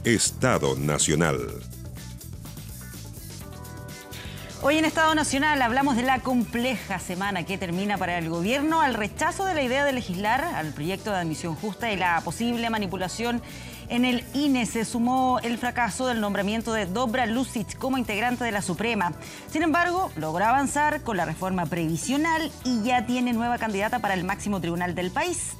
Estado Nacional. Hoy en Estado Nacional hablamos de la compleja semana que termina para el gobierno al rechazo de la idea de legislar al proyecto de admisión justa y la posible manipulación en el INE. Se sumó el fracaso del nombramiento de Dobra Lucic como integrante de la Suprema. Sin embargo, logró avanzar con la reforma previsional y ya tiene nueva candidata para el máximo tribunal del país.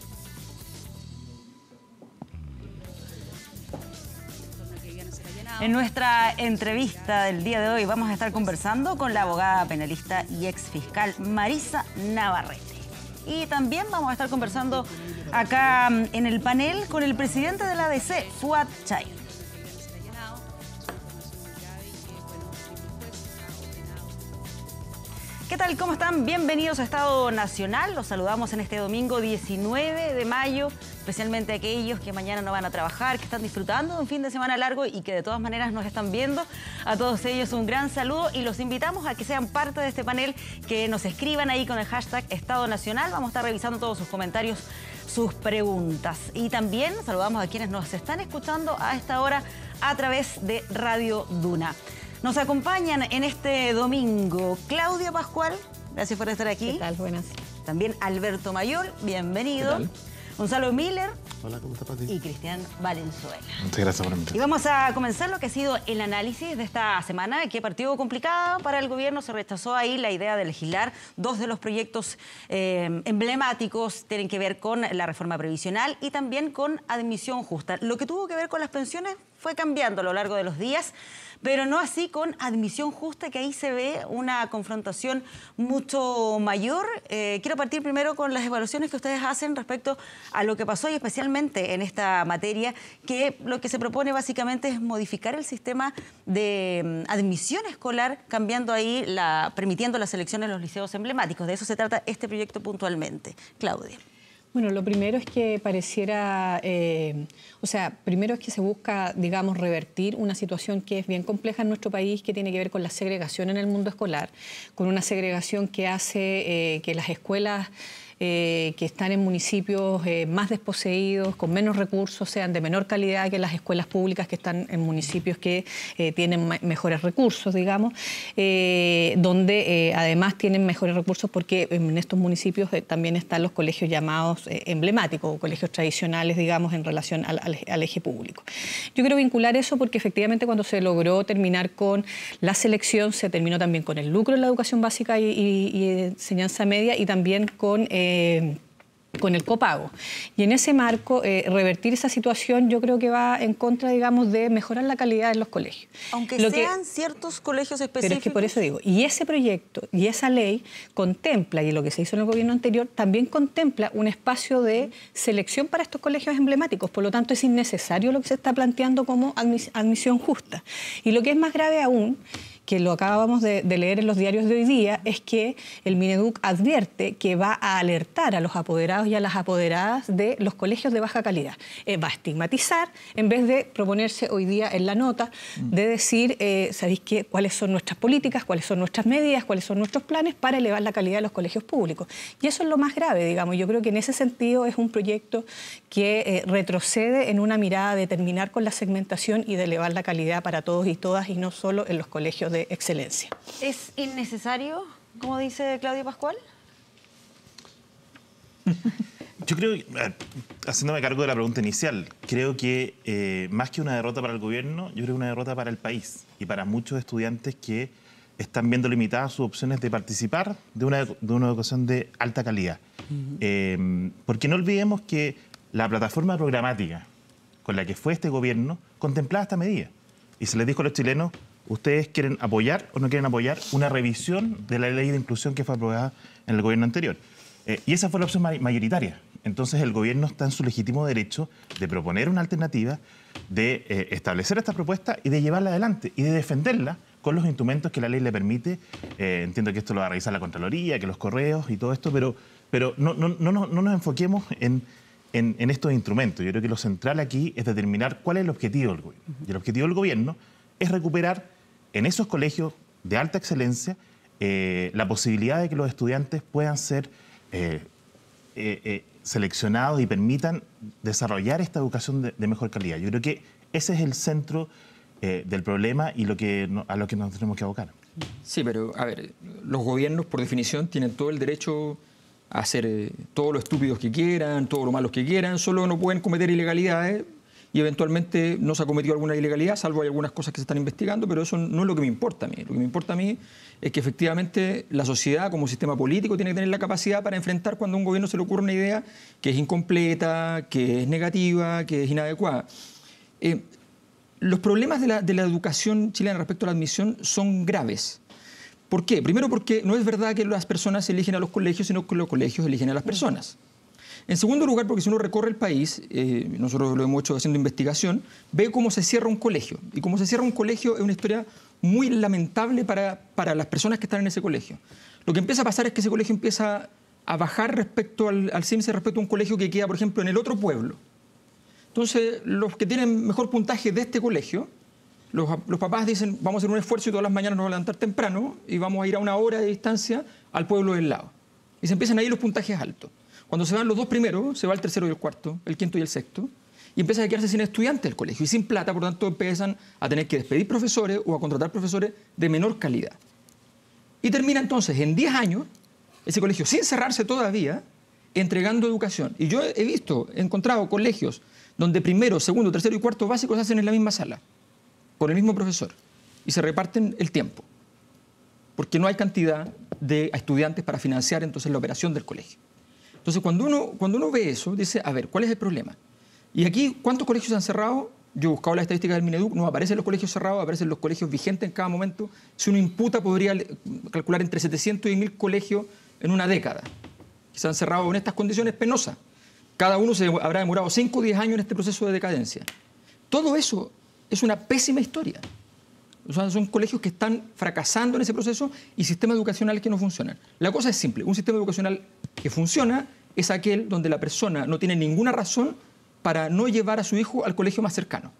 En nuestra entrevista del día de hoy vamos a estar conversando con la abogada penalista y exfiscal Marisa Navarrete. Y también vamos a estar conversando acá en el panel con el presidente de la ADC, Fuad Chaya. ¿Qué tal? ¿Cómo están? Bienvenidos a Estado Nacional. Los saludamos en este domingo 19 de mayo, especialmente aquellos que mañana no van a trabajar, que están disfrutando de un fin de semana largo y que de todas maneras nos están viendo. A todos ellos un gran saludo y los invitamos a que sean parte de este panel, que nos escriban ahí con el hashtag Estado Nacional. Vamos a estar revisando todos sus comentarios, sus preguntas. Y también saludamos a quienes nos están escuchando a esta hora a través de Radio Duna. Nos acompañan en este domingo Claudio Pascual, gracias por estar aquí. ¿Qué tal? Buenas. También Alberto Mayol, bienvenido. ¿Qué tal? Gonzalo Miller. Hola, ¿cómo está, Pati? Y Cristian Valenzuela. Muchas gracias por invitarme. Y vamos a comenzar lo que ha sido el análisis de esta semana, que partió complicada para el gobierno. Se rechazó ahí la idea de legislar. Dos de los proyectos emblemáticos tienen que ver con la reforma previsional y también con admisión justa. Lo que tuvo que ver con las pensiones fue cambiando a lo largo de los días, pero no así con admisión justa, que ahí se ve una confrontación mucho mayor. Quiero partir primero con las evaluaciones que ustedes hacen respecto a lo que pasó y especialmente en esta materia, que lo que se propone básicamente es modificar el sistema de admisión escolar, cambiando ahí, permitiendo la selección en los liceos emblemáticos. De eso se trata este proyecto puntualmente. Claudia. Bueno, lo primero es que pareciera, primero es que se busca, digamos, revertir una situación que es bien compleja en nuestro país, que tiene que ver con la segregación en el mundo escolar, con una segregación que hace que las escuelas que están en municipios más desposeídos, con menos recursos, sean de menor calidad que las escuelas públicas que están en municipios que tienen mejores recursos, digamos, donde además tienen mejores recursos porque en estos municipios también están los colegios llamados emblemáticos, o colegios tradicionales, digamos, en relación al eje público. Yo quiero vincular eso porque efectivamente cuando se logró terminar con la selección, se terminó también con el lucro en la educación básica y enseñanza media, y también con el copago. Y en ese marco, revertir esa situación yo creo que va en contra, digamos, de mejorar la calidad en los colegios. Aunque sean ciertos colegios específicos. Pero es que por eso digo, y ese proyecto y esa ley contempla, y lo que se hizo en el gobierno anterior, también contempla un espacio de selección para estos colegios emblemáticos. Por lo tanto, es innecesario lo que se está planteando como admisión justa. Y lo que es más grave aún, que lo acabamos de leer en los diarios de hoy día, es que el Mineduc advierte que va a alertar a los apoderados y a las apoderadas de los colegios de baja calidad. Va a estigmatizar, en vez de proponerse hoy día en la nota, de decir, ¿sabéis qué? ¿Cuáles son nuestras políticas? ¿Cuáles son nuestras medidas? ¿Cuáles son nuestros planes para elevar la calidad de los colegios públicos? Y eso es lo más grave, digamos. Yo creo que en ese sentido es un proyecto que retrocede en una mirada de terminar con la segmentación y de elevar la calidad para todos y todas, y no solo en los colegios de excelencia. ¿Es innecesario, como dice Claudio Pascual? Yo creo, haciéndome cargo de la pregunta inicial, creo que más que una derrota para el gobierno, yo creo que una derrota para el país y para muchos estudiantes que están viendo limitadas sus opciones de participar de una educación de alta calidad. Porque no olvidemos que la plataforma programática con la que fue este gobierno contemplaba esta medida. Y se les dijo a los chilenos, ¿ustedes quieren apoyar o no quieren apoyar una revisión de la ley de inclusión que fue aprobada en el gobierno anterior? Y esa fue la opción mayoritaria. Entonces el gobierno está en su legítimo derecho de proponer una alternativa, de establecer esta propuesta y de llevarla adelante y de defenderla con los instrumentos que la ley le permite. Entiendo que esto lo va a revisar la Contraloría, que los correos y todo esto, pero no nos enfoquemos en estos instrumentos. Yo creo que lo central aquí es determinar cuál es el objetivo del gobierno. Y el objetivo del gobierno es recuperar en esos colegios de alta excelencia la posibilidad de que los estudiantes puedan ser seleccionados y permitan desarrollar esta educación de mejor calidad. Yo creo que Ese es el centro del problema y a lo que nos tenemos que abocar. Sí, pero a ver, los gobiernos por definición tienen todo el derecho a hacer todo lo estúpidos que quieran, todo lo malos que quieran, solo no pueden cometer ilegalidades y eventualmente no se ha cometido alguna ilegalidad, salvo hay algunas cosas que se están investigando, pero eso no es lo que me importa a mí. Lo que me importa a mí es que efectivamente la sociedad como sistema político tiene que tener la capacidad para enfrentar cuando a un gobierno se le ocurre una idea que es incompleta, que es negativa, que es inadecuada. Los problemas de la educación chilena respecto a la admisión son graves. ¿Por qué? Primero porque no es verdad que las personas eligen a los colegios, sino que los colegios eligen a las personas. En segundo lugar, porque si uno recorre el país, nosotros lo hemos hecho haciendo investigación, ve cómo se cierra un colegio. Y cómo se cierra un colegio es una historia muy lamentable para las personas que están en ese colegio. Lo que empieza a pasar es que ese colegio empieza a bajar respecto al CIMSE, respecto a un colegio que queda, por ejemplo, en el otro pueblo. Entonces, los que tienen mejor puntaje de este colegio, los papás dicen, vamos a hacer un esfuerzo y todas las mañanas nos vamos a levantar temprano y vamos a ir a 1 hora de distancia al pueblo del lado. Y se empiezan a ir los puntajes altos. Cuando se van los 2 primeros, se va el tercero y el cuarto, el quinto y el sexto, y empiezan a quedarse sin estudiantes del colegio y sin plata, por lo tanto empiezan a tener que despedir profesores o a contratar profesores de menor calidad. Y termina entonces en 10 años ese colegio, sin cerrarse todavía, entregando educación. Y yo he encontrado colegios donde primero, segundo, tercero y cuarto básicos se hacen en la misma sala, con el mismo profesor, y se reparten el tiempo, porque no hay cantidad de estudiantes para financiar entonces la operación del colegio. Entonces, cuando uno ve eso, dice, a ver, ¿cuál es el problema? Y aquí, ¿cuántos colegios se han cerrado? Yo he buscado las estadísticas del Mineduc, no aparecen los colegios cerrados, aparecen los colegios vigentes en cada momento. Si uno imputa, podría calcular entre 700 y 1000 colegios en una década, que se han cerrado en estas condiciones penosas. Cada uno se habrá demorado 5 o 10 años en este proceso de decadencia. Todo eso es una pésima historia. O sea, son colegios que están fracasando en ese proceso y sistemas educacionales que no funcionan. La cosa es simple. Un sistema educacional que funciona es aquel donde la persona no tiene ninguna razón para no llevar a su hijo al colegio más cercano.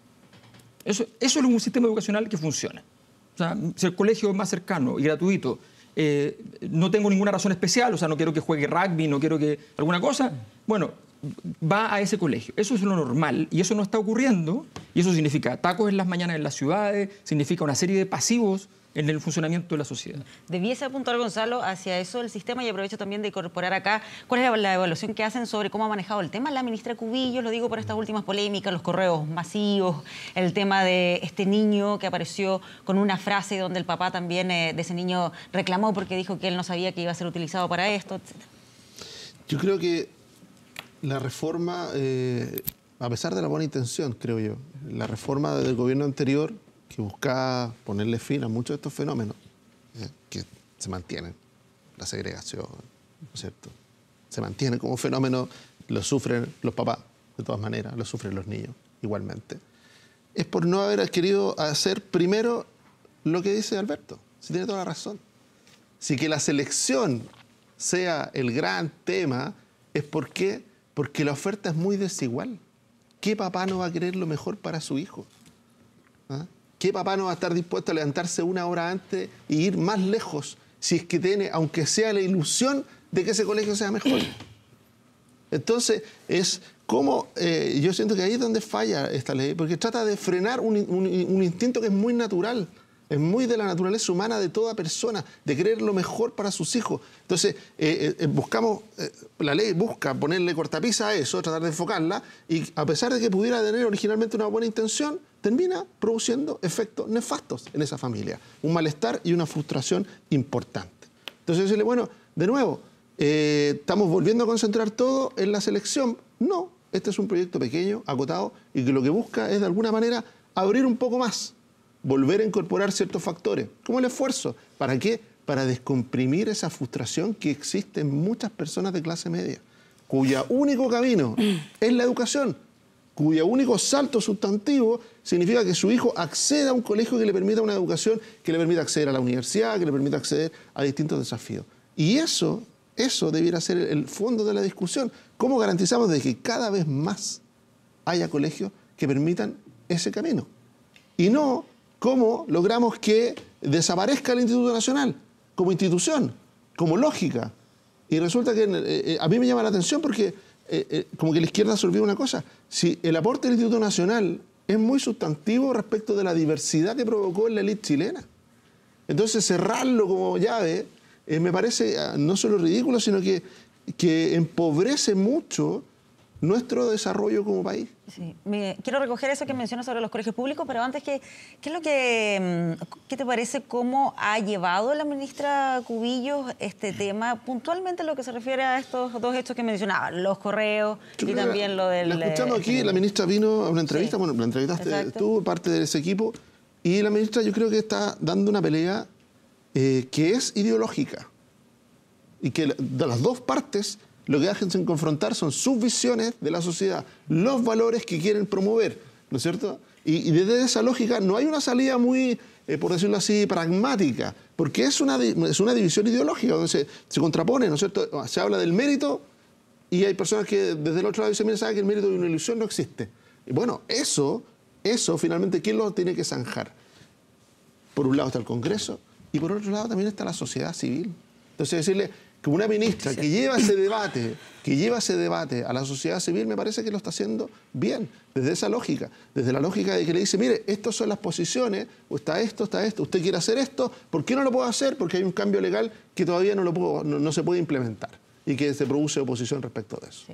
Eso es un sistema educacional que funciona. O sea, si el colegio es más cercano y gratuito, no tengo ninguna razón especial, o sea, no quiero que juegue rugby, no quiero que alguna cosa, bueno, va a ese colegio. Eso es lo normal y eso no está ocurriendo y eso significa tacos en las mañanas en las ciudades, significa una serie de pasivos en el funcionamiento de la sociedad. Debiese apuntar, Gonzalo, hacia eso el sistema y aprovecho también de incorporar acá cuál es la evaluación que hacen sobre cómo ha manejado el tema la ministra Cubillos, lo digo por estas últimas polémicas, los correos masivos, el tema de este niño que apareció con una frase donde el papá también de ese niño reclamó porque dijo que él no sabía que iba a ser utilizado para esto, etc. Yo creo que la reforma, a pesar de la buena intención, creo yo, la reforma del gobierno anterior que buscaba ponerle fin a muchos de estos fenómenos que se mantienen, la segregación, ¿no es cierto? Se mantiene como fenómeno, lo sufren los papás, de todas maneras, lo sufren los niños igualmente. Es por no haber querido hacer primero lo que dice Alberto, si tiene toda la razón. Si que la selección sea el gran tema, es porque la oferta es muy desigual. ¿Qué papá no va a querer lo mejor para su hijo? ¿Ah? ¿Qué papá no va a estar dispuesto a levantarse 1 hora antes e ir más lejos si es que tiene, aunque sea la ilusión de que ese colegio sea mejor? Entonces, es como, yo siento que ahí es donde falla esta ley, porque trata de frenar un instinto que es muy natural, es muy de la naturaleza humana de toda persona, de querer lo mejor para sus hijos. Entonces, la ley busca ponerle cortapisa a eso, tratar de enfocarla, y a pesar de que pudiera tener originalmente una buena intención, termina produciendo efectos nefastos en esa familia, un malestar y una frustración importante. Entonces, decirle, bueno, de nuevo, ¿estamos volviendo a concentrar todo en la selección? No, este es un proyecto pequeño, acotado, y que lo que busca es de alguna manera abrir un poco más, volver a incorporar ciertos factores, como el esfuerzo. ¿Para qué? Para descomprimir esa frustración que existe en muchas personas de clase media, cuyo único camino es la educación, cuyo único salto sustantivo significa que su hijo acceda a un colegio que le permita una educación, que le permita acceder a la universidad, que le permita acceder a distintos desafíos. Y eso debiera ser el fondo de la discusión. ¿Cómo garantizamos de que cada vez más haya colegios que permitan ese camino? Y no cómo logramos que desaparezca el Instituto Nacional como institución, como lógica. Y resulta que a mí me llama la atención porque como que la izquierda se olvida una cosa. Si el aporte del Instituto Nacional es muy sustantivo respecto de la diversidad que provocó en la élite chilena. Entonces, cerrarlo como llave me parece no solo ridículo, sino que empobrece mucho nuestro desarrollo como país. Sí. Quiero recoger eso que mencionas sobre los colegios públicos, pero antes, ¿qué te parece cómo ha llevado la ministra Cubillos este tema, puntualmente lo que se refiere a estos dos hechos que mencionaba, los correos y también lo del... La escuchamos aquí, la ministra vino a una entrevista, bueno, la entrevistaste tú, parte de ese equipo, y la ministra yo creo que está dando una pelea que es ideológica, y que de las dos partes lo que hacen sin confrontar son sus visiones de la sociedad, los valores que quieren promover, ¿no es cierto? Y desde esa lógica no hay una salida muy, por decirlo así, pragmática, porque es una división ideológica donde se contrapone, ¿no es cierto? Se habla del mérito y hay personas que desde el otro lado dicen, mira, sabe que el mérito de una ilusión no existe. Y bueno, eso finalmente, ¿quién lo tiene que zanjar? Por un lado está el Congreso y por otro lado también está la sociedad civil. Entonces decirle que una ministra que lleva ese debate a la sociedad civil, me parece que lo está haciendo bien, desde esa lógica, desde la lógica de que le dice, mire, estas son las posiciones, o está esto, usted quiere hacer esto, ¿por qué no lo puede hacer? Porque hay un cambio legal que todavía no se puede implementar y que se produce oposición respecto de eso.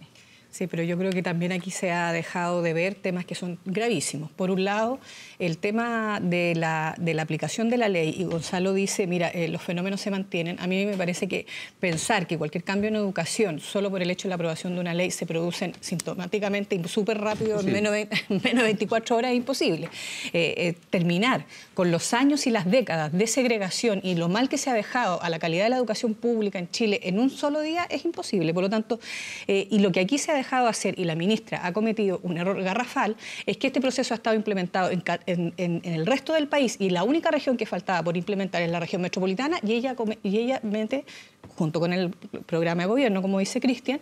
Sí, pero yo creo que también aquí se ha dejado de ver temas que son gravísimos. Por un lado, el tema de la aplicación de la ley, y Gonzalo dice, mira, los fenómenos se mantienen. A mí me parece que pensar que cualquier cambio en educación, solo por el hecho de la aprobación de una ley, se producen sintomáticamente y súper rápido, en menos de 24 horas, es imposible. Terminar con los años y las décadas de segregación y lo mal que se ha dejado a la calidad de la educación pública en Chile en un solo día es imposible. Por lo tanto, y lo que aquí se ha dejado hacer, y la ministra ha cometido un error garrafal, es que este proceso ha estado implementado en el resto del país y la única región que faltaba por implementar es la región metropolitana y ella mete, junto con el programa de gobierno, como dice Cristian,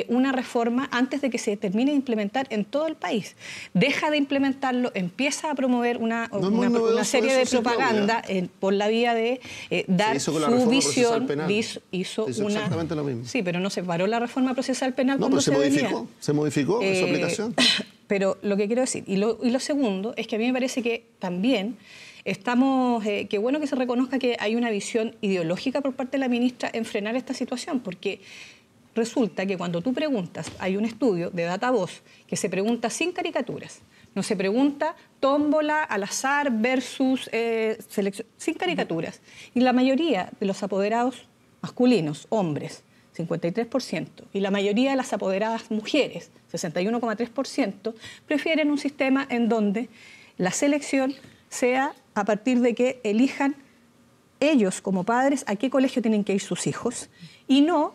una reforma antes de que se termine de implementar en todo el país. Deja de implementarlo, empieza a promover una serie de propaganda por la vía de dar su visión. Hizo exactamente lo mismo. Sí, pero no se paró la reforma procesal penal cuando se venía. Se modificó su aplicación. Pero lo que quiero decir, y lo segundo, es que a mí me parece que también estamos, qué bueno que se reconozca que hay una visión ideológica por parte de la ministra en frenar esta situación, porque resulta que cuando tú preguntas, hay un estudio de DataVoz que se pregunta sin caricaturas, no se pregunta tómbola al azar versus selección, sin caricaturas, y la mayoría de los apoderados masculinos, hombres, 53%, y la mayoría de las apoderadas mujeres, 61,3%, prefieren un sistema en donde la selección sea a partir de que elijan ellos como padres a qué colegio tienen que ir sus hijos y no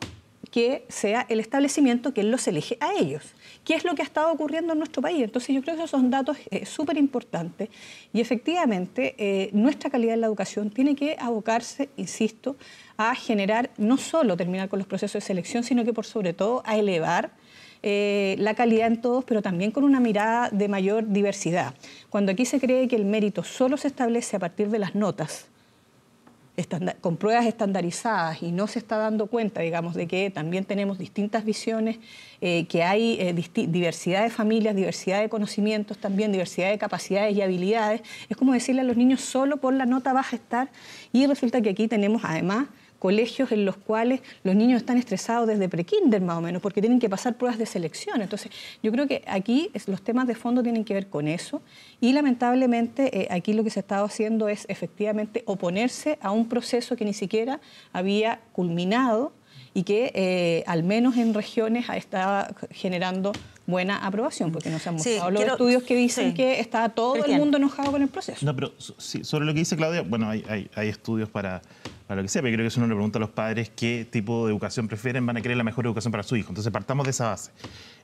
que sea el establecimiento quien los elige a ellos. ¿Qué es lo que ha estado ocurriendo en nuestro país? Entonces yo creo que esos son datos súper importantes y efectivamente nuestra calidad en la educación tiene que abocarse, insisto, a generar, no solo terminar con los procesos de selección, sino que por sobre todo a elevar la calidad en todos, pero también con una mirada de mayor diversidad. Cuando aquí se cree que el mérito solo se establece a partir de las notas, con pruebas estandarizadas y no se está dando cuenta, digamos, de que también tenemos distintas visiones, que hay diversidad de familias, diversidad de conocimientos también, diversidad de capacidades y habilidades. Es como decirle a los niños, solo por la nota vas a estar, y resulta que aquí tenemos además colegios en los cuales los niños están estresados desde prekinder más o menos, porque tienen que pasar pruebas de selección. Entonces, yo creo que aquí los temas de fondo tienen que ver con eso y lamentablemente aquí lo que se ha estado haciendo es efectivamente oponerse a un proceso que ni siquiera había culminado y que al menos en regiones estaba generando buena aprobación, porque nos han mostrado los estudios que dicen que está todo el mundo enojado con el proceso. No, pero sí, sobre lo que dice Claudia, bueno, hay estudios para lo que sea, pero creo que si uno le pregunta a los padres qué tipo de educación prefieren, van a querer la mejor educación para su hijo. Entonces partamos de esa base.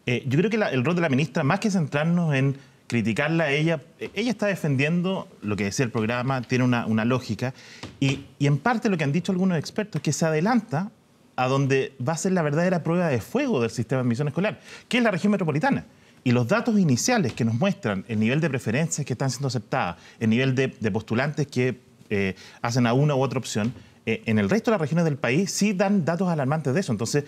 Yo creo que el rol de la ministra, más que centrarnos en criticarla a ella está defendiendo lo que decía el programa, tiene una lógica, y en parte lo que han dicho algunos expertos es que se adelanta a donde va a ser la verdadera prueba de fuego del sistema de admisión escolar, que es la región metropolitana. Y los datos iniciales que nos muestran el nivel de preferencias que están siendo aceptadas, el nivel de postulantes que hacen a una u otra opción, en el resto de las regiones del país sí dan datos alarmantes de eso. Entonces,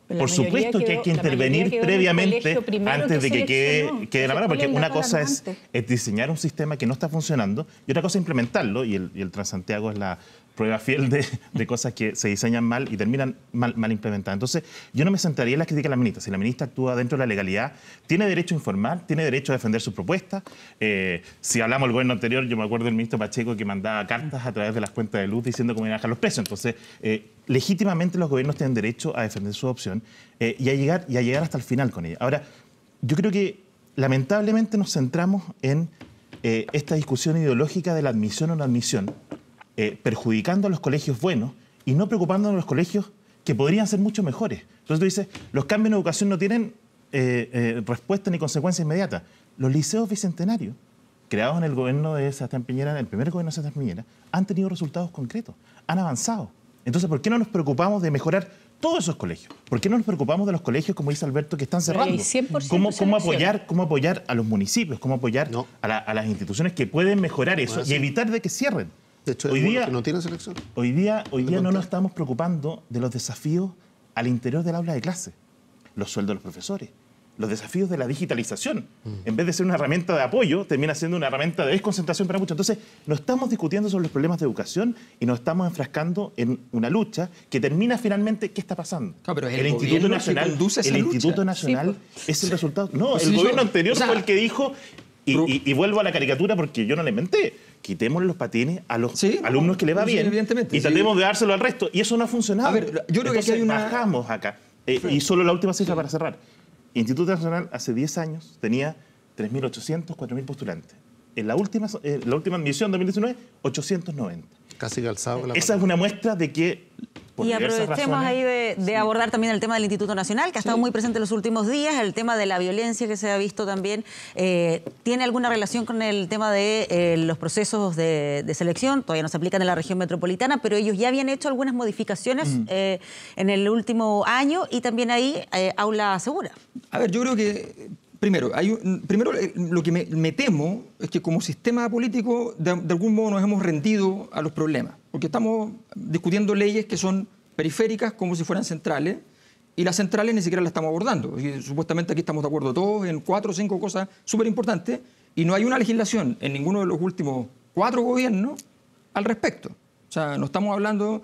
Por supuesto que hay que intervenir previamente antes de que quede la palabra, porque una cosa es diseñar un sistema que no está funcionando y otra cosa es implementarlo, y el Transantiago es la prueba fiel de cosas que se diseñan mal y terminan mal implementadas. Entonces, yo no me sentaría en la crítica de la ministra. Si la ministra actúa dentro de la legalidad, tiene derecho a informar, tiene derecho a defender sus propuestas. Si hablamos del gobierno anterior, yo me acuerdo del ministro Pacheco que mandaba cartas a través de las cuentas de luz diciendo cómo iban a bajar los precios. Entonces, legítimamente los gobiernos tienen derecho a defender su opción y a llegar hasta el final con ella. Ahora, yo creo que lamentablemente nos centramos en esta discusión ideológica de la admisión o no admisión, perjudicando a los colegios buenos y no preocupándonos de los colegios que podrían ser mucho mejores. Entonces tú dices, los cambios en educación no tienen respuesta ni consecuencia inmediata. Los liceos bicentenarios, creados en el gobierno de Sebastián Piñera, en el primer gobierno de Sebastián Piñera, han tenido resultados concretos, han avanzado. Entonces, ¿por qué no nos preocupamos de mejorar todos esos colegios? ¿Por qué no nos preocupamos de los colegios, como dice Alberto, que están cerrando? ¿Cómo apoyar a los municipios? ¿Cómo apoyar a las instituciones que pueden mejorar eso y evitar de que cierren? De hecho, hoy día no tiene selección. Hoy día no nos estamos preocupando de los desafíos al interior del aula de clase. Los sueldos de los profesores, los desafíos de la digitalización. En vez de ser una herramienta de apoyo, termina siendo una herramienta de desconcentración para muchos. Entonces, no estamos discutiendo sobre los problemas de educación y nos estamos enfrascando en una lucha que termina finalmente, ¿qué está pasando? No, pero el Instituto Nacional es el resultado. No, el gobierno anterior fue el que dijo, y vuelvo a la caricatura porque yo no la inventé, quitémosle los patines a los alumnos que le va bien y tratemos de dárselo al resto. Y eso no ha funcionado. A ver, yo creo Entonces, que hay bajamos acá. Y solo la última cifra para cerrar. Instituto Nacional hace 10 años tenía 3.800, 4.000 postulantes. En la última admisión 2019, 890. Casi calzado. Esa es una muestra de que... Y aprovechemos ahí de abordar también el tema del Instituto Nacional, que ha estado muy presente en los últimos días, el tema de la violencia que se ha visto también. ¿Tiene alguna relación con el tema de los procesos de selección? Todavía no se aplican en la región metropolitana, pero ellos ya habían hecho algunas modificaciones en el último año y también ahí aula segura. A ver, yo creo que... Primero, lo que me temo es que como sistema político de algún modo nos hemos rendido a los problemas, porque estamos discutiendo leyes que son periféricas como si fueran centrales y las centrales ni siquiera las estamos abordando. Y supuestamente aquí estamos de acuerdo todos en 4 o 5 cosas súper importantes y no hay una legislación en ninguno de los últimos 4 gobiernos al respecto. O sea, no estamos hablando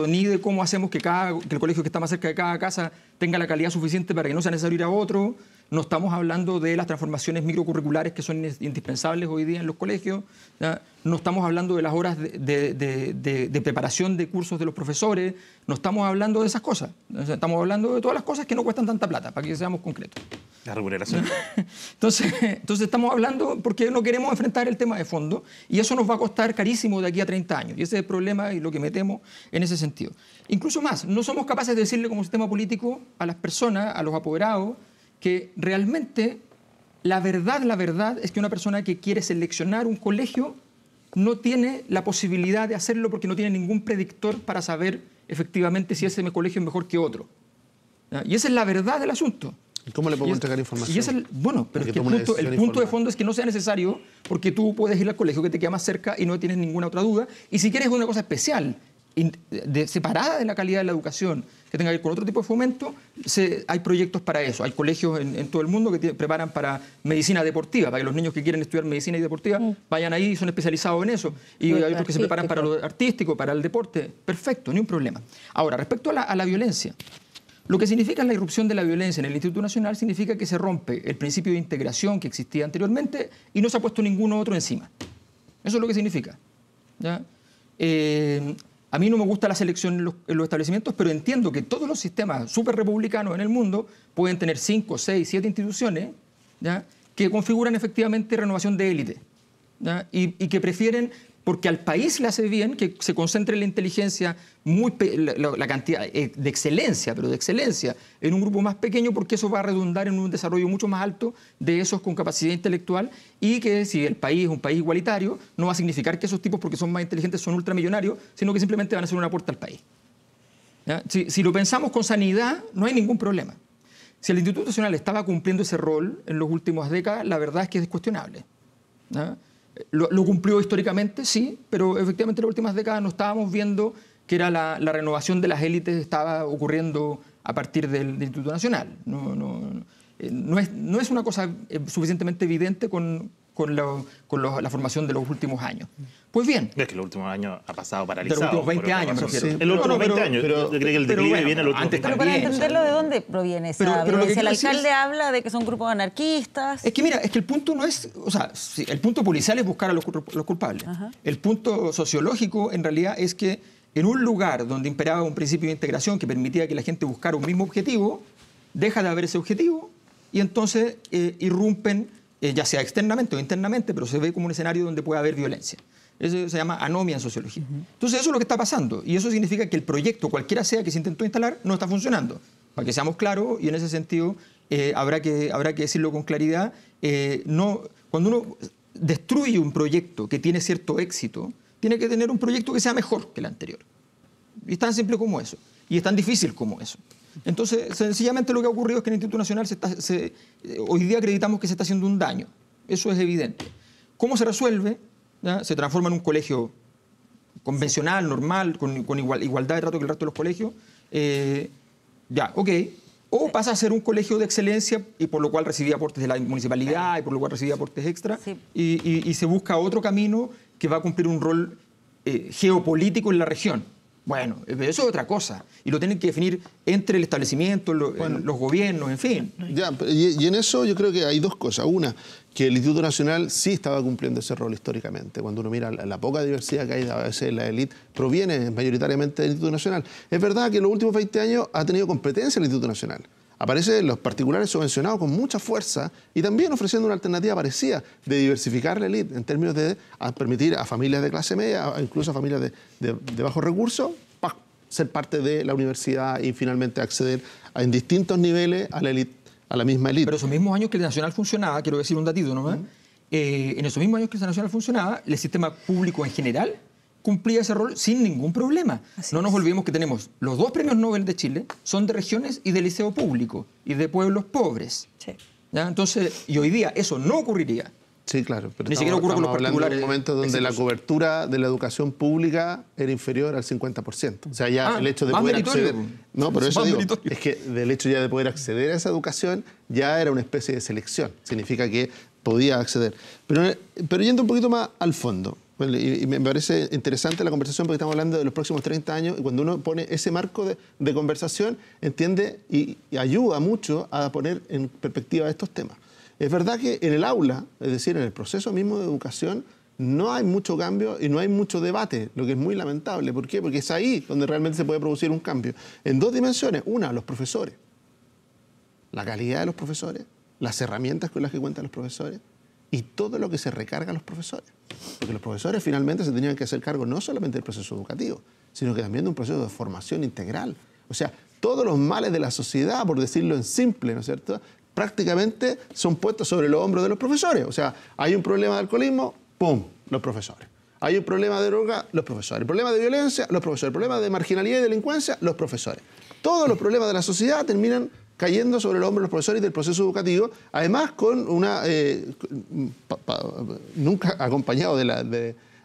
ni de cómo hacemos que el colegio que está más cerca de cada casa tenga la calidad suficiente para que no sea necesario ir a otro. No estamos hablando de las transformaciones microcurriculares que son indispensables hoy día en los colegios. ¿Ya? No estamos hablando de las horas de preparación de cursos de los profesores. No estamos hablando de esas cosas. Estamos hablando de todas las cosas que no cuestan tanta plata, para que seamos concretos. La remuneración. Entonces estamos hablando porque no queremos enfrentar el tema de fondo y eso nos va a costar carísimo de aquí a 30 años. Y ese es el problema y lo que me temo en ese sentido. Incluso más, no somos capaces de decirle como sistema político a las personas, a los apoderados, que realmente la verdad es que una persona que quiere seleccionar un colegio no tiene la posibilidad de hacerlo porque no tiene ningún predictor para saber efectivamente si ese colegio es mejor que otro. ¿Ya? Y esa es la verdad del asunto. ¿Y cómo le podemos entregar información? Y es bueno, pero es que el punto de fondo es que no sea necesario porque tú puedes ir al colegio que te queda más cerca y no tienes ninguna otra duda. Y si quieres una cosa especial, separada de la calidad de la educación, que tenga que ver con otro tipo de fomento, hay proyectos para eso. Hay colegios en todo el mundo que preparan para medicina deportiva, para que los niños que quieren estudiar medicina y deportiva vayan ahí y son especializados en eso. Y hay otros que se preparan para lo artístico, para el deporte. Perfecto, ni un problema. Ahora, respecto a la violencia, lo que significa la irrupción de la violencia en el Instituto Nacional significa que se rompe el principio de integración que existía anteriormente y no se ha puesto ninguno otro encima. Eso es lo que significa. ¿Ya? A mí no me gusta la selección en los establecimientos, pero entiendo que todos los sistemas súper republicanos en el mundo pueden tener 5, 6, 7 instituciones, ¿ya?, que configuran efectivamente renovación de élite, ¿ya?, y que prefieren, porque al país le hace bien que se concentre la inteligencia, la cantidad de excelencia, pero de excelencia, en un grupo más pequeño, porque eso va a redundar en un desarrollo mucho más alto de esos con capacidad intelectual y que si el país es un país igualitario, no va a significar que esos tipos, porque son más inteligentes, son ultramillonarios, sino que simplemente van a ser una puerta al país. ¿Ya? Si lo pensamos con sanidad, no hay ningún problema. Si el Instituto Nacional estaba cumpliendo ese rol en las últimas décadas, la verdad es que es cuestionable. ¿Ya? Lo cumplió históricamente, sí, pero efectivamente en las últimas décadas no estábamos viendo que era la renovación de las élites estaba ocurriendo a partir del Instituto Nacional. No es una cosa suficientemente evidente con la formación de los últimos años. Pues bien. Es que los últimos años ha pasado paralizado. De los últimos 20 años, me refiero. Sí. En los últimos 20 años. Yo creo que el declive viene en los últimos 20 años. Pero para entenderlo, ¿de dónde proviene esa violencia? El alcalde habla de que son grupos anarquistas. Es que mira, es que el punto no es... O sea, sí, el punto policial es buscar a los culpables. Ajá. El punto sociológico, en realidad, es que en un lugar donde imperaba un principio de integración que permitía que la gente buscara un mismo objetivo, deja de haber ese objetivo y entonces irrumpen, ya sea externamente o internamente, pero se ve como un escenario donde puede haber violencia. Eso se llama anomia en sociología. Entonces eso es lo que está pasando y eso significa que el proyecto, cualquiera sea que se intentó instalar, no está funcionando. Para que seamos claros, y en ese sentido habrá que decirlo con claridad, cuando uno destruye un proyecto que tiene cierto éxito, tiene que tener un proyecto que sea mejor que el anterior. Y es tan simple como eso. Y es tan difícil como eso. Entonces, sencillamente lo que ha ocurrido es que en el Instituto Nacional hoy día acreditamos que se está haciendo un daño. Eso es evidente. ¿Cómo se resuelve? ¿Ya? Se transforma en un colegio convencional, normal, con igualdad de trato que el resto de los colegios. O pasa a ser un colegio de excelencia y por lo cual recibía aportes de la municipalidad y por lo cual recibía aportes extra. Sí. Y se busca otro camino que va a cumplir un rol geopolítico en la región. Bueno, eso es otra cosa. Y lo tienen que definir entre el establecimiento, los gobiernos, en fin. Ya, y en eso yo creo que hay dos cosas. Una, que el Instituto Nacional sí estaba cumpliendo ese rol históricamente. Cuando uno mira la poca diversidad que hay a veces en la élite, proviene mayoritariamente del Instituto Nacional. Es verdad que en los últimos 20 años ha tenido competencia el Instituto Nacional. Aparece en los particulares subvencionados con mucha fuerza y también ofreciendo una alternativa parecida de diversificar la élite en términos de permitir a familias de clase media, incluso a familias de bajos recursos, ser parte de la universidad y finalmente acceder en distintos niveles a la élite, a la misma élite. Pero esos mismos años que el Nacional funcionaba, quiero decir un datito nomás, en esos mismos años que el Nacional funcionaba, el sistema público en general cumplía ese rol sin ningún problema. No nos olvidemos que tenemos los 2 premios Nobel de Chile, son de regiones y de liceo público y de pueblos pobres. Sí. ¿Ya? Entonces, y hoy día eso no ocurriría. Sí, claro. Pero ni siquiera ocurre con los particulares. En un momento donde la cobertura de la educación pública era inferior al 50%. O sea, ya el hecho de poder acceder... No, pero eso digo, es que del hecho ya de poder acceder a esa educación ya era una especie de selección. Significa que podía acceder. Pero yendo un poquito más al fondo, y me parece interesante la conversación porque estamos hablando de los próximos 30 años y cuando uno pone ese marco de conversación, entiende y ayuda mucho a poner en perspectiva estos temas. Es verdad que en el aula, es decir, en el proceso mismo de educación, no hay mucho cambio y no hay mucho debate, lo que es muy lamentable. ¿Por qué? Porque es ahí donde realmente se puede producir un cambio. En 2 dimensiones. Una, los profesores. La calidad de los profesores, las herramientas con las que cuentan los profesores y todo lo que se recarga a los profesores. Porque los profesores finalmente se tenían que hacer cargo no solamente del proceso educativo, sino que también de un proceso de formación integral. O sea, todos los males de la sociedad, por decirlo en simple, ¿no es cierto?, prácticamente son puestos sobre los hombros de los profesores. O sea, hay un problema de alcoholismo, ¡pum!, los profesores. Hay un problema de droga, los profesores. El problema de violencia, los profesores. El problema de marginalidad y delincuencia, los profesores. Todos los problemas de la sociedad terminan cayendo sobre los hombros de los profesores y del proceso educativo, además con una... nunca acompañado de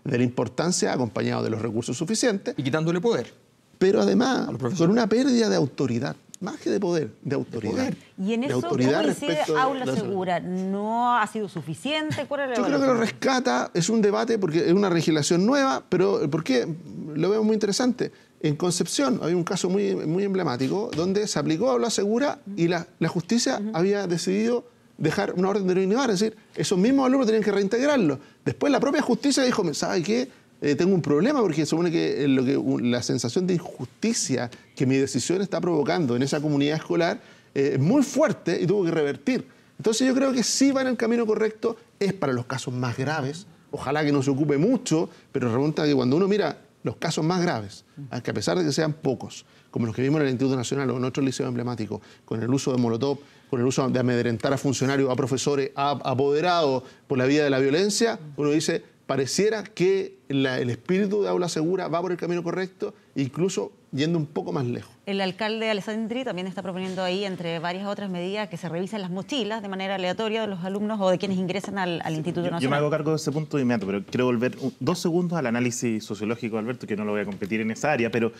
la importancia, acompañado de los recursos suficientes. Y quitándole poder. Pero además, con una pérdida de autoridad. Más que de poder, de autoridad. Y en eso, ¿cómo incide Aula Segura? ¿No ha sido suficiente? Yo creo que lo rescata, es un debate porque es una legislación nueva, pero ¿por qué? Lo veo muy interesante. En Concepción había un caso muy emblemático donde se aplicó Aula Segura y la justicia había decidido dejar una orden de no innovar, es decir, esos mismos alumnos tenían que reintegrarlos. Después la propia justicia dijo, ¿sabe qué? Tengo un problema porque supone que la sensación de injusticia que mi decisión está provocando en esa comunidad escolar es muy fuerte y tuvo que revertir. Entonces yo creo que sí va en el camino correcto, es para los casos más graves, ojalá que no se ocupe mucho, pero resulta que cuando uno mira los casos más graves, que a pesar de que sean pocos, como los que vimos en el Instituto Nacional o en otros liceos emblemáticos, con el uso de molotov, con el uso de amedrentar a funcionarios, a profesores, a apoderados por la vía de la violencia, uno dice... Pareciera que el espíritu de Aula Segura va por el camino correcto, incluso yendo un poco más lejos. El alcalde Alessandri también está proponiendo ahí, entre varias otras medidas, que se revisen las mochilas de manera aleatoria de los alumnos o de quienes ingresan al Instituto Nacional. Yo me hago cargo de ese punto de inmediato, pero quiero volver 2 segundos al análisis sociológico, Alberto, que no lo voy a competir en esa área, pero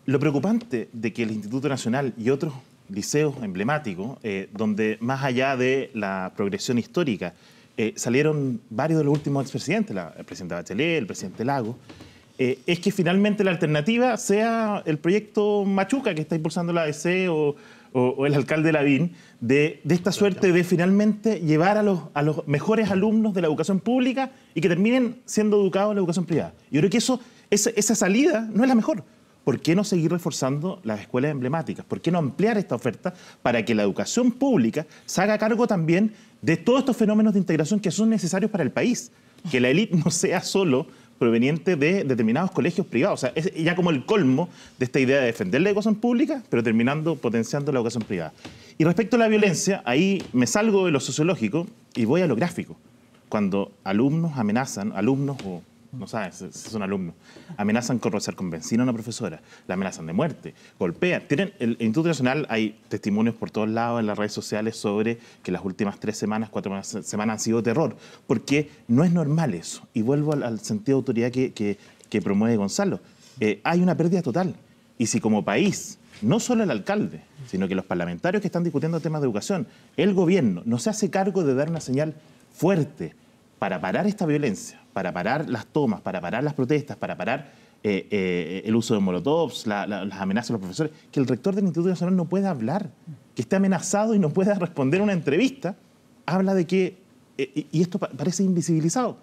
lo preocupante de que el Instituto Nacional y otros liceos emblemáticos, donde más allá de la progresión histórica, salieron varios de los últimos expresidentes, el presidente Bachelet, el presidente Lagos, es que finalmente la alternativa sea el proyecto Machuca que está impulsando la ADC o el alcalde Lavín, de esta suerte de finalmente llevar a los mejores alumnos de la educación pública y que terminen siendo educados en la educación privada. Yo creo que esa salida no es la mejor. ¿Por qué no seguir reforzando las escuelas emblemáticas? ¿Por qué no ampliar esta oferta para que la educación pública se haga cargo también de todos estos fenómenos de integración que son necesarios para el país? Que la élite no sea solo proveniente de determinados colegios privados. O sea, es ya como el colmo de esta idea de defender la educación pública, pero terminando potenciando la educación privada. Y respecto a la violencia, ahí me salgo de lo sociológico y voy a lo gráfico. Cuando alumnos amenazan, o no sabes si son alumnos, amenazan con rociar con benzina a una profesora, la amenazan de muerte, golpean. El Instituto Nacional, hay testimonios por todos lados en las redes sociales sobre que las últimas 4 semanas han sido terror, porque no es normal eso. Y vuelvo al sentido de autoridad que promueve Gonzalo. Hay una pérdida total. Y si como país, no solo el alcalde, sino que los parlamentarios que están discutiendo temas de educación, el gobierno no se hace cargo de dar una señal fuerte para parar esta violencia, para parar las tomas, para parar las protestas, para parar el uso de molotovs, las amenazas a los profesores, que el rector del Instituto Nacional no pueda hablar, que esté amenazado y no pueda responder a una entrevista, habla de que, y esto parece invisibilizado,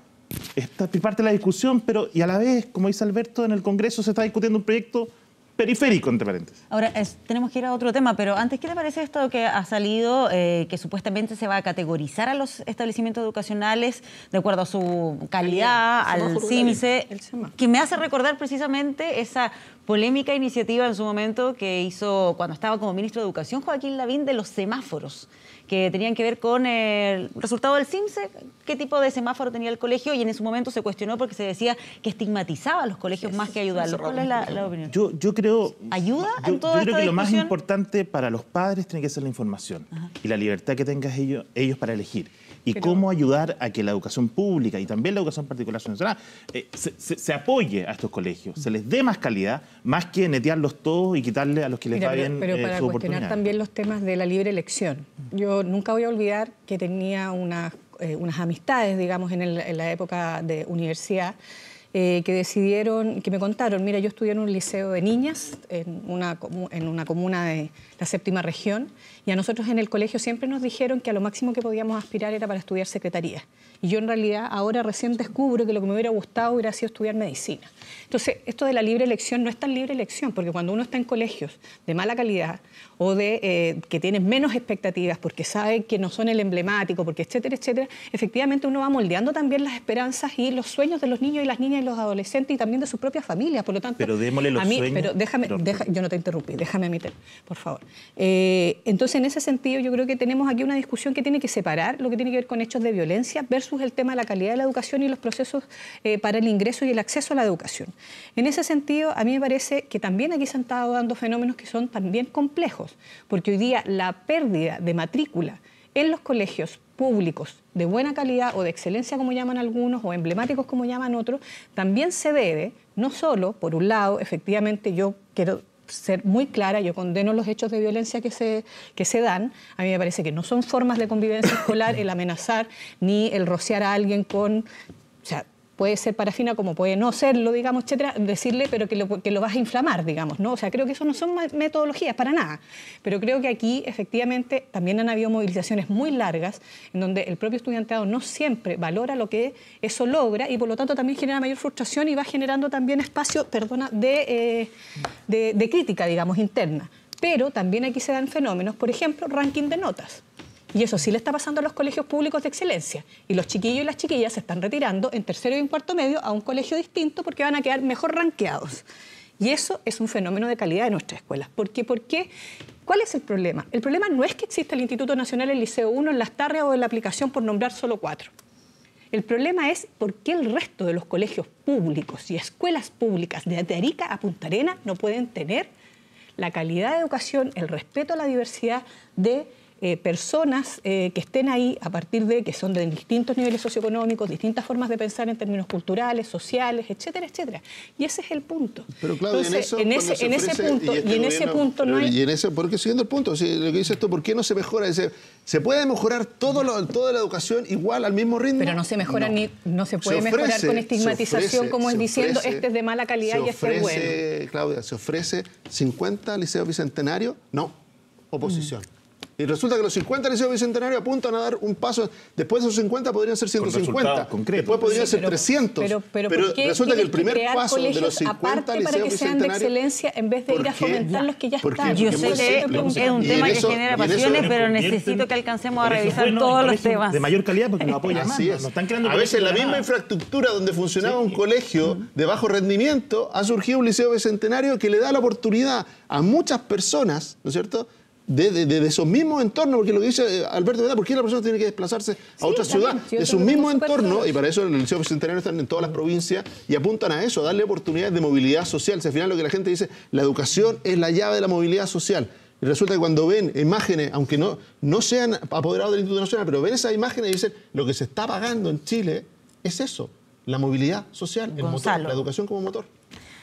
está parte de la discusión, pero y a la vez, como dice Alberto, en el Congreso se está discutiendo un proyecto periférico, entre paréntesis. Ahora, tenemos que ir a otro tema, pero antes, ¿qué te parece esto que ha salido, que supuestamente se va a categorizar a los establecimientos educacionales de acuerdo a su calidad, al CIMSE, que me hace recordar precisamente esa polémica iniciativa en su momento que hizo cuando estaba como ministro de Educación Joaquín Lavín de los semáforos, que tenían que ver con el resultado del CIMSE, qué tipo de semáforo tenía el colegio, y en ese momento se cuestionó porque se decía que estigmatizaba a los colegios más que ayudarlos. ¿Cuál es la opinión? Yo creo... ¿Ayuda en toda esta discusión? Yo creo que lo más importante para los padres tiene que ser la información y la libertad que tengan ellos para elegir. Y cómo ayudar a que la educación pública y también la educación particular subvencionada se apoye a estos colegios, se les dé más calidad, más que netearlos todos y quitarle a los que les va bien pero para su cuestionar oportunidad. también los temas de la libre elección. Yo nunca voy a olvidar que tenía unas amistades, digamos, en la época de universidad, que decidieron, que me contaron, mira, yo estudié en un liceo de niñas, en una comuna de la 7ª región, y a nosotros en el colegio siempre nos dijeron que a lo máximo que podíamos aspirar era para estudiar secretaría. Y yo en realidad ahora recién descubro que lo que me hubiera gustado hubiera sido estudiar medicina. Entonces, esto de la libre elección no es tan libre elección, porque cuando uno está en colegios de mala calidad o de que tienen menos expectativas porque sabe que no son el emblemático, porque etcétera, etcétera, efectivamente uno va moldeando también las esperanzas y los sueños de los niños y las niñas y los adolescentes y también de sus propias familias. Por lo tanto, pero démosle los sueños. Pero yo no te interrumpí, déjame meter, por favor. Entonces, en ese sentido, yo creo que tenemos aquí una discusión que tiene que separar lo que tiene que ver con hechos de violencia versus el tema de la calidad de la educación y los procesos para el ingreso y el acceso a la educación. En ese sentido, a mí me parece que también aquí se han estado dando fenómenos que son también complejos, porque hoy día la pérdida de matrícula en los colegios públicos de buena calidad o de excelencia, como llaman algunos, o emblemáticos, como llaman otros, también se debe, no solo, por un lado, efectivamente yo quiero ser muy clara, yo condeno los hechos de violencia que se dan. A mí me parece que no son formas de convivencia escolar el amenazar ni el rociar a alguien con... O sea, puede ser parafina como puede no serlo, digamos, etcétera, decirle pero que lo vas a inflamar, digamos, ¿no? O sea, creo que eso no son metodologías para nada. Pero creo que aquí, efectivamente, también han habido movilizaciones muy largas en donde el propio estudiantado no siempre valora lo que eso logra y, por lo tanto, también genera mayor frustración y va generando también espacio, de crítica, digamos, interna. Pero también aquí se dan fenómenos, por ejemplo, ranking de notas. Y eso sí le está pasando a los colegios públicos de excelencia. Y los chiquillos y las chiquillas se están retirando en tercero y en cuarto medio a un colegio distinto porque van a quedar mejor rankeados. Y eso es un fenómeno de calidad de nuestras escuelas. ¿Por qué? ¿Cuál es el problema? El problema no es que exista el Instituto Nacional, el Liceo 1, en Las Tarrias o en la aplicación, por nombrar solo 4. El problema es por qué el resto de los colegios públicos y escuelas públicas de Arica a Punta Arenas no pueden tener la calidad de educación, el respeto a la diversidad de personas que estén ahí a partir de que son de distintos niveles socioeconómicos, distintas formas de pensar en términos culturales, sociales, etcétera, etcétera. Y ese es el punto. Pero Claudia, entonces, en ese punto no hay... Y en ese, porque siguiendo el punto, si lo que dice esto, ¿por qué no se mejora? ¿Se puede mejorar toda la educación igual al mismo ritmo? Pero no se mejora no se puede mejorar con estigmatización, como es diciendo, este es de mala calidad y este es bueno. Claudia, ¿se ofrece 50 liceos bicentenarios? No, oposición. Y resulta que los 50 liceos bicentenarios apuntan a dar un paso. Después de esos 50 podrían ser 150. Después podrían ser 300. Pero resulta que el primer paso de los 50 aparte para que sean de excelencia en vez de ir a fomentar los que ya están. Yo sé que es un tema que genera pasiones, pero necesito que alcancemos a revisar todos los temas. De mayor calidad porque nos apoyan más. Nos están creando a veces la misma infraestructura donde funcionaba un colegio de bajo rendimiento, ha surgido un liceo bicentenario que le da la oportunidad a muchas personas, ¿no es cierto?, de esos mismos entornos, porque lo que dice Alberto, ¿verdad? ¿Por qué la persona tiene que desplazarse a otra ciudad? De su mismo entorno, y para eso el Liceo Bicentenario están en todas las provincias y apuntan a eso, a darle oportunidades de movilidad social. Si al final lo que la gente dice, la educación es la llave de la movilidad social. Y resulta que cuando ven imágenes, aunque no sean apoderados del Instituto Nacional, pero ven esas imágenes y dicen, lo que se está pagando en Chile es eso, la movilidad social, el motor, la educación como motor.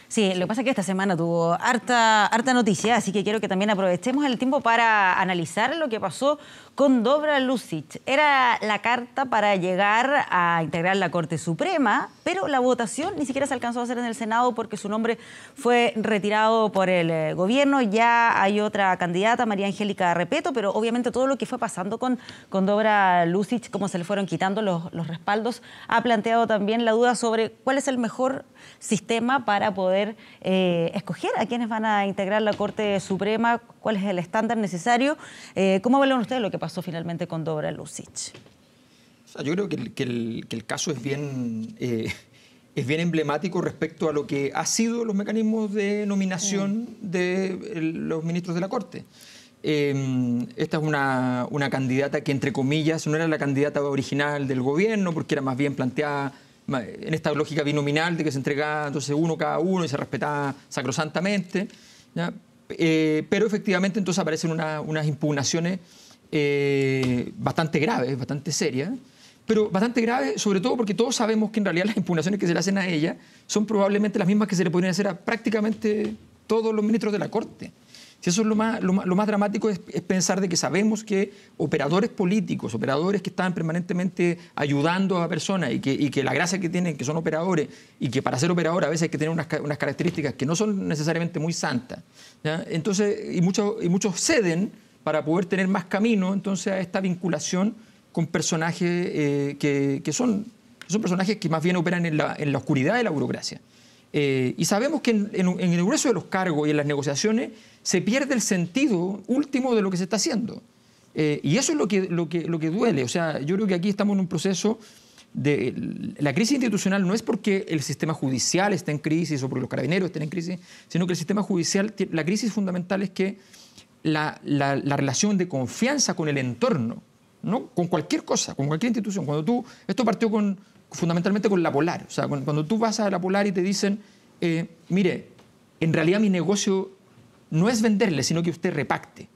Sí, lo que pasa es que esta semana tuvo harta noticia, así que quiero que también aprovechemos el tiempo para analizar lo que pasó con Dobra Lucic. Era la carta para llegar a integrar la Corte Suprema, pero la votación ni siquiera se alcanzó a hacer en el Senado porque su nombre fue retirado por el gobierno. Ya hay otra candidata, María Angélica Repeto, pero obviamente todo lo que fue pasando con Dobra Lucic, cómo se le fueron quitando los respaldos, ha planteado también la duda sobre cuál es el mejor sistema para poder escoger a quienes van a integrar la Corte Suprema, cuál es el estándar necesario. ¿Cómo ven ustedes lo que pasó finalmente con Dobra Lucic? O sea, yo creo que el caso es bien emblemático respecto a lo que ha sido los mecanismos de nominación de los ministros de la Corte. Esta es una candidata que, entre comillas, no era la candidata original del gobierno, porque era más bien planteada en esta lógica binominal de que se entregaba entonces uno cada uno y se respetaba sacrosantamente, ¿ya? Pero efectivamente entonces aparecen unas impugnaciones bastante graves, bastante serias, pero bastante graves sobre todo porque todos sabemos que en realidad las impugnaciones que se le hacen a ella son probablemente las mismas que se le podrían hacer a prácticamente todos los ministros de la Corte. Si eso es lo más dramático es pensar de que sabemos que operadores políticos, operadores que están permanentemente ayudando a personas y que la gracia que tienen, que son operadores, y que para ser operador a veces hay que tener unas características que no son necesariamente muy santas, ¿ya? Entonces, y muchos ceden para poder tener más camino entonces a esta vinculación con personajes que son personajes que más bien operan en la oscuridad de la burocracia. Y sabemos que en el grueso de los cargos y en las negociaciones se pierde el sentido último de lo que se está haciendo. Y eso es lo que duele. O sea, yo creo que aquí estamos en un proceso de... La crisis institucional no es porque el sistema judicial está en crisis o porque los carabineros estén en crisis, sino que el sistema judicial, la crisis fundamental es que la relación de confianza con el entorno, ¿no? Con cualquier cosa, con cualquier institución. Esto partió fundamentalmente con la Polar. O sea, cuando tú vas a la Polar y te dicen, mire, en realidad mi negocio no es venderle, sino que usted repacte.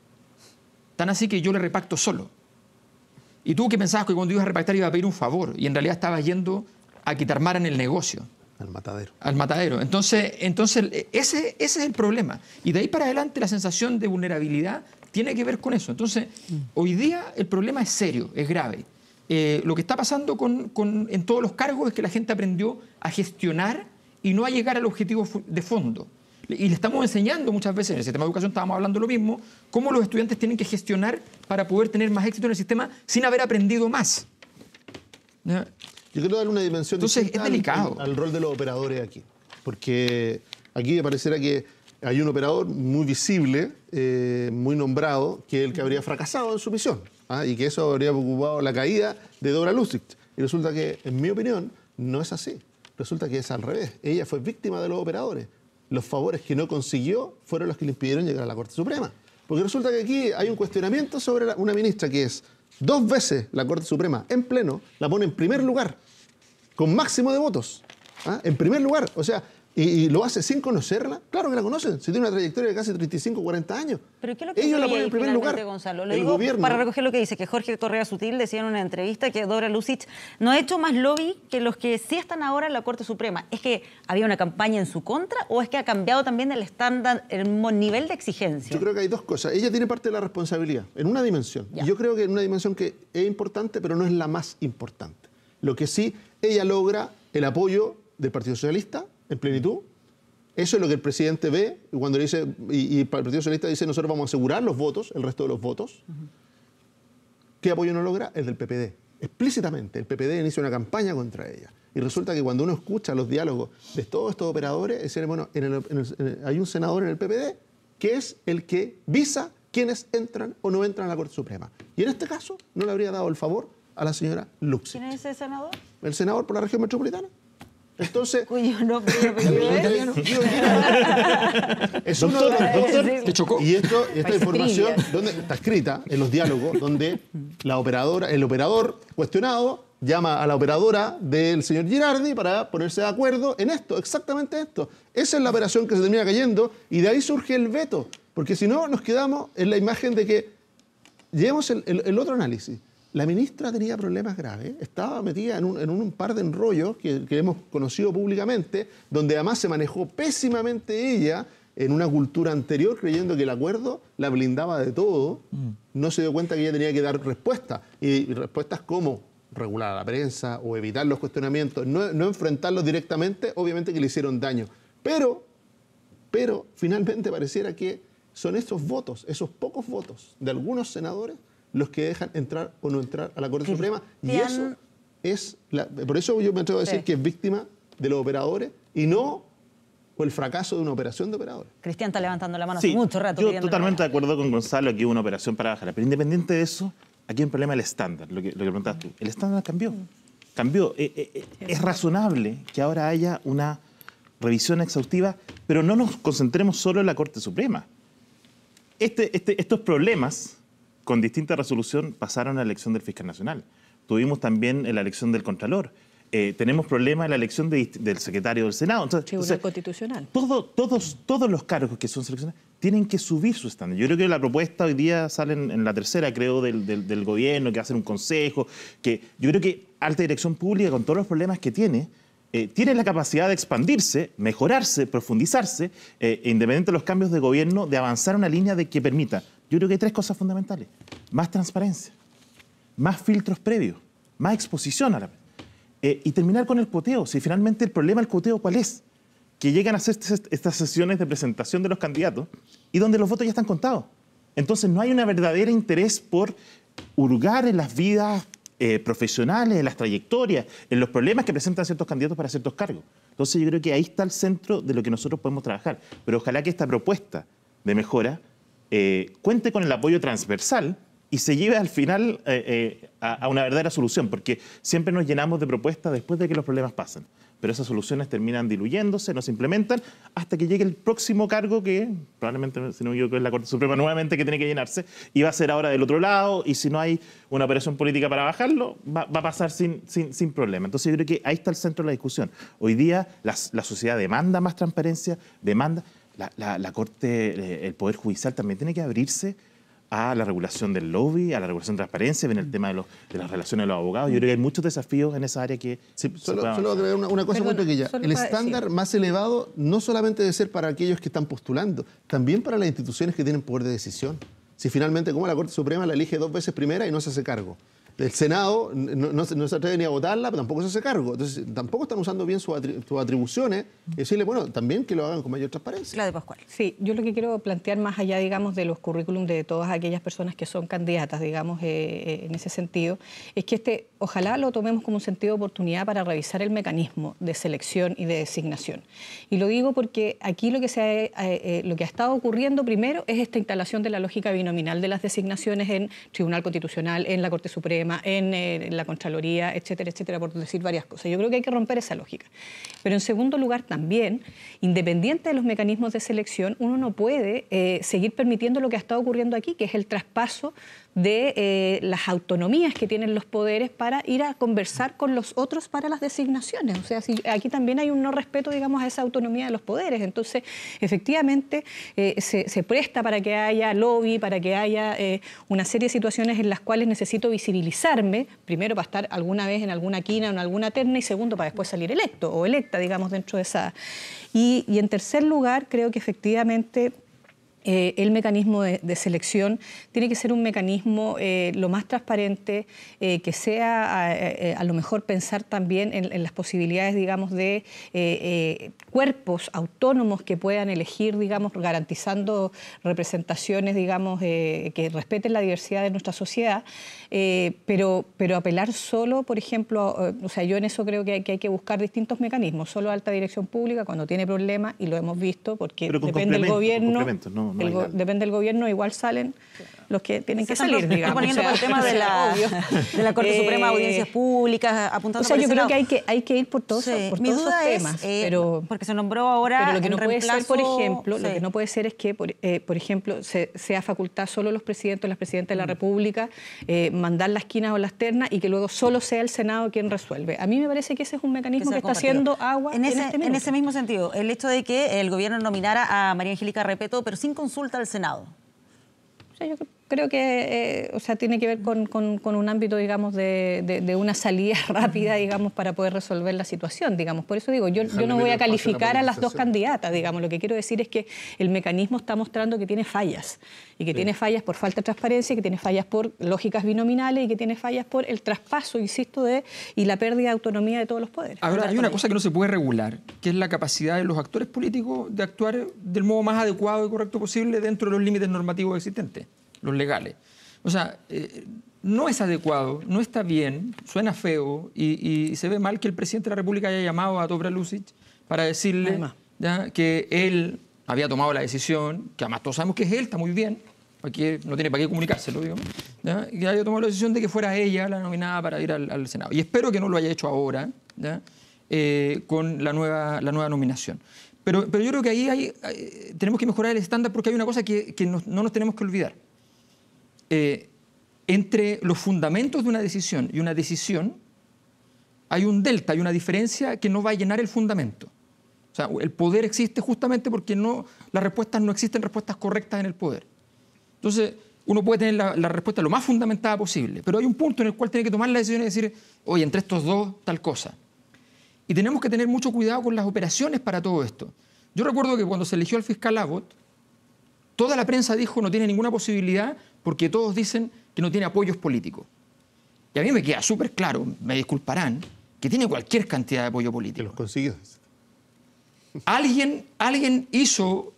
Tan así que yo le repacto solo. Y tú que pensabas que cuando ibas a repactar iba a pedir un favor y en realidad estabas yendo a que te armaran el negocio. Al matadero. Al matadero. Entonces ese es el problema. Y de ahí para adelante la sensación de vulnerabilidad tiene que ver con eso. Entonces, hoy día el problema es serio, es grave. Lo que está pasando en todos los cargos es que la gente aprendió a gestionar y no a llegar al objetivo de fondo. Y le estamos enseñando muchas veces, en el sistema de educación estábamos hablando lo mismo, cómo los estudiantes tienen que gestionar para poder tener más éxito en el sistema sin haber aprendido más. ¿Ya? Yo quiero darle una dimensión es delicado al rol de los operadores aquí. Porque aquí me pareciera que hay un operador muy visible, muy nombrado, que es el que habría fracasado en su misión. Y que eso habría preocupado la caída de Dobra Lucic. Y resulta que, en mi opinión, no es así. Resulta que es al revés. Ella fue víctima de los operadores. Los favores que no consiguió fueron los que le impidieron llegar a la Corte Suprema. Porque resulta que aquí hay un cuestionamiento sobre una ministra que es 2 veces la Corte Suprema en pleno, la pone en primer lugar, con máximo de votos. En primer lugar. O sea, y lo hace sin conocerla. Claro que la conocen, si tiene una trayectoria de casi 35, 40 años. ¿Pero qué es lo que ellos la influye ponen en ahí primer lugar. finalmente, Gonzalo? Lo El digo gobierno. para recoger lo que dice, que Jorge Correa Sutil decía en una entrevista que Dora Lucic no ha hecho más lobby que los que sí están ahora en la Corte Suprema. ¿Es que había una campaña en su contra o es que ha cambiado también el estándar, el nivel de exigencia? Yo creo que hay dos cosas. Ella tiene parte de la responsabilidad en una dimensión. Ya. Y yo creo que en una dimensión que es importante, pero no es la más importante. Lo que sí, ella logra el apoyo del Partido Socialista en plenitud. Eso es lo que el presidente ve cuando le dice, y el Partido Socialista dice, nosotros vamos a asegurar los votos, el resto de los votos. ¿Qué apoyo no logra? El del PPD. Explícitamente, el PPD inicia una campaña contra ella. Y resulta que cuando uno escucha los diálogos de todos estos operadores, dicen, bueno, hay un senador en el PPD que es el que visa quiénes entran o no entran a la Corte Suprema. Y en este caso no le habría dado el favor a la señora Luxi. ¿Quién es ese senador? El senador por la región metropolitana. Entonces, Cuyo nombre y apellido es. Doctor, ¿Te chocó? y esta información donde está escrita en los diálogos, donde el operador cuestionado llama a la operadora del señor Girardi para ponerse de acuerdo en esto, exactamente esto. Esa es la operación que se termina cayendo y de ahí surge el veto, porque si no nos quedamos en la imagen de que llevemos el otro análisis. La ministra tenía problemas graves, estaba metida en un par de enrollos que hemos conocido públicamente, donde además se manejó pésimamente ella en una cultura anterior, creyendo que el acuerdo la blindaba de todo. No se dio cuenta que ella tenía que dar respuestas, y respuestas como regular a la prensa o evitar los cuestionamientos, no enfrentarlos directamente, obviamente que le hicieron daño. Pero finalmente pareciera que son esos votos, esos pocos votos de algunos senadores los que dejan entrar o no entrar a la Corte Suprema. Y eso es... por eso yo me atrevo a decir que es víctima de los operadores y no por el fracaso de una operación de operadores. Cristian está levantando la mano sí, hace mucho rato. yo totalmente de acuerdo con Gonzalo que hubo una operación para bajarla. Pero independiente de eso, aquí hay un problema del estándar, lo que preguntabas tú. El estándar cambió. Cambió. Es razonable que ahora haya una revisión exhaustiva, pero no nos concentremos solo en la Corte Suprema. Estos problemas con distinta resolución pasaron a la elección del fiscal nacional. Tuvimos también la elección del Contralor. Tenemos problemas en la elección del secretario del Senado. Tribunal Constitucional. Todos los cargos que son seleccionados tienen que subir su estándar. Yo creo que la propuesta hoy día sale en la tercera, creo, del gobierno, que va a ser un consejo. Que yo creo que alta dirección pública, con todos los problemas que tiene la capacidad de expandirse, mejorarse, profundizarse, independiente de los cambios de gobierno, de avanzar una línea que permita. Yo creo que hay tres cosas fundamentales. Más transparencia, más filtros previos, más exposición a la... y terminar con el cuoteo. Si finalmente el problema del cuoteo, ¿cuál es? Que llegan a hacer estas sesiones de presentación de los candidatos y donde los votos ya están contados. Entonces no hay un verdadero interés por hurgar en las vidas profesionales, en las trayectorias, en los problemas que presentan ciertos candidatos para ciertos cargos. Entonces yo creo que ahí está el centro de lo que nosotros podemos trabajar. Pero ojalá que esta propuesta de mejora cuente con el apoyo transversal y se lleve al final a una verdadera solución, porque siempre nos llenamos de propuestas después de que los problemas pasan. Pero esas soluciones terminan diluyéndose, no se implementan, hasta que llegue el próximo cargo que probablemente, si no me equivoco, es la Corte Suprema nuevamente que tiene que llenarse, y va a ser ahora del otro lado, y si no hay una operación política para bajarlo, va a pasar sin problema. Entonces yo creo que ahí está el centro de la discusión. Hoy día la sociedad demanda más transparencia, demanda... La Corte, el Poder Judicial también tiene que abrirse a la regulación del lobby, a la regulación de transparencia, viene el tema de las relaciones de los abogados. Yo creo que hay muchos desafíos en esa área que... Sí, solo agregar una cosa muy pequeña. El estándar más elevado no solamente debe ser para aquellos que están postulando, también para las instituciones que tienen poder de decisión. Si finalmente, como la Corte Suprema la elige 2 veces primera y no se hace cargo. El Senado no se atreve ni a votarla, pero tampoco se hace cargo. Entonces, tampoco están usando bien sus atribuciones. Y decirle, bueno, también que lo hagan con mayor transparencia. Claudia Pascual. Sí, yo lo que quiero plantear más allá, digamos, de los currículum de todas aquellas personas que son candidatas, digamos, en ese sentido, es que ojalá lo tomemos como un sentido de oportunidad para revisar el mecanismo de selección y de designación. Y lo digo porque aquí lo que ha estado ocurriendo primero es esta instalación de la lógica binominal de las designaciones en Tribunal Constitucional, en la Corte Suprema, en la Contraloría, etcétera, etcétera, por decir varias cosas. Yo creo que hay que romper esa lógica. Pero en segundo lugar también, independiente de los mecanismos de selección, uno no puede seguir permitiendo lo que ha estado ocurriendo aquí, que es el traspaso de las autonomías que tienen los poderes para ir a conversar con los otros para las designaciones. O sea, si aquí también hay un no respeto, digamos, a esa autonomía de los poderes. Entonces, efectivamente, se presta para que haya lobby, para que haya una serie de situaciones en las cuales necesito visibilizarme, primero para estar alguna vez en alguna quina o en alguna terna, y segundo para después salir electo o electa, digamos, dentro de esa... Y en tercer lugar, creo que efectivamente el mecanismo de selección tiene que ser un mecanismo lo más transparente, que sea a lo mejor pensar también en las posibilidades, digamos, de cuerpos autónomos que puedan elegir, digamos, garantizando representaciones, digamos, que respeten la diversidad de nuestra sociedad, pero apelar solo, por ejemplo, o sea, yo en eso creo que hay que buscar distintos mecanismos. Solo alta dirección pública cuando tiene problemas, y lo hemos visto, porque depende del gobierno. Depende del gobierno, igual salen los que tienen que salir, digamos. Poniendo por el tema de la Corte Suprema de Audiencias Públicas, apuntando. O sea, yo creo que hay que ir por todos, por Mi todos duda esos temas. pero porque se nombró ahora. Pero lo que no puede ser, por ejemplo, sí. lo que no puede ser es que, por ejemplo, sea facultad solo los presidentes o las presidentas de la República mandar las quinas o las ternas y que luego solo sea el Senado quien resuelve. A mí me parece que ese es un mecanismo que está haciendo agua en este minuto. En ese mismo sentido, el hecho de que el gobierno nominara a María Angélica Repeto, pero sin consulta al Senado. O sea, yo creo que o sea, tiene que ver con un ámbito, digamos, de una salida rápida, digamos, para poder resolver la situación, digamos. Por eso digo, yo no voy a calificar a las dos candidatas, digamos. Lo que quiero decir es que el mecanismo está mostrando que tiene fallas, y que tiene fallas por falta de transparencia, que tiene fallas por lógicas binominales y que tiene fallas por el traspaso, insisto, y la pérdida de autonomía de todos los poderes. Ahora, hay una cosa que no se puede regular, que es la capacidad de los actores políticos de actuar del modo más adecuado y correcto posible dentro de los límites normativos existentes, los legales. O sea, no es adecuado, no está bien, suena feo y se ve mal que el presidente de la República haya llamado a Dobrovolsky para decirle ¿ya? Que él había tomado la decisión, que además todos sabemos que es él, está muy bien, aquí no tiene para qué comunicárselo, digamos, ¿ya? Y había tomado la decisión de que fuera ella la nominada para ir al Senado. Y espero que no lo haya hecho ahora, ¿ya? Con la nueva nominación. Pero yo creo que ahí tenemos que mejorar el estándar, porque hay una cosa que no nos tenemos que olvidar. Entre los fundamentos de una decisión y una decisión hay un delta, hay una diferencia que no va a llenar el fundamento. O sea, el poder existe justamente porque no existen respuestas correctas en el poder. Entonces, uno puede tener la respuesta lo más fundamentada posible, pero hay un punto en el cual tiene que tomar la decisión y decir, oye, entre estos dos, tal cosa. Y tenemos que tener mucho cuidado con las operaciones para todo esto. Yo recuerdo que cuando se eligió al fiscal Abbott, toda la prensa dijo no tiene ninguna posibilidad porque todos dicen que no tiene apoyos políticos. Y a mí me queda súper claro, me disculparán, que tiene cualquier cantidad de apoyo político. Que los consiguió. Alguien hizo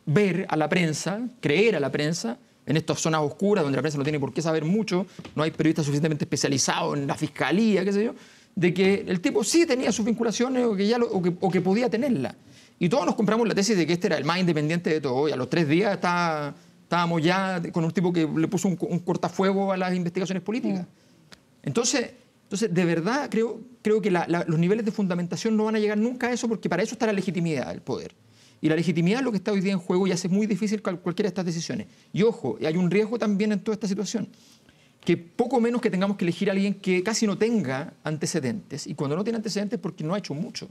ver a la prensa, creer a la prensa, en estas zonas oscuras donde la prensa no tiene por qué saber mucho, no hay periodistas suficientemente especializados en la fiscalía, qué sé yo, de que el tipo sí tenía sus vinculaciones o que podía tenerla. Y todos nos compramos la tesis de que este era el más independiente de todo. Y a los 3 días estábamos ya con un tipo que le puso un cortafuego a las investigaciones políticas. Entonces, de verdad, creo que los niveles de fundamentación no van a llegar nunca a eso, porque para eso está la legitimidad del poder. Y la legitimidad es lo que está hoy día en juego y hace muy difícil cualquiera de estas decisiones. Y ojo, hay un riesgo también en toda esta situación, que poco menos que tengamos que elegir a alguien que casi no tenga antecedentes. Y cuando no tiene antecedentes, porque no ha hecho mucho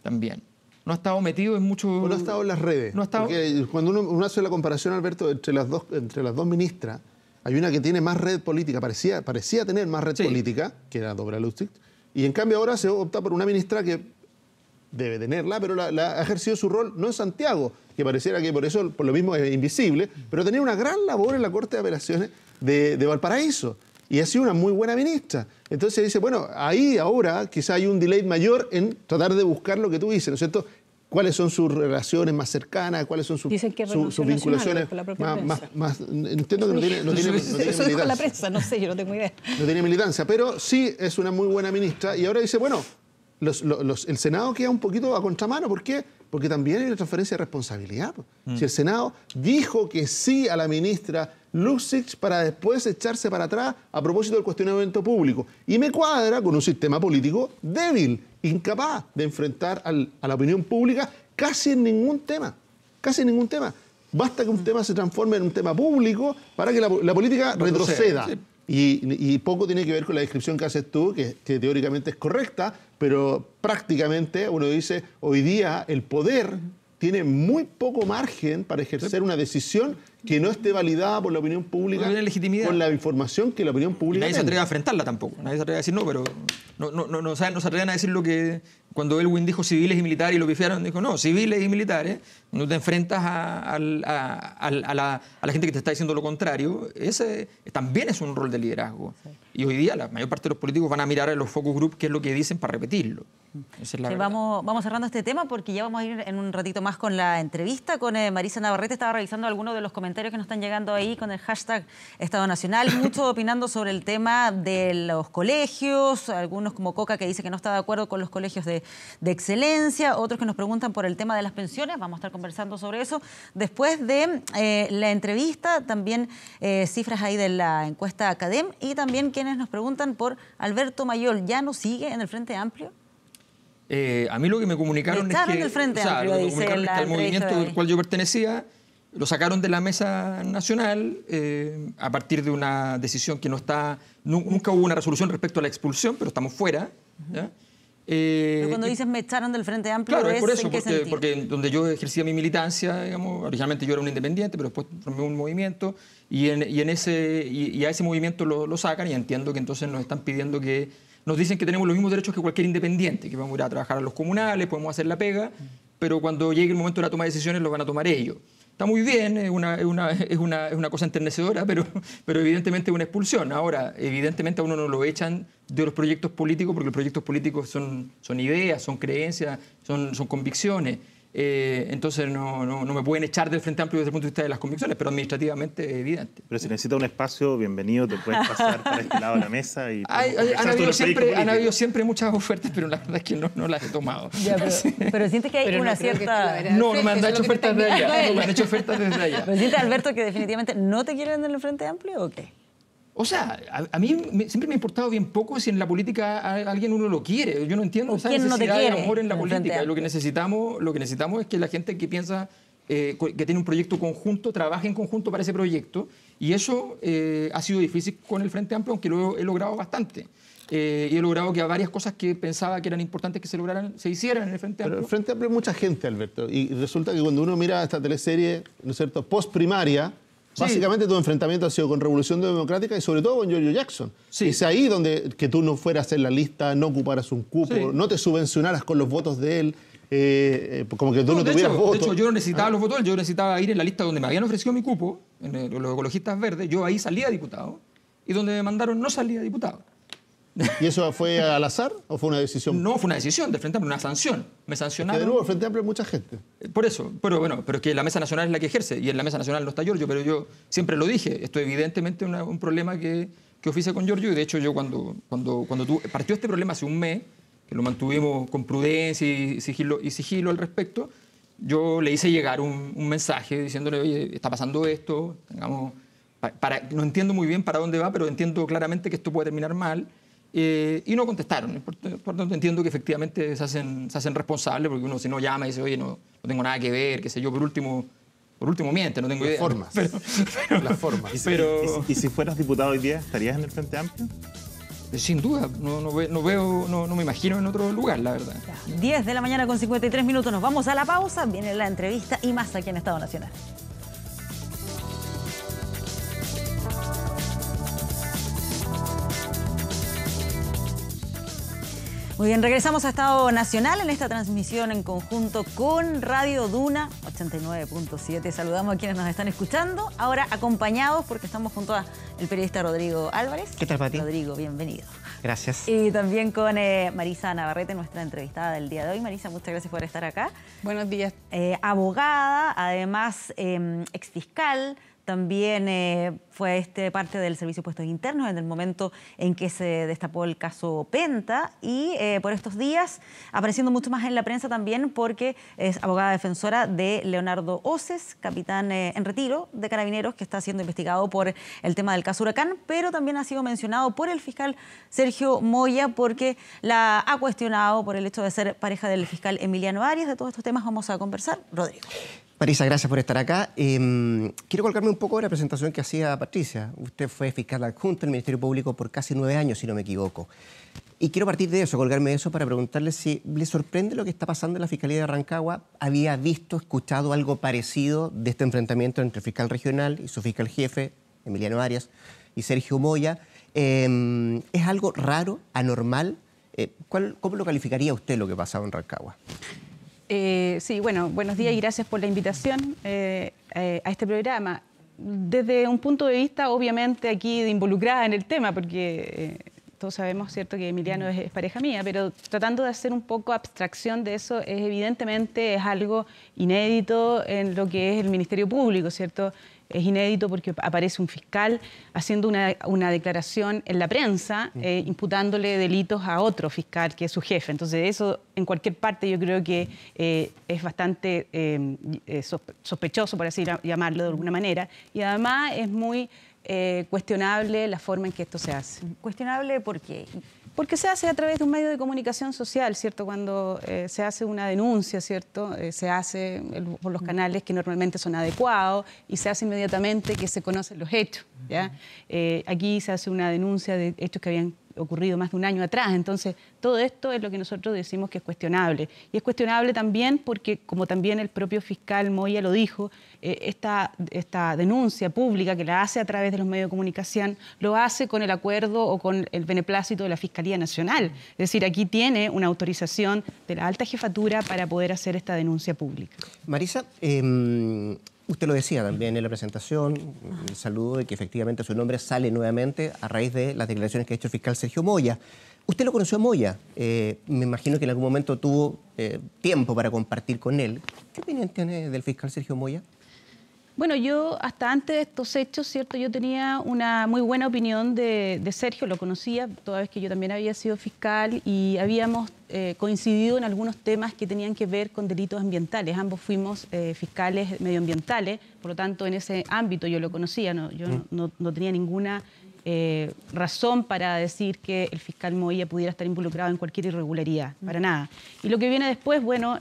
también. No ha estado metido en mucho... No ha estado en las redes. No ha estado... Porque cuando uno hace la comparación, Alberto, entre las dos ministras, hay una que tiene más red política, parecía tener más red política, que era Dobrovolsky, y en cambio ahora se opta por una ministra que debe tenerla, pero ha ejercido su rol no en Santiago, que pareciera que por lo mismo es invisible, pero tenía una gran labor en la Corte de Apelaciones de Valparaíso. Y ha sido una muy buena ministra. Entonces dice, bueno, ahí ahora quizá hay un delay mayor en tratar de buscar lo que tú dices, ¿no es cierto? ¿Cuáles son sus relaciones más cercanas? ¿Cuáles son sus vinculaciones más? Entiendo que no tiene militancia. Eso dijo la prensa, no sé, yo no tengo idea. No tiene militancia, pero sí es una muy buena ministra. Y ahora dice, bueno, el Senado queda un poquito a contramano. ¿Por qué? Porque también hay una transferencia de responsabilidad. Si el Senado dijo que sí a la ministra Luksic para después echarse para atrás a propósito del cuestionamiento público. Y me cuadra con un sistema político débil, incapaz de enfrentar a la opinión pública casi en ningún tema. Casi en ningún tema. Basta que un tema se transforme en un tema público para que la política retroceda. Sí. Y poco tiene que ver con la descripción que haces tú, que teóricamente es correcta, pero prácticamente uno dice, hoy día el poder tiene muy poco margen para ejercer una decisión que no esté validada por la opinión pública, no tiene legitimidad, con la información que la opinión pública nadie se atreve a enfrentarla tampoco. Nadie se atreve a decir no, pero no se atreven a decir lo que cuando Elwin dijo civiles y militares y lo pifiaron, dijo no, civiles y militares, no te enfrentas a la gente que te está diciendo lo contrario. Ese también es un rol de liderazgo. Sí. Y hoy día la mayor parte de los políticos van a mirar a los focus group qué es lo que dicen para repetirlo. Esa es la verdad. Vamos cerrando este tema porque ya vamos a ir en un ratito más con la entrevista con Marisa Navarrete. Estaba revisando algunos de los comentarios que nos están llegando ahí con el hashtag Estado Nacional, muchos opinando sobre el tema de los colegios, algunos como Coca que dice que no está de acuerdo con los colegios de excelencia, otros que nos preguntan por el tema de las pensiones, vamos a estar conversando sobre eso. Después de la entrevista, también cifras ahí de la encuesta Academ y también quienes nos preguntan por Alberto Mayol, ¿ya no sigue en el Frente Amplio? A mí lo que me comunicaron es que del Frente Amplio, lo que me comunicaron es que el movimiento al cual yo pertenecía lo sacaron de la mesa nacional a partir de una decisión que nunca hubo una resolución respecto a la expulsión, pero estamos fuera. ¿Ya? Pero cuando dices me echaron del Frente Amplio, claro, es por eso, ¿en qué sentido? porque donde yo ejercía mi militancia, digamos, originalmente yo era un independiente, pero después formé un movimiento y a ese movimiento lo sacan y entiendo que entonces nos están pidiendo que nos dicen que tenemos los mismos derechos que cualquier independiente, que vamos a ir a trabajar a los comunales, podemos hacer la pega, pero cuando llegue el momento de la toma de decisiones los van a tomar ellos. Está muy bien, es una cosa enternecedora, pero evidentemente es una expulsión. Ahora, evidentemente a uno no lo echan de los proyectos políticos, porque los proyectos políticos son ideas, son creencias, son convicciones. Entonces no me pueden echar del Frente Amplio desde el punto de vista de las convicciones, pero administrativamente es evidente. Pero si necesitas un espacio, bienvenido, te puedes pasar para este lado de la mesa. Y han habido siempre muchas ofertas, pero la verdad es que no las he tomado. Ya, pero sientes que hay una cierta... No me han hecho ofertas desde allá. No me han hecho ofertas desde allá. ¿Pero sientes, Alberto, que definitivamente no te quieren en el Frente Amplio o qué? O sea, a mí siempre me ha importado bien poco si en la política a alguien uno lo quiere. Yo no entiendo esa necesidad de amor en la política. Lo que necesitamos es que la gente que piensa que tiene un proyecto conjunto trabaje en conjunto para ese proyecto. Y eso ha sido difícil con el Frente Amplio, aunque lo he logrado bastante. Y he logrado que a varias cosas que pensaba que eran importantes que se hicieran en el Frente Amplio. Pero el Frente Amplio hay mucha gente, Alberto. Y resulta que cuando uno mira esta teleserie, ¿no es cierto?, post-primaria, sí, básicamente tu enfrentamiento ha sido con Revolución Democrática y sobre todo con Giorgio Jackson. Sí. Es ahí donde que tú no fueras en la lista, no ocuparas un cupo, sí, no te subvencionaras con los votos de él, como que tú no tuvieras votos. De hecho, yo no necesitaba los votos, yo necesitaba ir en la lista donde me habían ofrecido mi cupo, en los ecologistas verdes, yo ahí salía diputado, y donde me mandaron no salía diputado. ¿Y eso fue al azar o fue una decisión? No, fue una decisión del Frente Amplio, una sanción. Me sancionaron. Que de nuevo, el Frente Amplio hay mucha gente. Por eso, pero es que la Mesa Nacional es la que ejerce, y en la Mesa Nacional no está Giorgio, pero yo siempre lo dije, esto es evidentemente un problema que oficia con Giorgio, y de hecho yo cuando partió este problema hace un mes, que lo mantuvimos con prudencia y sigilo al respecto, yo le hice llegar un mensaje diciéndole, oye, está pasando esto, no entiendo muy bien para dónde va, pero entiendo claramente que esto puede terminar mal. Y no contestaron. Por tanto, entiendo que efectivamente se hacen responsables, porque uno si no llama y dice, oye, no tengo nada que ver, qué sé yo, por último miente, no tengo idea. Las formas. ¿Y si fueras diputado hoy día, estarías en el Frente Amplio? Sin duda, no me imagino en otro lugar, la verdad. 10 de la mañana con 53 minutos, nos vamos a la pausa, viene la entrevista y más aquí en Estado Nacional. Muy bien, regresamos a Estado Nacional en esta transmisión en conjunto con Radio Duna 89.7. Saludamos a quienes nos están escuchando, ahora acompañados porque estamos junto al periodista Rodrigo Álvarez. ¿Qué tal, Pati? Rodrigo, bienvenido. Gracias. Y también con Marisa Navarrete, nuestra entrevistada del día de hoy. Marisa, muchas gracias por estar acá. Buenos días. Abogada, además exfiscal. También fue parte del Servicio de Puestos Internos en el momento en que se destapó el caso Penta y por estos días apareciendo mucho más en la prensa también porque es abogada defensora de Leonardo Oces, capitán en retiro de Carabineros que está siendo investigado por el tema del caso Huracán, pero también ha sido mencionado por el fiscal Sergio Moya porque la ha cuestionado por el hecho de ser pareja del fiscal Emiliano Arias. De todos estos temas vamos a conversar. Rodrigo. Marisa, gracias por estar acá. Quiero colgarme un poco de la presentación que hacía Patricia. Usted fue fiscal adjunta del Ministerio Público por casi 9 años, si no me equivoco. Y quiero partir de eso, colgarme de eso para preguntarle si le sorprende lo que está pasando en la Fiscalía de Rancagua. ¿Había visto, escuchado algo parecido de este enfrentamiento entre el fiscal regional y su fiscal jefe, Emiliano Arias, y Sergio Moya? ¿Es algo raro, anormal? ¿Cómo lo calificaría usted lo que pasaba en Rancagua? Sí, bueno, buenos días y gracias por la invitación a este programa. Desde un punto de vista, obviamente, aquí de involucrada en el tema, porque todos sabemos, ¿cierto?, que Emiliano es pareja mía, pero tratando de hacer un poco abstracción de eso, evidentemente es algo inédito en lo que es el Ministerio Público, ¿cierto? Es inédito porque aparece un fiscal haciendo una declaración en la prensa, imputándole delitos a otro fiscal, que es su jefe. Entonces, eso en cualquier parte yo creo que es bastante sospechoso, por así llamarlo de alguna manera, y además es muy cuestionable la forma en que esto se hace. ¿Cuestionable por qué? Porque se hace a través de un medio de comunicación social, ¿cierto? Cuando se hace una denuncia, ¿cierto? Se hace por los canales que normalmente son adecuados y se hace inmediatamente que se conocen los hechos, ¿ya? Aquí se hace una denuncia de hechos que habían ocurrido más de un año atrás. Entonces, todo esto es lo que nosotros decimos que es cuestionable. Y es cuestionable también porque, como también el propio fiscal Moya lo dijo, esta denuncia pública que la hace a través de los medios de comunicación, lo hace con el acuerdo o con el beneplácito de la Fiscalía Nacional. Es decir, aquí tiene una autorización de la alta jefatura para poder hacer esta denuncia pública. Marisa, usted lo decía también en la presentación, el saludo de que efectivamente su nombre sale nuevamente a raíz de las declaraciones que ha hecho el fiscal Sergio Moya. Usted lo conoció a Moya, me imagino que en algún momento tuvo tiempo para compartir con él. ¿Qué opinión tiene del fiscal Sergio Moya? Bueno, yo hasta antes de estos hechos, ¿cierto? Yo tenía una muy buena opinión de Sergio, lo conocía, toda vez que yo también había sido fiscal y habíamos coincidido en algunos temas que tenían que ver con delitos ambientales. Ambos fuimos fiscales medioambientales, por lo tanto, en ese ámbito yo lo conocía, yo no tenía ninguna razón para decir que el fiscal Moya pudiera estar involucrado en cualquier irregularidad, para nada. Y lo que viene después, bueno,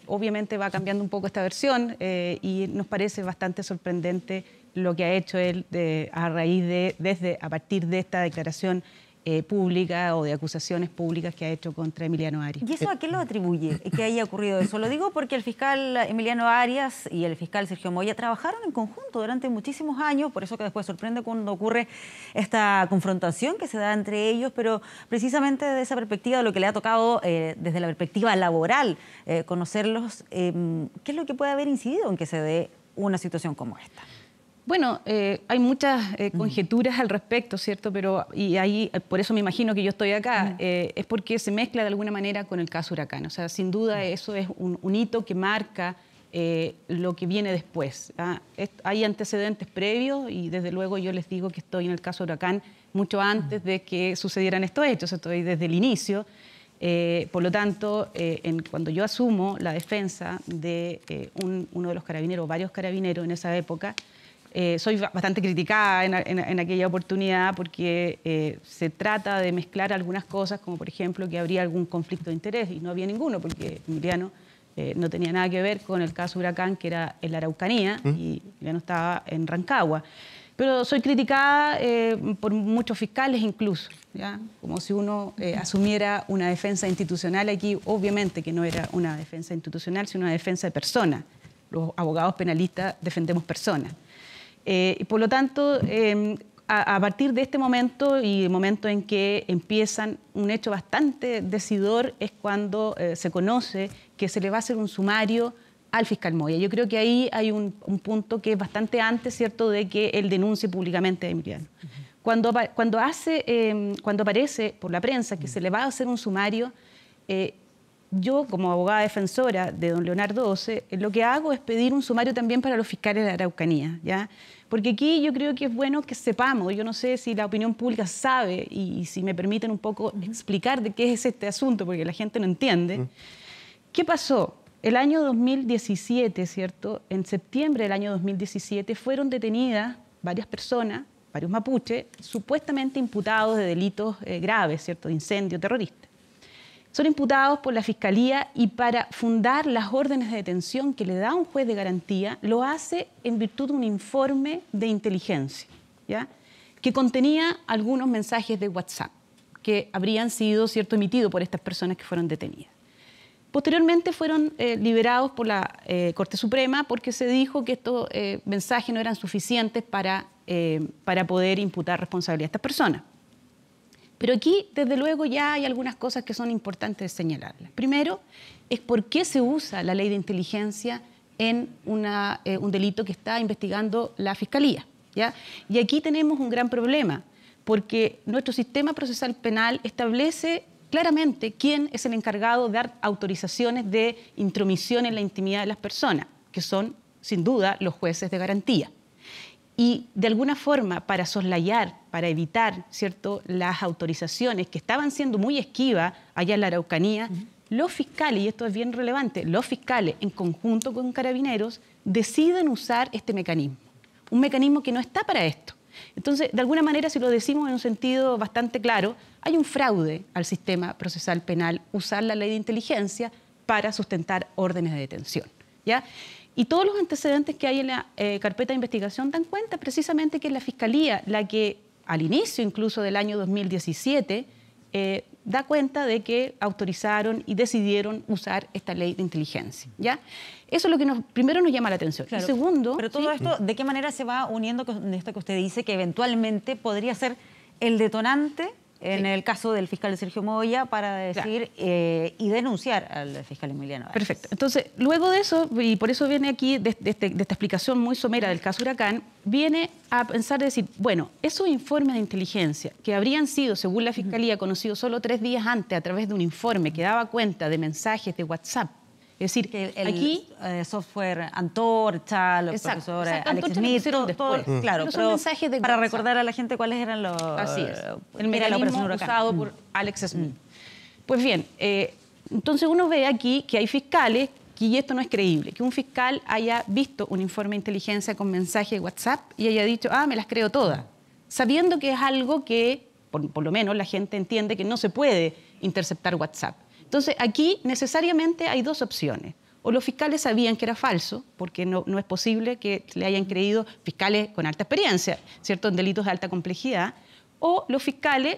obviamente va cambiando un poco esta versión y nos parece bastante sorprendente lo que ha hecho él a partir de esta declaración pública o de acusaciones públicas que ha hecho contra Emiliano Arias. ¿Y eso a qué lo atribuye que haya ocurrido eso? Lo digo porque el fiscal Emiliano Arias y el fiscal Sergio Moya trabajaron en conjunto durante muchísimos años, por eso que después sorprende cuando ocurre esta confrontación que se da entre ellos, pero precisamente desde esa perspectiva, lo que le ha tocado desde la perspectiva laboral conocerlos, ¿qué es lo que puede haber incidido en que se dé una situación como esta? Bueno, hay muchas conjeturas al respecto, ¿cierto? Y ahí, por eso me imagino que yo estoy acá, es porque se mezcla de alguna manera con el caso Huracán. O sea, sin duda eso es un hito que marca lo que viene después. Hay antecedentes previos y desde luego yo les digo que estoy en el caso Huracán mucho antes de que sucedieran estos hechos, estoy desde el inicio. Por lo tanto, cuando yo asumo la defensa de uno de los carabineros, varios carabineros en esa época, soy bastante criticada en aquella oportunidad porque se trata de mezclar algunas cosas, como por ejemplo que habría algún conflicto de interés, y no había ninguno, porque Emiliano no tenía nada que ver con el caso Huracán, que era en la Araucanía, y Emiliano estaba en Rancagua. Pero soy criticada por muchos fiscales incluso, ¿ya? Como si uno asumiera una defensa institucional. Aquí obviamente que no era una defensa institucional, sino una defensa de personas. Los abogados penalistas defendemos personas. Y por lo tanto, a partir de este momento y el momento en que empiezan un hecho bastante decidor es cuando se conoce que se le va a hacer un sumario al fiscal Moya. Yo creo que ahí hay un punto que es bastante antes, ¿cierto?, de que él denuncie públicamente a Emiliano. Cuando aparece por la prensa que se le va a hacer un sumario, yo, como abogada defensora de don Leonardo Oce, lo que hago es pedir un sumario también para los fiscales de la Araucanía, ¿ya? Porque aquí yo creo que es bueno que sepamos, yo no sé si la opinión pública sabe y si me permiten un poco explicar de qué es este asunto, porque la gente no entiende. ¿Qué pasó? El año 2017, ¿cierto? En septiembre del año 2017 fueron detenidas varias personas, varios mapuches, supuestamente imputados de delitos graves, ¿cierto?, de incendio terrorista. son imputados por la Fiscalía y para fundar las órdenes de detención que le da un juez de garantía, lo hace en virtud de un informe de inteligencia, ¿ya?, que contenía algunos mensajes de WhatsApp que habrían sido, ¿cierto?, emitidos por estas personas que fueron detenidas. Posteriormente fueron liberados por la Corte Suprema porque se dijo que estos mensajes no eran suficientes para poder imputar responsabilidad a estas personas. Pero aquí, desde luego, ya hay algunas cosas que son importantes señalarlas. Primero, es por qué se usa la ley de inteligencia en un delito que está investigando la Fiscalía, ¿ya? Y aquí tenemos un gran problema, porque nuestro sistema procesal penal establece claramente quién es el encargado de dar autorizaciones de intromisión en la intimidad de las personas, que son, sin duda, los jueces de garantía. Y de alguna forma, para soslayar, para evitar, ¿cierto?, las autorizaciones que estaban siendo muy esquivas allá en la Araucanía, los fiscales, y esto es bien relevante, los fiscales en conjunto con Carabineros deciden usar este mecanismo, un mecanismo que no está para esto. Entonces, de alguna manera, si lo decimos en un sentido bastante claro, hay un fraude al sistema procesal penal usar la ley de inteligencia para sustentar órdenes de detención, ¿ya? Y todos los antecedentes que hay en la carpeta de investigación dan cuenta precisamente que es la Fiscalía la que, al inicio incluso del año 2017, da cuenta de que autorizaron y decidieron usar esta ley de inteligencia, ¿ya? Eso es lo que primero nos llama la atención. Claro, y segundo... pero todo esto, ¿de qué manera se va uniendo con esto que usted dice, que eventualmente podría ser el detonante en el caso del fiscal Sergio Moya para decir y denunciar al fiscal Emiliano Arias? Perfecto. Entonces, luego de eso, y por eso viene aquí, de esta explicación muy somera del caso Huracán, viene a pensar, decir, bueno, esos informes de inteligencia que habrían sido, según la Fiscalía, conocidos solo 3 días antes a través de un informe que daba cuenta de mensajes de WhatsApp. Es decir, que el aquí... software Antorcha, los profesores Alex Smith, todo, claro, pero mensajes de para WhatsApp. recordar a la gente cuáles eran los... Así es, el mecanismo usado por Alex Smith. Pues bien, entonces uno ve aquí que hay fiscales, y esto no es creíble, que un fiscal haya visto un informe de inteligencia con mensaje de WhatsApp y haya dicho, me las creo todas, sabiendo que es algo que, por lo menos, la gente entiende que no se puede interceptar WhatsApp. Entonces, aquí necesariamente hay 2 opciones. O los fiscales sabían que era falso, porque no es posible que le hayan creído fiscales con alta experiencia, ¿cierto?, en delitos de alta complejidad, o los fiscales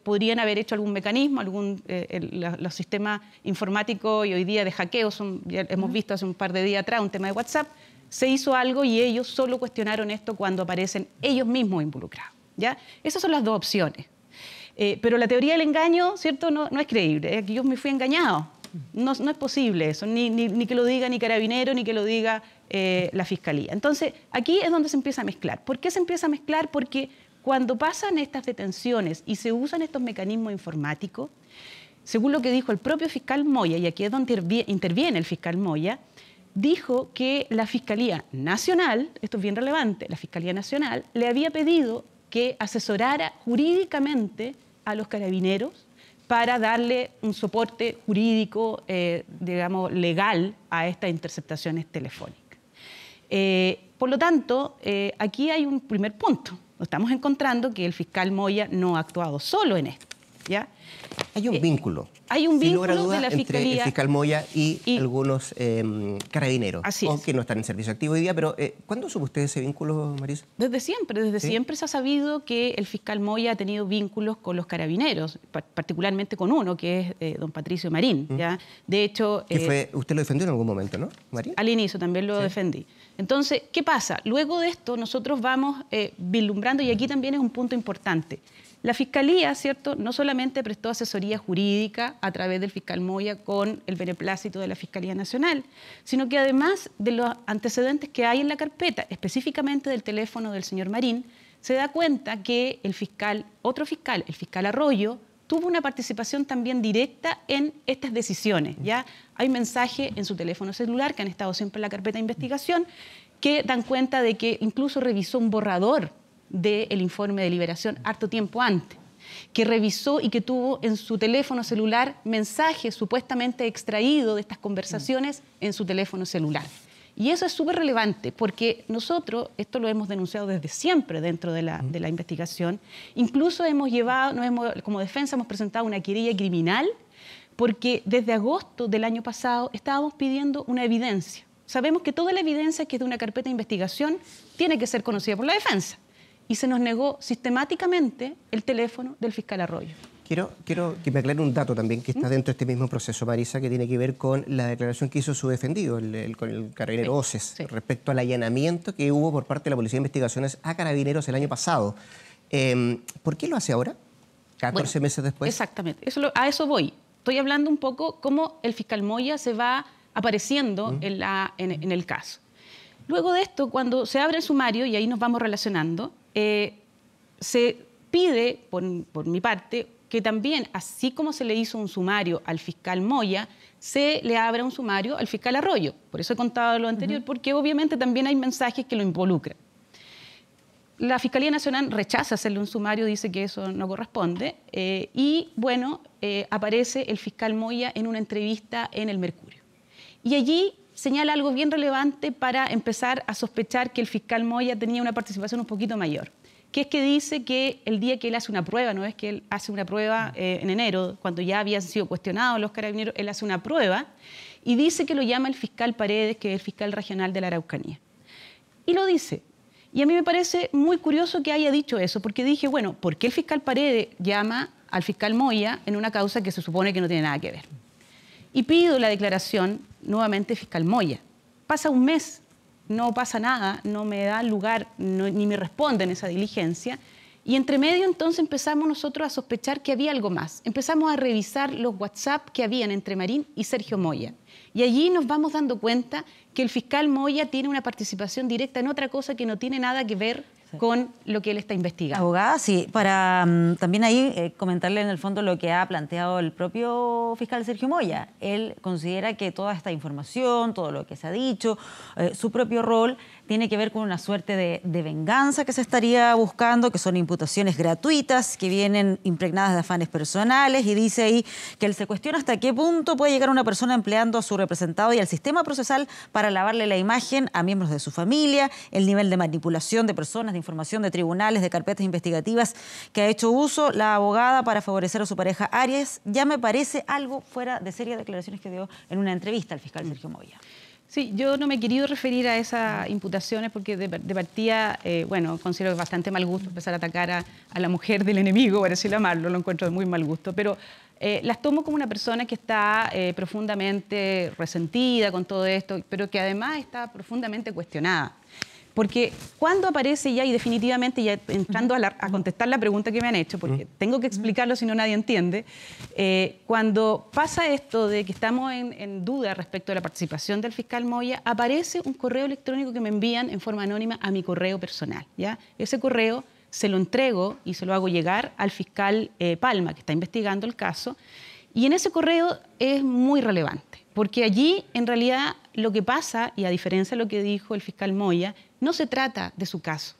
podrían haber hecho algún mecanismo, los sistemas informáticos y hoy día de hackeo, ya hemos visto hace un par de días atrás un tema de WhatsApp, se hizo algo y ellos solo cuestionaron esto cuando aparecen ellos mismos involucrados, ¿ya? Esas son las 2 opciones. Pero la teoría del engaño, ¿cierto?, no es creíble. Aquí yo me fui engañado. No es posible eso, ni que lo diga ni Carabinero, ni que lo diga la Fiscalía. Entonces, aquí es donde se empieza a mezclar. ¿Por qué se empieza a mezclar? Porque cuando pasan estas detenciones y se usan estos mecanismos informáticos, según lo que dijo el propio fiscal Moya, y aquí es donde interviene el fiscal Moya, dijo que la Fiscalía Nacional, esto es bien relevante, la Fiscalía Nacional le había pedido que asesorara jurídicamente a los Carabineros para darle un soporte jurídico, digamos, legal a estas interceptaciones telefónicas. Por lo tanto, aquí hay un primer punto. Nos estamos encontrando que el fiscal Moya no ha actuado solo en esto, ¿ya? Hay un vínculo. Hay un sin lugar a vínculo duda, de la entre Fiscalía el fiscal Moya y algunos carabineros, que no están en servicio activo hoy día. Pero, ¿cuándo supo usted ese vínculo, Marisa? Desde siempre se ha sabido que el fiscal Moya ha tenido vínculos con los carabineros, particularmente con uno, que es don Patricio Marín, ¿ya? De hecho... Usted lo defendió en algún momento, ¿no, Marín? Al inicio también lo defendí. Entonces, ¿qué pasa? Luego de esto nosotros vamos vislumbrando, y aquí también es un punto importante. La Fiscalía, ¿cierto?, no solamente prestó asesoría jurídica a través del fiscal Moya con el beneplácito de la Fiscalía Nacional, sino que además de los antecedentes que hay en la carpeta, específicamente del teléfono del señor Marín, se da cuenta que otro fiscal, el fiscal Arroyo, tuvo una participación también directa en estas decisiones, ¿ya? Hay mensajes en su teléfono celular que han estado siempre en la carpeta de investigación que dan cuenta de que incluso revisó un borrador del informe de liberación harto tiempo antes, que revisó y que tuvo en su teléfono celular mensajes supuestamente extraídos de estas conversaciones en su teléfono celular. Y eso es súper relevante porque nosotros, esto lo hemos denunciado desde siempre dentro de la investigación, incluso como defensa hemos presentado una querella criminal porque desde agosto del año pasado estábamos pidiendo una evidencia. Sabemos que toda la evidencia que es de una carpeta de investigación tiene que ser conocida por la defensa. Y se nos negó sistemáticamente el teléfono del fiscal Arroyo. Quiero que me aclare un dato también que está dentro de este mismo proceso, Marisa, que tiene que ver con la declaración que hizo su defendido, con el carabinero Oces, respecto al allanamiento que hubo por parte de la Policía de Investigaciones a carabineros el año pasado. ¿Por qué lo hace ahora? 14 meses después. Exactamente, a eso voy. Estoy hablando un poco cómo el fiscal Moya se va apareciendo en el caso. Luego de esto, cuando se abre el sumario, y ahí nos vamos relacionando, se pide, por mi parte, que también, así como se le hizo un sumario al fiscal Moya, se le abra un sumario al fiscal Arroyo. Por eso he contado lo anterior, porque obviamente también hay mensajes que lo involucran. La Fiscalía Nacional rechaza hacerle un sumario, dice que eso no corresponde, y bueno, aparece el fiscal Moya en una entrevista en El Mercurio. Y allí señala algo bien relevante para empezar a sospechar que el fiscal Moya tenía una participación un poquito mayor, que es que dice que el día que él hace una prueba, no es que él hace una prueba en enero, cuando ya habían sido cuestionados los carabineros, él hace una prueba y dice que lo llama el fiscal Paredes, que es el fiscal regional de la Araucanía. Y lo dice. Y a mí me parece muy curioso que haya dicho eso, porque dije, bueno, ¿por qué el fiscal Paredes llama al fiscal Moya en una causa que se supone que no tiene nada que ver? Y pido la declaración nuevamente fiscal Moya. Pasa un mes, no pasa nada, no me da lugar, ni me responden esa diligencia. Y entre medio entonces empezamos nosotros a sospechar que había algo más. Empezamos a revisar los WhatsApp que habían entre Marín y Sergio Moya. Y allí nos vamos dando cuenta que el fiscal Moya tiene una participación directa en otra cosa que no tiene nada que ver con lo que él está investigando. Abogada, sí, para también ahí comentarle en el fondo lo que ha planteado el propio fiscal Sergio Moya. Él considera que toda esta información, todo lo que se ha dicho, su propio rol, tiene que ver con una suerte de venganza que se estaría buscando, que son imputaciones gratuitas, que vienen impregnadas de afanes personales, y dice ahí que él se cuestiona hasta qué punto puede llegar una persona empleando a su representado y al sistema procesal para lavarle la imagen a miembros de su familia, el nivel de manipulación de personas, de información de tribunales, de carpetas investigativas que ha hecho uso la abogada para favorecer a su pareja Arias. Ya me parece algo fuera de serie de declaraciones que dio en una entrevista al fiscal Sergio Moya. Sí, yo no me he querido referir a esas imputaciones porque de partida, bueno, considero que es bastante mal gusto empezar a atacar a la mujer del enemigo, por decirlo amarlo, lo encuentro de muy mal gusto, pero las tomo como una persona que está profundamente resentida con todo esto, pero que además está profundamente cuestionada. Porque cuando aparece ya, y definitivamente ya entrando a contestar la pregunta que me han hecho, porque tengo que explicarlo si no nadie entiende, cuando pasa esto de que estamos en duda respecto a la participación del fiscal Moya, aparece un correo electrónico que me envían en forma anónima a mi correo personal, ¿ya? Ese correo se lo entrego y se lo hago llegar al fiscal Palma, que está investigando el caso, y en ese correo es muy relevante, porque allí en realidad lo que pasa, y a diferencia de lo que dijo el fiscal Moya, no se trata de su caso.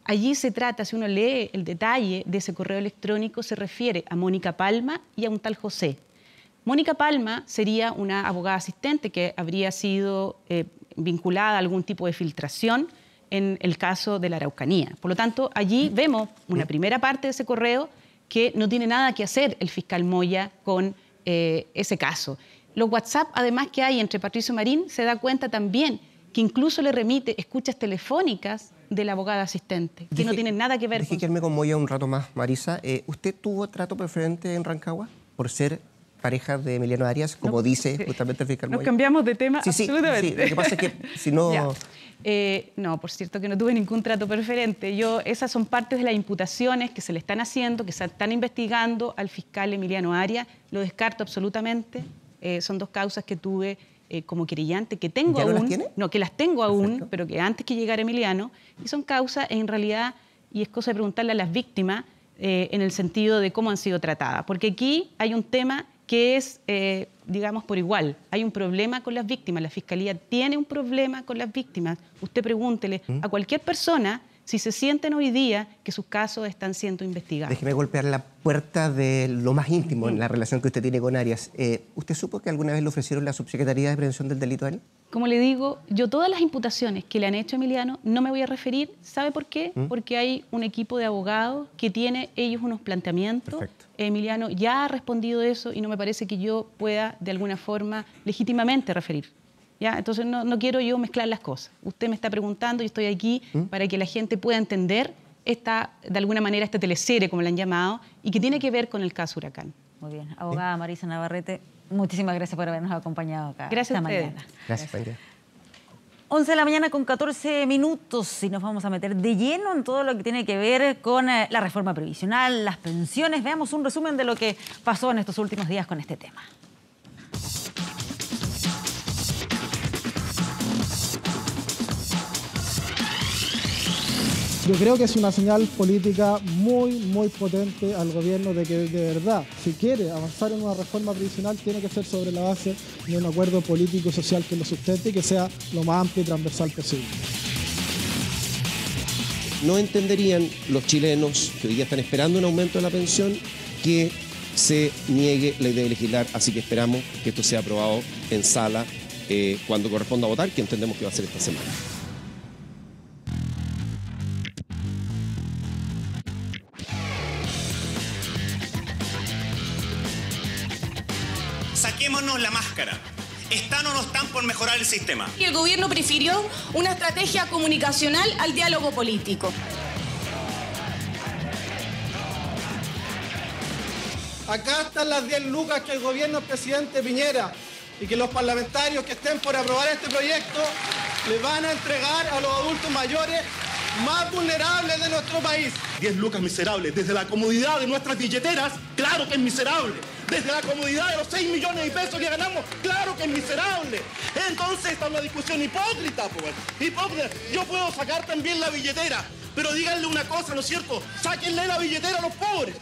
Allí se trata, si uno lee el detalle de ese correo electrónico, se refiere a Mónica Palma y a un tal José. Mónica Palma sería una abogada asistente que habría sido vinculada a algún tipo de filtración en el caso de la Araucanía. Por lo tanto, allí vemos una primera parte de ese correo que no tiene nada que hacer el fiscal Moya con ese caso. Los WhatsApp, además, que hay entre Patricio Marín, se da cuenta también que incluso le remite escuchas telefónicas de la abogada asistente, que no tienen nada que ver con... Deje quedarme con Moya un rato más, Marisa. ¿Usted tuvo trato preferente en Rancagua por ser pareja de Emiliano Arias, como dice justamente el fiscal Moya? Nos cambiamos de tema absolutamente. Sí, lo que pasa es que si no... No, por cierto que no tuve ningún trato preferente. Esas son partes de las imputaciones que se le están haciendo, que se están investigando al fiscal Emiliano Arias. Lo descarto absolutamente. Son dos causas que tuve como querellante, que tengo ¿Ya aún. no las tiene? No, que las tengo aún, Perfecto. pero que antes que llegara Emiliano. Y son causas, en realidad, y es cosa de preguntarle a las víctimas en el sentido de cómo han sido tratadas. Porque aquí hay un tema que es, digamos, por igual. Hay un problema con las víctimas. La Fiscalía tiene un problema con las víctimas. Usted pregúntele a cualquier persona si se sienten hoy día que sus casos están siendo investigados. Déjeme golpear la puerta de lo más íntimo en la relación que usted tiene con Arias. ¿Usted supo que alguna vez le ofrecieron la subsecretaría de Prevención del Delito a él? Como le digo, yo todas las imputaciones que le han hecho a Emiliano no me voy a referir. ¿Sabe por qué? Porque hay un equipo de abogados que tiene ellos unos planteamientos. Perfecto. Emiliano ya ha respondido eso y no me parece que yo pueda de alguna forma legítimamente referir. ¿Ya? Entonces no quiero yo mezclar las cosas. Usted me está preguntando y estoy aquí para que la gente pueda entender de alguna manera esta teleserie, como la han llamado, y que tiene que ver con el caso Huracán. Muy bien. Abogada Marisa Navarrete, muchísimas gracias por habernos acompañado acá Gracias esta a ustedes. mañana. Gracias, María. 11 de la mañana con 14 minutos y nos vamos a meter de lleno en todo lo que tiene que ver con la reforma previsional, las pensiones. Veamos un resumen de lo que pasó en estos últimos días con este tema. Yo creo que es una señal política muy potente al gobierno de que de verdad, si quiere avanzar en una reforma previsional, tiene que ser sobre la base de un acuerdo político y social que lo sustente y que sea lo más amplio y transversal posible. No entenderían los chilenos que hoy día están esperando un aumento de la pensión que se niegue la idea de legislar, así que esperamos que esto sea aprobado en sala cuando corresponda votar, que entendemos que va a ser esta semana. Saquémonos la máscara. ¿Están o no están por mejorar el sistema? Y el gobierno prefirió una estrategia comunicacional al diálogo político. Acá están las 10 lucas que el gobierno del presidente Piñera y que los parlamentarios que estén por aprobar este proyecto le van a entregar a los adultos mayores más vulnerables de nuestro país. 10 lucas miserables, desde la comodidad de nuestras billeteras, claro que es miserable. Desde la comodidad de los 6 millones de pesos que ganamos, claro que es miserable. Entonces esta es una discusión hipócrita, pues. Hipócrita. Yo puedo sacar también la billetera, pero díganle una cosa, ¿no es cierto? Sáquenle la billetera a los pobres.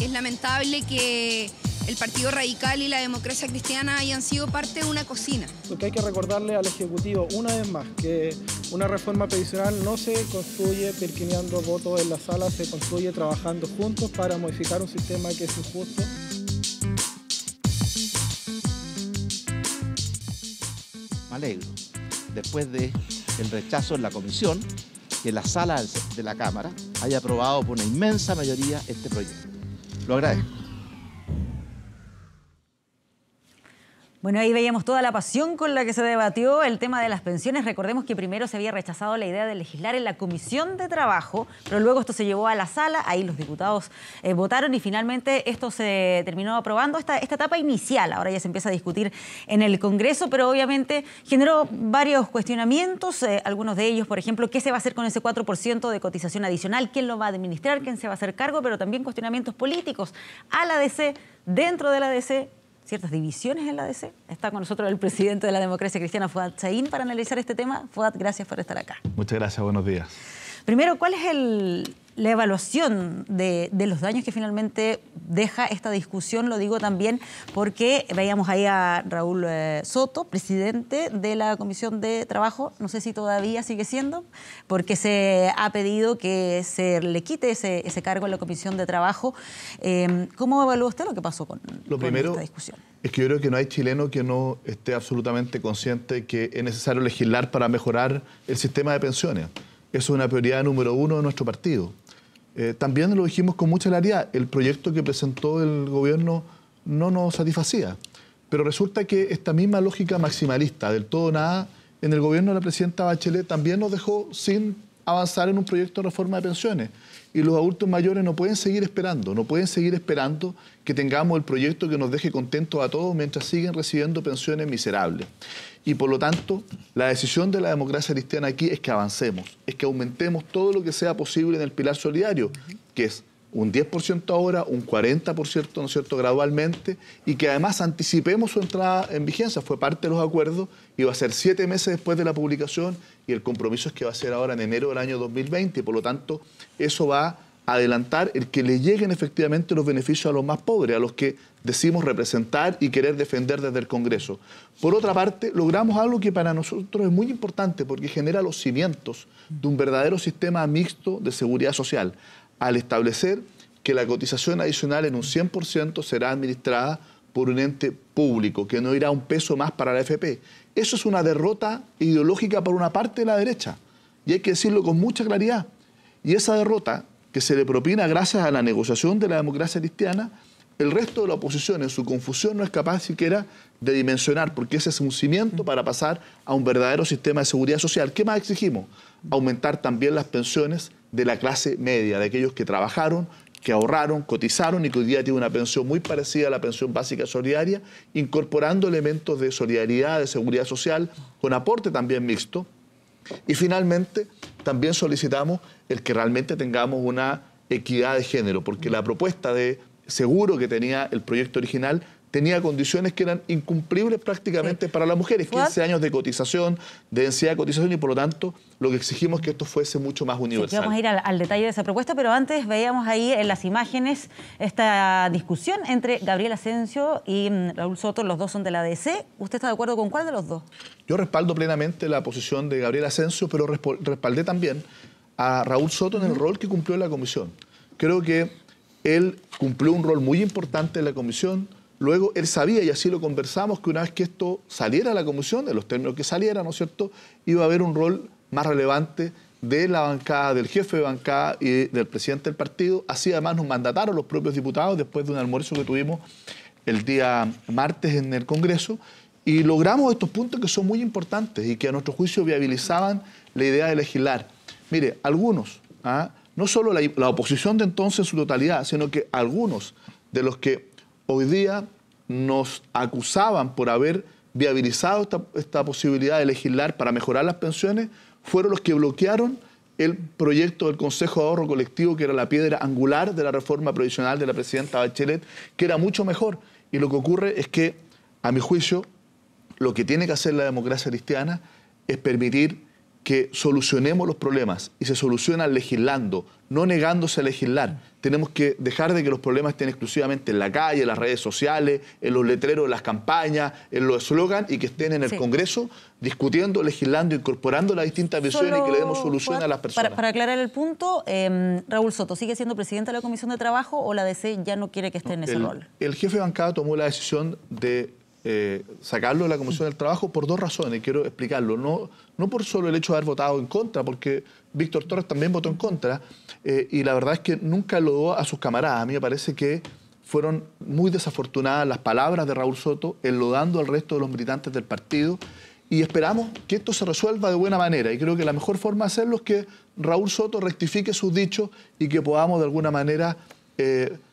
Es lamentable que el Partido Radical y la Democracia Cristiana hayan sido parte de una cocina. Porque hay que recordarle al Ejecutivo una vez más que una reforma previsional no se construye perquineando votos en la sala, se construye trabajando juntos para modificar un sistema que es injusto. Me alegro, después del rechazo en la comisión, que la sala de la Cámara haya aprobado por una inmensa mayoría este proyecto. Lo agradezco. Bueno, ahí veíamos toda la pasión con la que se debatió el tema de las pensiones. Recordemos que primero se había rechazado la idea de legislar en la Comisión de Trabajo, pero luego esto se llevó a la sala, ahí los diputados votaron y finalmente esto se terminó aprobando, esta etapa inicial. Ahora ya se empieza a discutir en el Congreso, pero obviamente generó varios cuestionamientos, algunos de ellos, por ejemplo, ¿qué se va a hacer con ese 4% de cotización adicional? ¿Quién lo va a administrar? ¿Quién se va a hacer cargo? Pero también cuestionamientos políticos a la ADC, dentro de la ADC, ciertas divisiones en la ADC. Está con nosotros el presidente de la Democracia Cristiana, Fuad Chahín, para analizar este tema. Fuad, gracias por estar acá. Muchas gracias, buenos días. Primero, ¿cuál es la evaluación de los daños que finalmente deja esta discusión? Lo digo también porque veíamos ahí a Raúl Soto, presidente de la Comisión de Trabajo, no sé si todavía sigue siendo, porque se ha pedido que se le quite ese cargo en la Comisión de Trabajo. ¿Cómo evalúa usted lo que pasó con esta discusión? Es que yo creo que no hay chileno que no esté absolutamente consciente que es necesario legislar para mejorar el sistema de pensiones. Eso es una prioridad número 1 de nuestro partido. También lo dijimos con mucha claridad, el proyecto que presentó el gobierno no nos satisfacía. Pero resulta que esta misma lógica maximalista, del todo nada, en el gobierno de la presidenta Bachelet también nos dejó sin avanzar en un proyecto de reforma de pensiones. Y los adultos mayores no pueden seguir esperando, que tengamos el proyecto que nos deje contentos a todos mientras siguen recibiendo pensiones miserables. Y por lo tanto, la decisión de la Democracia Cristiana aquí es que avancemos, es que aumentemos todo lo que sea posible en el pilar solidario, que es un 10% ahora, un 40%, ¿no es cierto?, gradualmente, y que además anticipemos su entrada en vigencia. Fue parte de los acuerdos, iba a ser 7 meses después de la publicación, y el compromiso es que va a ser ahora en enero del año 2020, y por lo tanto, eso va a adelantar el que le lleguen efectivamente los beneficios a los más pobres, a los que decimos representar y querer defender desde el Congreso. Por otra parte, logramos algo que para nosotros es muy importante porque genera los cimientos de un verdadero sistema mixto de seguridad social, al establecer que la cotización adicional en un 100% será administrada por un ente público, que no irá un peso más para la AFP. Eso es una derrota ideológica por una parte de la derecha, y hay que decirlo con mucha claridad. Y esa derrota, que se le propina gracias a la negociación de la democracia cristiana, el resto de la oposición en su confusión no es capaz siquiera de dimensionar, porque ese es un cimiento para pasar a un verdadero sistema de seguridad social. ¿Qué más exigimos? Aumentar también las pensiones de la clase media, de aquellos que trabajaron, que ahorraron, cotizaron y que hoy día tiene una pensión muy parecida a la pensión básica solidaria, incorporando elementos de solidaridad, de seguridad social, con aporte también mixto. Y finalmente, también solicitamos el que realmente tengamos una equidad de género, porque la propuesta de seguro que tenía el proyecto original tenía condiciones que eran incumplibles prácticamente para las mujeres. 15 años de cotización, de densidad de cotización, y por lo tanto lo que exigimos es que esto fuese mucho más universal. Sí, vamos a ir al detalle de esa propuesta, pero antes veíamos ahí en las imágenes esta discusión entre Gabriel Asensio y Raúl Soto. Los dos son de la DC. ¿Usted está de acuerdo con cuál de los dos? Yo respaldo plenamente la posición de Gabriel Asensio, pero respaldé también a Raúl Soto en el rol que cumplió en la comisión. Creo que él cumplió un rol muy importante en la comisión. Luego él sabía, y así lo conversamos, que una vez que esto saliera a la comisión, en los términos que saliera, ¿no es cierto?, iba a haber un rol más relevante de la bancada, del jefe de bancada y del presidente del partido. Así además nos mandataron los propios diputados después de un almuerzo que tuvimos el día martes en el Congreso, y logramos estos puntos que son muy importantes y que a nuestro juicio viabilizaban la idea de legislar. Mire, algunos, no solo la oposición de entonces en su totalidad, sino que algunos de los que hoy día nos acusaban por haber viabilizado esta posibilidad de legislar para mejorar las pensiones, fueron los que bloquearon el proyecto del Consejo de Ahorro Colectivo, que era la piedra angular de la reforma previsional de la presidenta Bachelet, que era mucho mejor. Y lo que ocurre es que, a mi juicio, lo que tiene que hacer la democracia cristiana es permitir que solucionemos los problemas, y se solucionan legislando, no negándose a legislar. Tenemos que dejar de que los problemas estén exclusivamente en la calle, en las redes sociales, en los letreros de las campañas, en los eslogans, y que estén en el Congreso discutiendo, legislando, incorporando las distintas visiones y que le demos solución a las personas. Para aclarar el punto, Raúl Soto, ¿sigue siendo presidente de la Comisión de Trabajo o la DC ya no quiere que esté en ese rol? El jefe de bancada tomó la decisión de sacarlo de la Comisión del Trabajo por dos razones, quiero explicarlo. No por solo el hecho de haber votado en contra, porque Víctor Torres también votó en contra, y la verdad es que nunca enlodó a sus camaradas. A mí me parece que fueron muy desafortunadas las palabras de Raúl Soto, enlodando al resto de los militantes del partido, y esperamos que esto se resuelva de buena manera, y creo que la mejor forma de hacerlo es que Raúl Soto rectifique sus dichos y que podamos de alguna manera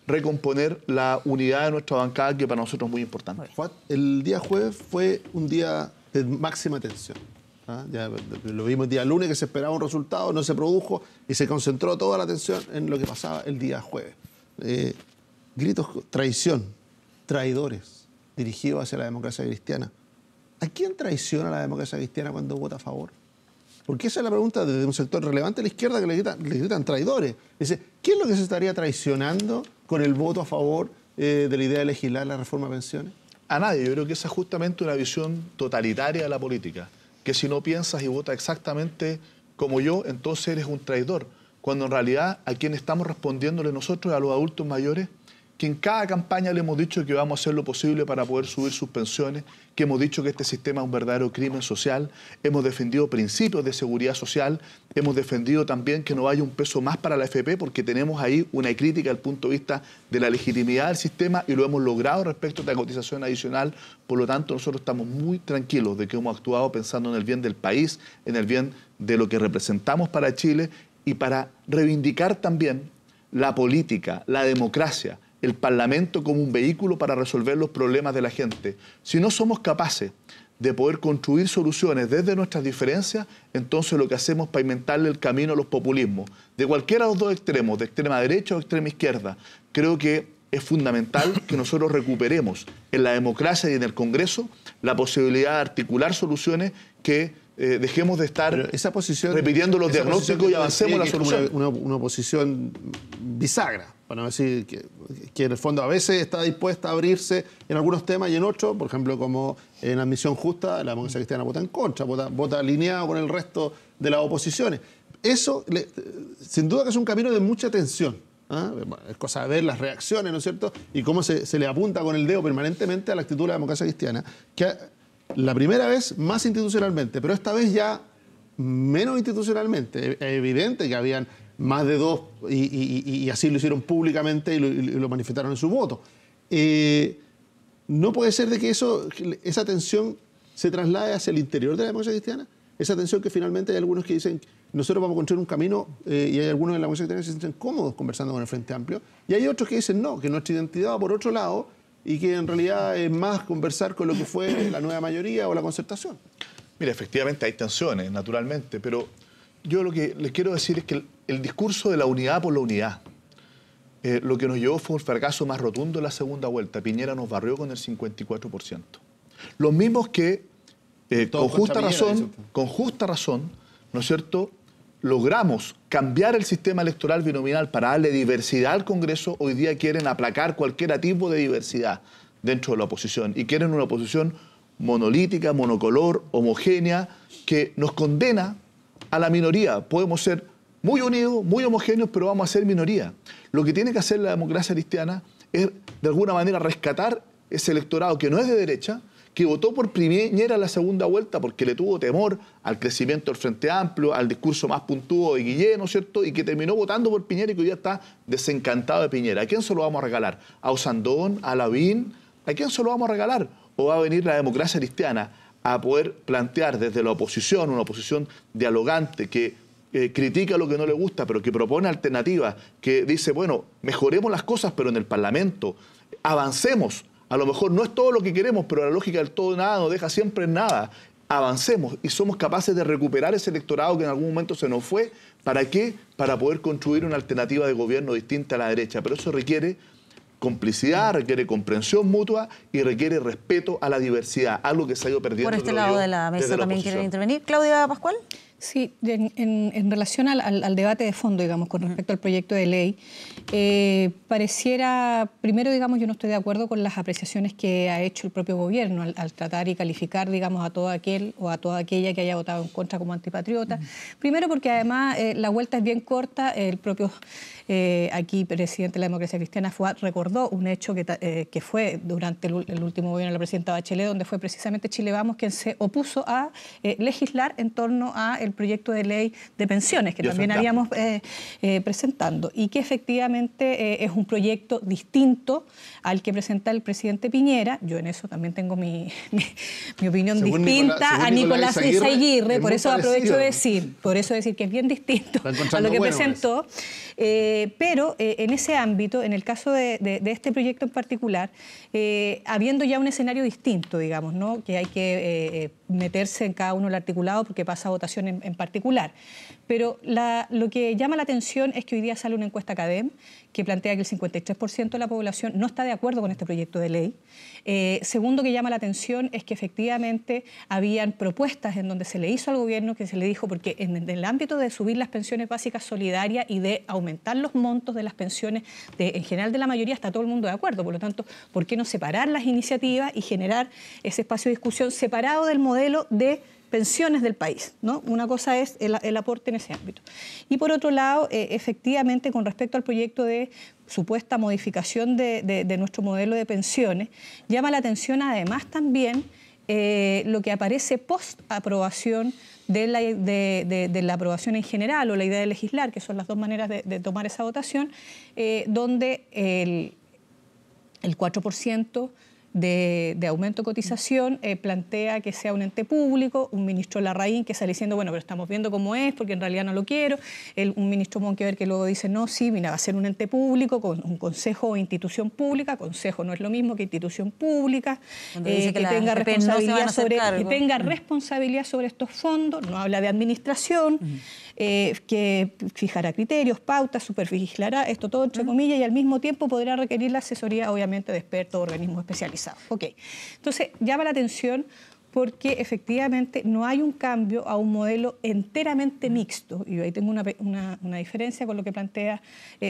recomponer la unidad de nuestra bancada, que para nosotros es muy importante. El día jueves fue un día de máxima tensión. Ya lo vimos el día lunes, que se esperaba un resultado, no se produjo, y se concentró toda la atención en lo que pasaba el día jueves. Gritos, traición, traidores, dirigidos hacia la democracia cristiana. ¿A quién traiciona la democracia cristiana cuando vota a favor? Porque esa es la pregunta de un sector relevante de la izquierda, que le gritan traidores. Dice, ¿qué es lo que se estaría traicionando con el voto a favor de la idea de legislar la reforma de pensiones? A nadie. Yo creo que esa es justamente una visión totalitaria de la política, que si no piensas y votas exactamente como yo, entonces eres un traidor, cuando en realidad a quien estamos respondiéndole nosotros, a los adultos mayores, que en cada campaña le hemos dicho que vamos a hacer lo posible para poder subir sus pensiones, que hemos dicho que este sistema es un verdadero crimen social, hemos defendido principios de seguridad social, hemos defendido también que no haya un peso más para la AFP, porque tenemos ahí una crítica desde el punto de vista de la legitimidad del sistema, y lo hemos logrado respecto a la cotización adicional. Por lo tanto, nosotros estamos muy tranquilos de que hemos actuado pensando en el bien del país, en el bien de lo que representamos para Chile, y para reivindicar también la política, la democracia, el Parlamento como un vehículo para resolver los problemas de la gente. Si no somos capaces de poder construir soluciones desde nuestras diferencias, entonces lo que hacemos es pavimentarle el camino a los populismos, de cualquiera de los dos extremos, de extrema derecha o extrema izquierda. Creo que es fundamental que nosotros recuperemos en la democracia y en el Congreso la posibilidad de articular soluciones, que dejemos de estar repitiendo los diagnósticos y avancemos en la solución. Una posición bisagra, para no decir que en el fondo a veces está dispuesta a abrirse en algunos temas, y en otros, por ejemplo, como en la admisión justa, la democracia cristiana vota en contra, vota alineado con el resto de las oposiciones. Eso, sin duda que es un camino de mucha tensión, ¿ah? Es cosa de ver las reacciones, ¿no es cierto? Y cómo se le apunta con el dedo permanentemente a la actitud de la democracia cristiana, que la primera vez más institucionalmente, pero esta vez ya menos institucionalmente. Es evidente que habían más de 2 y así lo hicieron públicamente y lo manifestaron en su voto. No puede ser de que esa tensión se traslade hacia el interior de la democracia cristiana. Esa tensión que finalmente hay algunos que dicen nosotros vamos a construir un camino y hay algunos en la democracia cristiana que se sienten cómodos conversando con el Frente Amplio y hay otros que dicen no, que nuestra identidad va por otro lado y que en realidad es más conversar con lo que fue la nueva mayoría o la concertación. Mira, efectivamente hay tensiones, naturalmente, pero yo lo que les quiero decir es que el discurso de la unidad por la unidad, lo que nos llevó fue un fracaso más rotundo en la segunda vuelta. Piñera nos barrió con el 54%. Los mismos que, con justa razón, ¿no es cierto?, logramos cambiar el sistema electoral binominal para darle diversidad al Congreso, hoy día quieren aplacar cualquier tipo de diversidad dentro de la oposición y quieren una oposición monolítica, monocolor, homogénea, que nos condena a la minoría. Podemos ser muy unidos, muy homogéneos, pero vamos a ser minoría. Lo que tiene que hacer la democracia cristiana es, de alguna manera, rescatar ese electorado que no es de derecha, que votó por Piñera en la segunda vuelta porque le tuvo temor al crecimiento del Frente Amplio, al discurso más puntudo de Guillén, ¿no es cierto?, y que terminó votando por Piñera y que hoy día está desencantado de Piñera. ¿A quién se lo vamos a regalar? ¿A Osandón? ¿A Lavín? ¿A quién se lo vamos a regalar? ¿O va a venir la democracia cristiana a poder plantear desde la oposición, una oposición dialogante que critica lo que no le gusta, pero que propone alternativas, que dice, bueno, mejoremos las cosas, pero en el Parlamento, avancemos? A lo mejor no es todo lo que queremos, pero la lógica del todo nada nos deja siempre en nada. Avancemos y somos capaces de recuperar ese electorado que en algún momento se nos fue. ¿Para qué? Para poder construir una alternativa de gobierno distinta a la derecha. Pero eso requiere complicidad, requiere comprensión mutua y requiere respeto a la diversidad, algo que se ha ido perdiendo. Por este lado de la mesa también quieren intervenir. Claudia Pascual. Sí, en relación al debate de fondo, digamos, con respecto al proyecto de ley, pareciera, primero, digamos, yo no estoy de acuerdo con las apreciaciones que ha hecho el propio gobierno al tratar y calificar, digamos, a todo aquel o a toda aquella que haya votado en contra como antipatriota. Primero porque además la vuelta es bien corta, el propio aquí presidente de la democracia cristiana recordó un hecho que fue durante el último gobierno de la presidenta Bachelet, donde fue precisamente Chile Vamos quien se opuso a legislar en torno a el proyecto de ley de pensiones que también habíamos presentando y que efectivamente es un proyecto distinto al que presenta el presidente Piñera. Yo en eso también tengo mi opinión distinta a Nicolás Aguirre, por eso aprovecho de decir, que es bien distinto a lo que presentó. Pero en ese ámbito, en el caso de este proyecto en particular, habiendo ya un escenario distinto, digamos, ¿no?, que hay que meterse en cada uno del articulado porque pasa a votación en particular. Pero lo que llama la atención es que hoy día sale una encuesta CADEM que plantea que el 53% de la población no está de acuerdo con este proyecto de ley. Segundo que llama la atención es que efectivamente habían propuestas en donde se le hizo al gobierno, que se le dijo, porque en el ámbito de subir las pensiones básicas solidarias y de aumentar los montos de las pensiones, en general de la mayoría está todo el mundo de acuerdo. Por lo tanto, ¿por qué no separar las iniciativas y generar ese espacio de discusión separado del modelo de pensiones del país, ¿no? Una cosa es el aporte en ese ámbito. Y por otro lado, efectivamente, con respecto al proyecto de supuesta modificación de nuestro modelo de pensiones, llama la atención además también lo que aparece post-aprobación de la aprobación en general o la idea de legislar, que son las dos maneras de tomar esa votación, donde el 4% de aumento de cotización plantea que sea un ente público, un ministro Larraín que sale diciendo, bueno, pero estamos viendo cómo es, porque en realidad no lo quiero, un ministro Monkever que luego dice, no, sí, mira, va a ser un ente público, con un consejo o institución pública, consejo no es lo mismo que institución pública, que tenga responsabilidad sobre estos fondos, no habla de administración, que fijará criterios, pautas, supervigilará, esto todo entre comillas, y al mismo tiempo podrá requerir la asesoría, obviamente, de expertos o organismos especializados. Okay. Entonces, llama la atención porque efectivamente no hay un cambio a un modelo enteramente mixto, y ahí tengo una diferencia con lo que plantea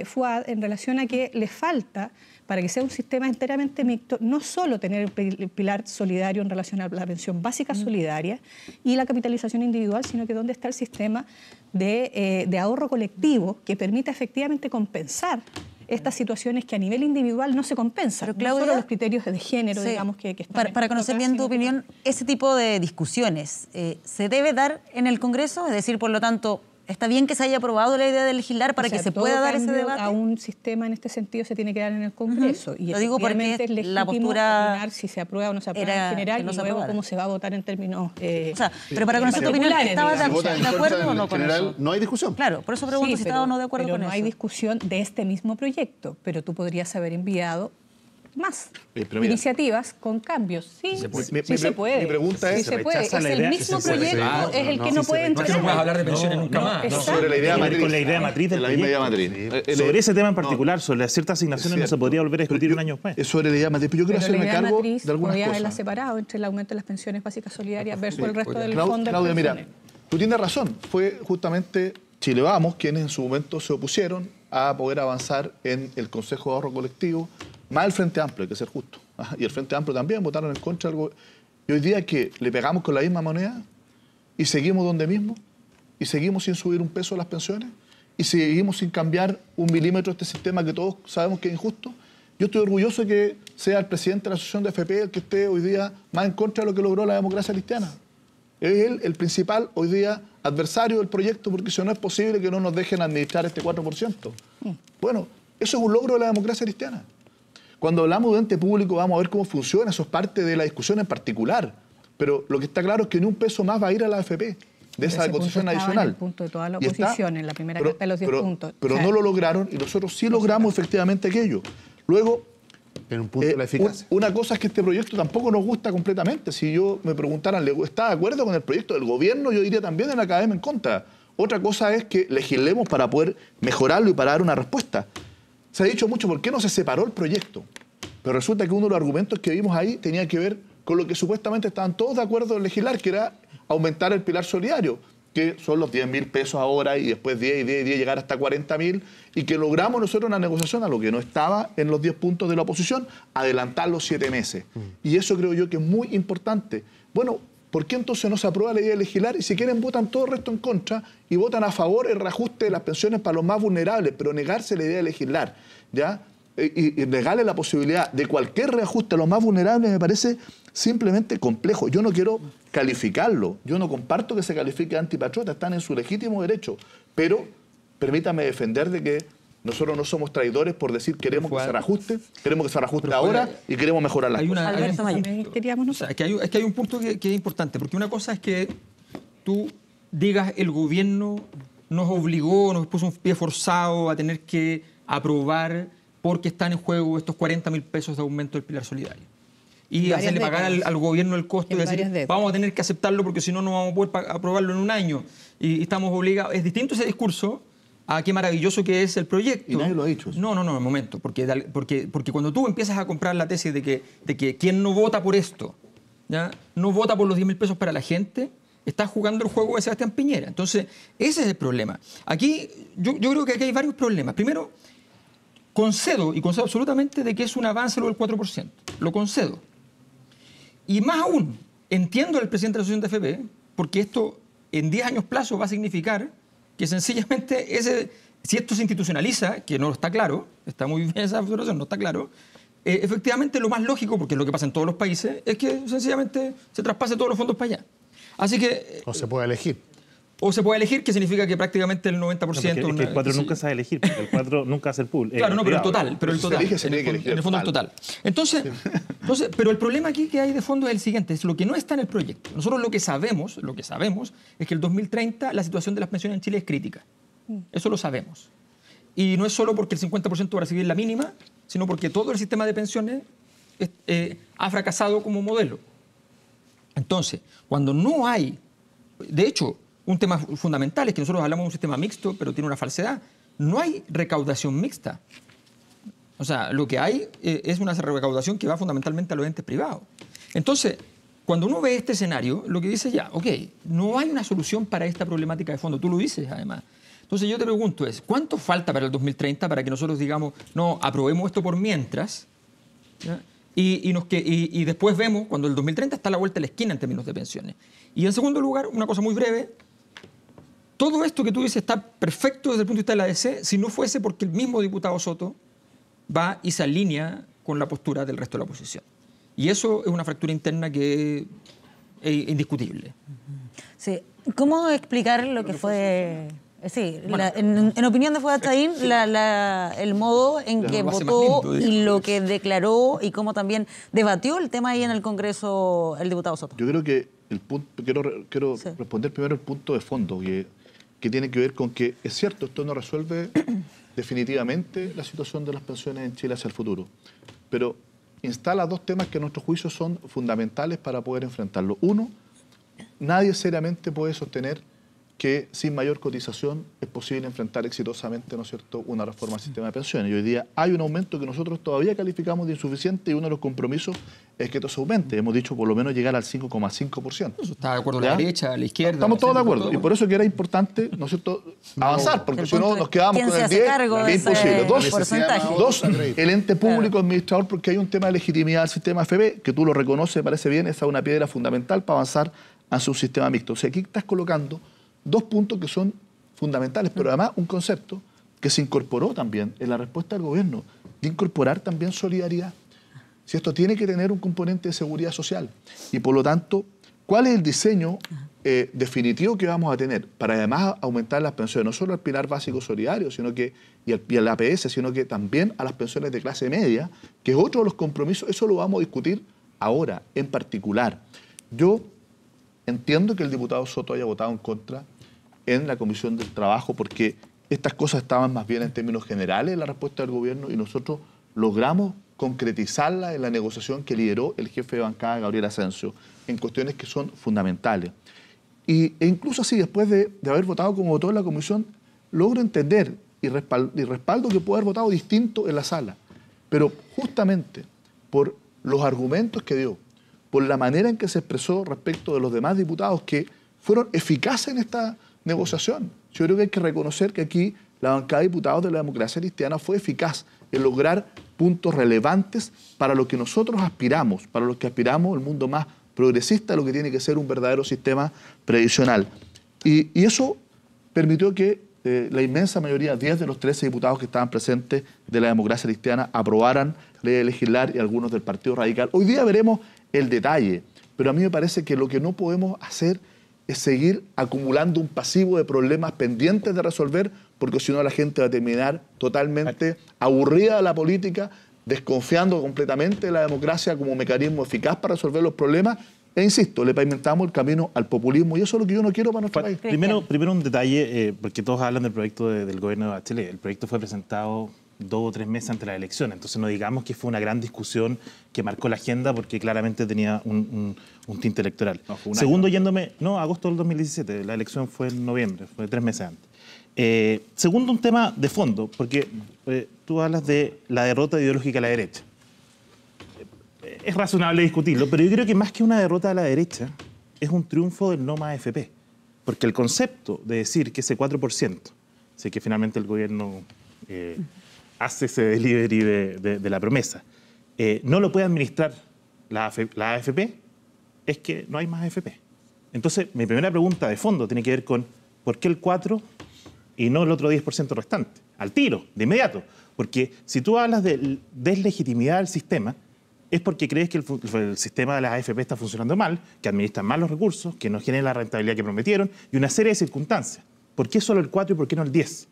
Fuad en relación a que le falta, para que sea un sistema enteramente mixto, no solo tener el pilar solidario en relación a la pensión básica solidaria y la capitalización individual, sino que dónde está el sistema de ahorro colectivo que permita efectivamente compensar estas situaciones que a nivel individual no se compensan. Pero, Claudia, no solo los criterios de género, digamos, que están... Para conocer bien tu opinión, ese tipo de discusiones ¿se debe dar en el Congreso? Es decir, por lo tanto, ¿está bien que se haya aprobado la idea de legislar para que se pueda dar ese debate? A un sistema en este sentido se tiene que dar en el Congreso. Y lo digo porque es legítimo la postura opinar si se aprueba o no se aprueba en general, y luego cómo se va a votar en términos pero para conocer tu opinión, ¿estaba de acuerdo o no con eso? No hay discusión. Claro, por eso pregunto si estaba o no de acuerdo con eso. Pero no hay discusión de este mismo proyecto, pero tú podrías haber enviado más iniciativas con cambios. Sí, se puede. Mi pregunta es, sí se puede. Es el mismo proyecto, es el que no puede entrar. No puedes hablar de pensiones nunca más. Sobre la idea matriz. Con la idea matriz del proyecto. Sobre ese tema en particular, sobre ciertas asignaciones, no se podría volver a discutir un año después. Es sobre la idea matriz. Yo quiero hacerme cargo de algunas podría haberla cosas. separado entre el aumento de las pensiones básicas solidarias versus el resto del fondo de Claudia, pensiones. mira, tú tienes razón. Fue justamente Chile Vamos quienes en su momento se opusieron a poder avanzar en el Consejo de Ahorro Colectivo, más el Frente Amplio, hay que ser justo. Y el Frente Amplio también votaron en contra. Y hoy día que le pegamos con la misma moneda y seguimos donde mismo, y seguimos sin subir un peso a las pensiones, y seguimos sin cambiar un milímetro este sistema que todos sabemos que es injusto. Yo estoy orgulloso de que sea el presidente de la Asociación de FP el que esté hoy día más en contra de lo que logró la democracia cristiana. Es él el principal hoy día adversario del proyecto, porque si no es posible que no nos dejen administrar este 4%. Bueno, eso es un logro de la democracia cristiana. Cuando hablamos de ente público vamos a ver cómo funciona, eso es parte de la discusión en particular. Pero lo que está claro es que ni un peso más va a ir a la AFP de esa cotización adicional. En el punto de toda la oposición, en la primera carta de los 10 puntos. Pero no lo lograron y nosotros sí logramos efectivamente aquello. Luego, en un punto de la eficacia. Una cosa es que este proyecto tampoco nos gusta completamente. Si yo me preguntaran, ¿está de acuerdo con el proyecto del gobierno? Yo diría también en la academia en contra. Otra cosa es que legislemos para poder mejorarlo y para dar una respuesta. Se ha dicho mucho, ¿por qué no se separó el proyecto? Pero resulta que uno de los argumentos que vimos ahí tenía que ver con lo que supuestamente estaban todos de acuerdo en legislar, que era aumentar el pilar solidario, que son los 10.000 pesos ahora y después 10 y 10 y 10 llegar hasta 40.000, y que logramos nosotros una negociación a lo que no estaba en los 10 puntos de la oposición, adelantar los 7 meses. Y eso creo yo que es muy importante. Bueno, ¿por qué entonces no se aprueba la idea de legislar? Y si quieren votan todo el resto en contra y votan a favor el reajuste de las pensiones para los más vulnerables, pero negarse la idea de legislar, ¿ya? Y negarle la posibilidad de cualquier reajuste a los más vulnerables me parece simplemente complejo. Yo no quiero calificarlo, yo no comparto que se califique antipatriota, están en su legítimo derecho, pero permítame defender de que nosotros no somos traidores por decir queremos que se reajuste ahora y queremos mejorar las cosas. Es que hay un punto que es importante, porque una cosa es que tú digas el gobierno nos obligó, nos puso un pie forzado a tener que aprobar porque están en juego estos 40.000 pesos de aumento del pilar solidario. Y hacerle pagar al gobierno el costo y decir, vamos a tener que aceptarlo porque si no, no vamos a poder aprobarlo en un año. Y estamos obligados. Es distinto ese discurso a qué maravilloso que es el proyecto. Y nadie lo ha dicho. No, un momento. Porque cuando tú empiezas a comprar la tesis de que quien no vota por esto, ¿ya? No vota por los 10.000 pesos para la gente, está jugando el juego de Sebastián Piñera. Entonces, ese es el problema. Aquí, yo creo que aquí hay varios problemas. Primero, concedo absolutamente de que es un avance lo del 4%. Lo concedo. Y más aún, entiendo al presidente de la Asociación de FP, porque esto en 10 años plazo va a significar que sencillamente si esto se institucionaliza, que no está claro, está muy bien esa observación, no está claro, efectivamente lo más lógico, porque es lo que pasa en todos los países, es que sencillamente se traspase todos los fondos para allá. Así que... O se puede elegir. O se puede elegir, que significa que prácticamente el 90%... No, es que el 4 nunca se va a elegir, porque el 4 nunca hace el pool. Claro, no, pero el total. En el fondo el total. Entonces, pero el problema aquí que hay de fondo es el siguiente, es lo que no está en el proyecto. Nosotros lo que sabemos es que el 2030 la situación de las pensiones en Chile es crítica. Eso lo sabemos. Y no es solo porque el 50% va a recibir la mínima, sino porque todo el sistema de pensiones ha fracasado como modelo. Entonces, cuando no hay... De hecho, un tema fundamental es que nosotros hablamos de un sistema mixto, pero tiene una falsedad. No hay recaudación mixta. O sea, lo que hay es una recaudación que va fundamentalmente a los entes privados. Entonces, cuando uno ve este escenario, lo que dice ya, ok, no hay una solución para esta problemática de fondo. Tú lo dices, además. Entonces, yo te pregunto ¿cuánto falta para el 2030 para que nosotros digamos, no, aprobemos esto por mientras? ¿Ya? Y después vemos, cuando el 2030 está a la vuelta de la esquina en términos de pensiones. Y en segundo lugar, una cosa muy breve, todo esto que tú dices está perfecto desde el punto de vista de la ADC si no fuese porque el mismo diputado Soto va y se alinea con la postura del resto de la oposición. Y eso es una fractura interna que es indiscutible. Sí. ¿Cómo explicar lo que fue... Sí, bueno, en opinión de Fuad Chaín, el modo en que votó y lo que declaró y cómo también debatió el tema ahí en el Congreso el diputado Soto? Yo creo que el punto, quiero responder primero el punto de fondo, que tiene que ver con que es cierto, esto no resuelve definitivamente la situación de las pensiones en Chile hacia el futuro, pero instala dos temas que a nuestro juicio son fundamentales para poder enfrentarlo. Uno, nadie seriamente puede sostener que sin mayor cotización es posible enfrentar exitosamente, ¿no es cierto?, una reforma al sistema de pensiones. Y hoy día hay un aumento que nosotros todavía calificamos de insuficiente y uno de los compromisos es que esto se aumente. Hemos dicho por lo menos llegar al 5,5%. Está de acuerdo la derecha, la izquierda. Estamos todos de acuerdo. Y por eso que era importante, ¿no es cierto?, avanzar, porque si no nos quedamos con el 10, es imposible. Dos, el ente público administrador, porque hay un tema de legitimidad del sistema FP, que tú lo reconoces, me parece bien, esa es una piedra fundamental para avanzar hacia un sistema mixto. O sea, aquí estás colocando dos puntos que son fundamentales, pero además un concepto que se incorporó también en la respuesta del gobierno, de incorporar también solidaridad. Si esto tiene que tener un componente de seguridad social y por lo tanto, ¿cuál es el diseño definitivo que vamos a tener para además aumentar las pensiones, no solo al pilar básico solidario y al APS, sino que también a las pensiones de clase media, que es otro de los compromisos? Eso lo vamos a discutir ahora en particular. Yo entiendo que el diputado Soto haya votado en contra en la Comisión del Trabajo porque estas cosas estaban más bien en términos generales en la respuesta del gobierno y nosotros logramos concretizarla en la negociación que lideró el jefe de bancada, Gabriel Asensio, en cuestiones que son fundamentales. E incluso así, después de haber votado como votó en la Comisión, logro entender y respaldo que puede haber votado distinto en la sala. Pero justamente por los argumentos que dio, por la manera en que se expresó respecto de los demás diputados que fueron eficaces en esta negociación. Yo creo que hay que reconocer que aquí la bancada de diputados de la democracia cristiana fue eficaz en lograr puntos relevantes para lo que nosotros aspiramos, para lo que aspiramos el mundo más progresista, lo que tiene que ser un verdadero sistema previsional. Y eso permitió que la inmensa mayoría, 10 de los 13 diputados que estaban presentes de la democracia cristiana, aprobaran ley de legislar y algunos del Partido Radical. Hoy día veremos el detalle, pero a mí me parece que lo que no podemos hacer es seguir acumulando un pasivo de problemas pendientes de resolver, porque si no la gente va a terminar totalmente aburrida de la política, desconfiando completamente de la democracia como mecanismo eficaz para resolver los problemas, e insisto, le pavimentamos el camino al populismo y eso es lo que yo no quiero para nuestro país. Primero un detalle, porque todos hablan del proyecto del gobierno de Bachelet. El proyecto fue presentado 2 o 3 meses antes de la elección, entonces no digamos que fue una gran discusión que marcó la agenda porque claramente tenía un tinte electoral. No, segundo, agosto del 2017, la elección fue en noviembre, fue 3 meses antes. Segundo, un tema de fondo, porque tú hablas de la derrota ideológica de la derecha. Es razonable discutirlo, pero yo creo que más que una derrota de la derecha, es un triunfo del no más AFP. Porque el concepto de decir que ese 4%, sé que finalmente el gobierno hace ese delivery de la promesa, no lo puede administrar la AFP, es que no hay más AFP. Entonces, mi primera pregunta de fondo tiene que ver con ¿por qué el 4 y no el otro 10% restante? Al tiro, de inmediato. Porque si tú hablas de deslegitimidad del sistema, es porque crees que el sistema de las AFP está funcionando mal, que administran mal los recursos, que no generan la rentabilidad que prometieron y una serie de circunstancias. ¿Por qué solo el 4 y por qué no el 10? Esa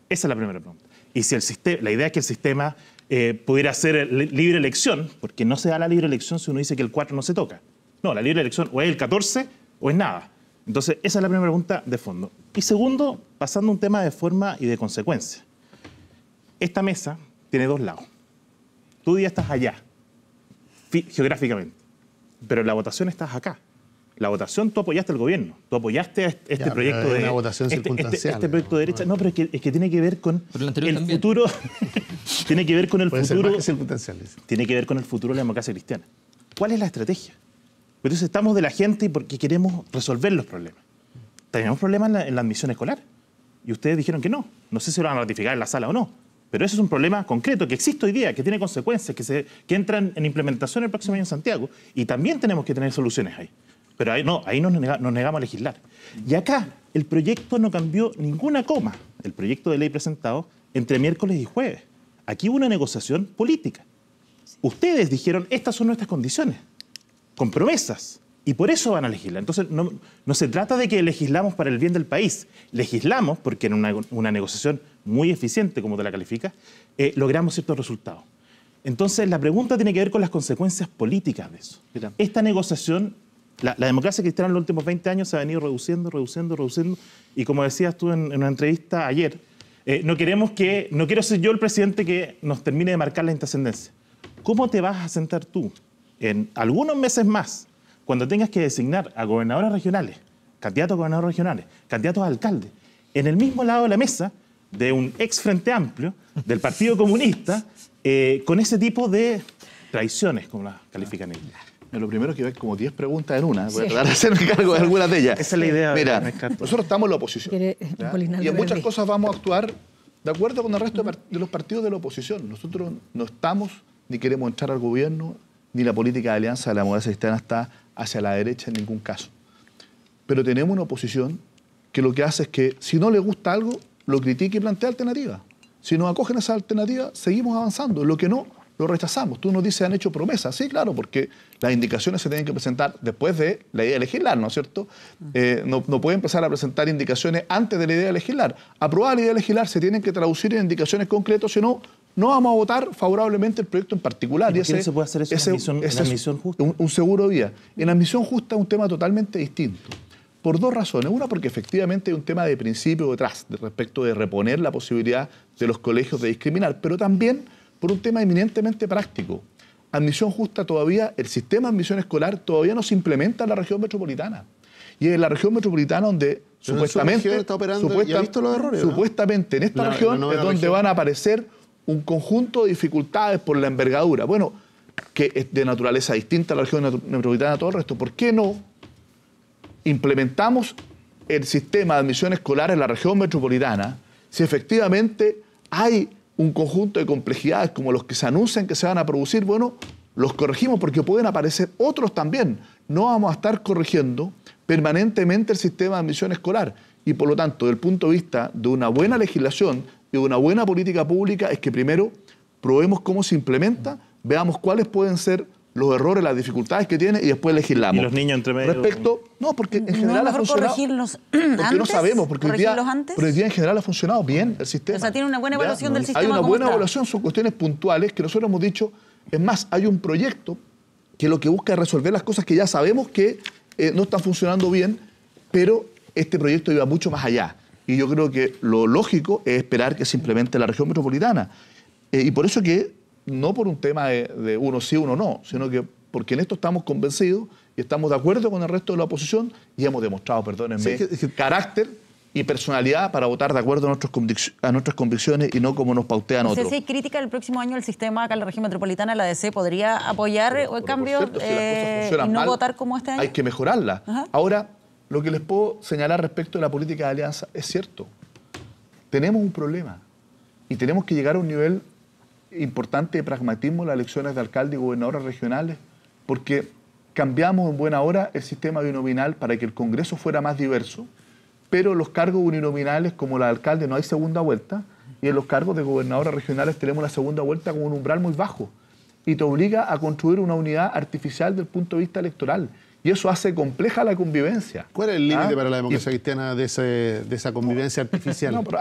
es la primera pregunta. Y si la idea es que el sistema pudiera ser libre elección, porque no se da la libre elección si uno dice que el 4 no se toca. No, la libre elección o es el 14 o es nada. Entonces, esa es la primera pregunta de fondo. Y segundo, pasando a un tema de forma y de consecuencia. Esta mesa tiene 2 lados. Tú ya estás allá, geográficamente, pero en la votación estás acá. La votación, tú apoyaste al gobierno, tú apoyaste este proyecto de... una votación circunstancial. Este proyecto de derecha. No, pero es que tiene que ver con el futuro... tiene que ver con el futuro... Tiene que ver con el futuro de la democracia cristiana. ¿Cuál es la estrategia? Pues entonces estamos de la gente y porque queremos resolver los problemas. Tenemos problemas en la admisión escolar. Y ustedes dijeron que no. No sé si lo van a ratificar en la sala o no. Pero eso es un problema concreto que existe hoy día, que tiene consecuencias, que entran en implementación el próximo año en Santiago. Y también tenemos que tener soluciones ahí. Pero ahí nos negamos a legislar. Y acá el proyecto no cambió ninguna coma, el proyecto de ley presentado, entre miércoles y jueves. Aquí hubo una negociación política. Ustedes dijeron, estas son nuestras condiciones, con promesas, y por eso van a legislar. Entonces, no se trata de que legislamos para el bien del país. Legislamos porque en una negociación muy eficiente, como te la calificas, logramos ciertos resultados. Entonces, la pregunta tiene que ver con las consecuencias políticas de eso. Mira, esta negociación, la democracia cristiana en los últimos 20 años se ha venido reduciendo, y como decías tú en una entrevista ayer, no quiero ser yo el presidente que nos termine de marcar la intrascendencia. ¿Cómo te vas a sentar tú en algunos meses más, cuando tengas que designar a gobernadores regionales, candidatos a gobernadores regionales, candidatos a alcaldes, en el mismo lado de la mesa de un ex Frente Amplio, del Partido Comunista, con ese tipo de traiciones, como las califican ellos? Lo primero es que hay como 10 preguntas en una. Voy a tratar de hacerme cargo de algunas de ellas. Esa es la idea. Mira, nosotros estamos en la oposición. Y en muchas cosas vamos a actuar de acuerdo con el resto de los partidos de la oposición. Nosotros no estamos ni queremos entrar al gobierno, ni la política de alianza de la democracia cristiana está hacia la derecha en ningún caso. Pero tenemos una oposición que lo que hace es que si no le gusta algo, lo critica y plantea alternativas. Si nos acogen esa alternativa, seguimos avanzando. Lo que no, lo rechazamos. Tú nos dices, han hecho promesas. Sí, claro, porque las indicaciones se tienen que presentar después de la idea de legislar, ¿no es cierto? No puede empezar a presentar indicaciones antes de la idea de legislar. Aprobada la idea de legislar, se tienen que traducir en indicaciones concretas, si no, no vamos a votar favorablemente el proyecto en particular. ¿Y por qué no se puede hacer eso en la admisión justa? Un seguro vía. En la admisión justa es un tema totalmente distinto. Por dos razones. Una, porque efectivamente hay un tema de principio detrás, respecto de reponer la posibilidad de los colegios de discriminar, pero también por un tema eminentemente práctico. Admisión justa todavía, el sistema de admisión escolar todavía no se implementa en la región metropolitana. Y es en la región metropolitana donde supuestamente está operando y ha visto los errores, ¿no? Supuestamente en esta región es donde van a aparecer un conjunto de dificultades por la envergadura. Bueno, que es de naturaleza distinta a la región metropolitana a todo el resto. ¿Por qué no implementamos el sistema de admisión escolar en la región metropolitana si efectivamente hay un conjunto de complejidades como los que se anuncian que se van a producir? Bueno, los corregimos porque pueden aparecer otros también. No vamos a estar corrigiendo permanentemente el sistema de admisión escolar. Y por lo tanto, desde el punto de vista de una buena legislación y de una buena política pública, es que primero probemos cómo se implementa, veamos cuáles pueden ser los errores, las dificultades que tiene y después legislamos. Y los niños entre medio. No, porque en general ha funcionado. Porque no sabemos, porque hoy día en general ha funcionado bien el sistema. O sea, tiene una buena evaluación del sistema. Hay una buena evaluación, son cuestiones puntuales que nosotros hemos dicho. Es más, hay un proyecto que lo que busca es resolver las cosas que ya sabemos que no están funcionando bien, pero este proyecto iba mucho más allá. Y yo creo que lo lógico es esperar que se implemente en la región metropolitana. Y por eso que, no por un tema de uno sí, uno no, sino que porque en esto estamos convencidos y estamos de acuerdo con el resto de la oposición y hemos demostrado, perdónenme, carácter y personalidad para votar de acuerdo a nuestras convicciones y no como nos pautean otros. Si hay crítica el próximo año al sistema acá en la región metropolitana, la DC podría apoyar el cambio y no votar como este año. Hay que mejorarla. Ahora, lo que les puedo señalar respecto de la política de alianza es cierto. Tenemos un problema y tenemos que llegar a un nivel importante de pragmatismo en las elecciones de alcalde y gobernadores regionales, porque cambiamos en buena hora el sistema binominal para que el Congreso fuera más diverso, pero en los cargos uninominales como la de alcalde no hay segunda vuelta y en los cargos de gobernadores regionales tenemos la segunda vuelta con un umbral muy bajo y te obliga a construir una unidad artificial desde el punto de vista electoral. Y eso hace compleja la convivencia. ¿Cuál es el límite para la democracia cristiana de esa convivencia artificial? No, pero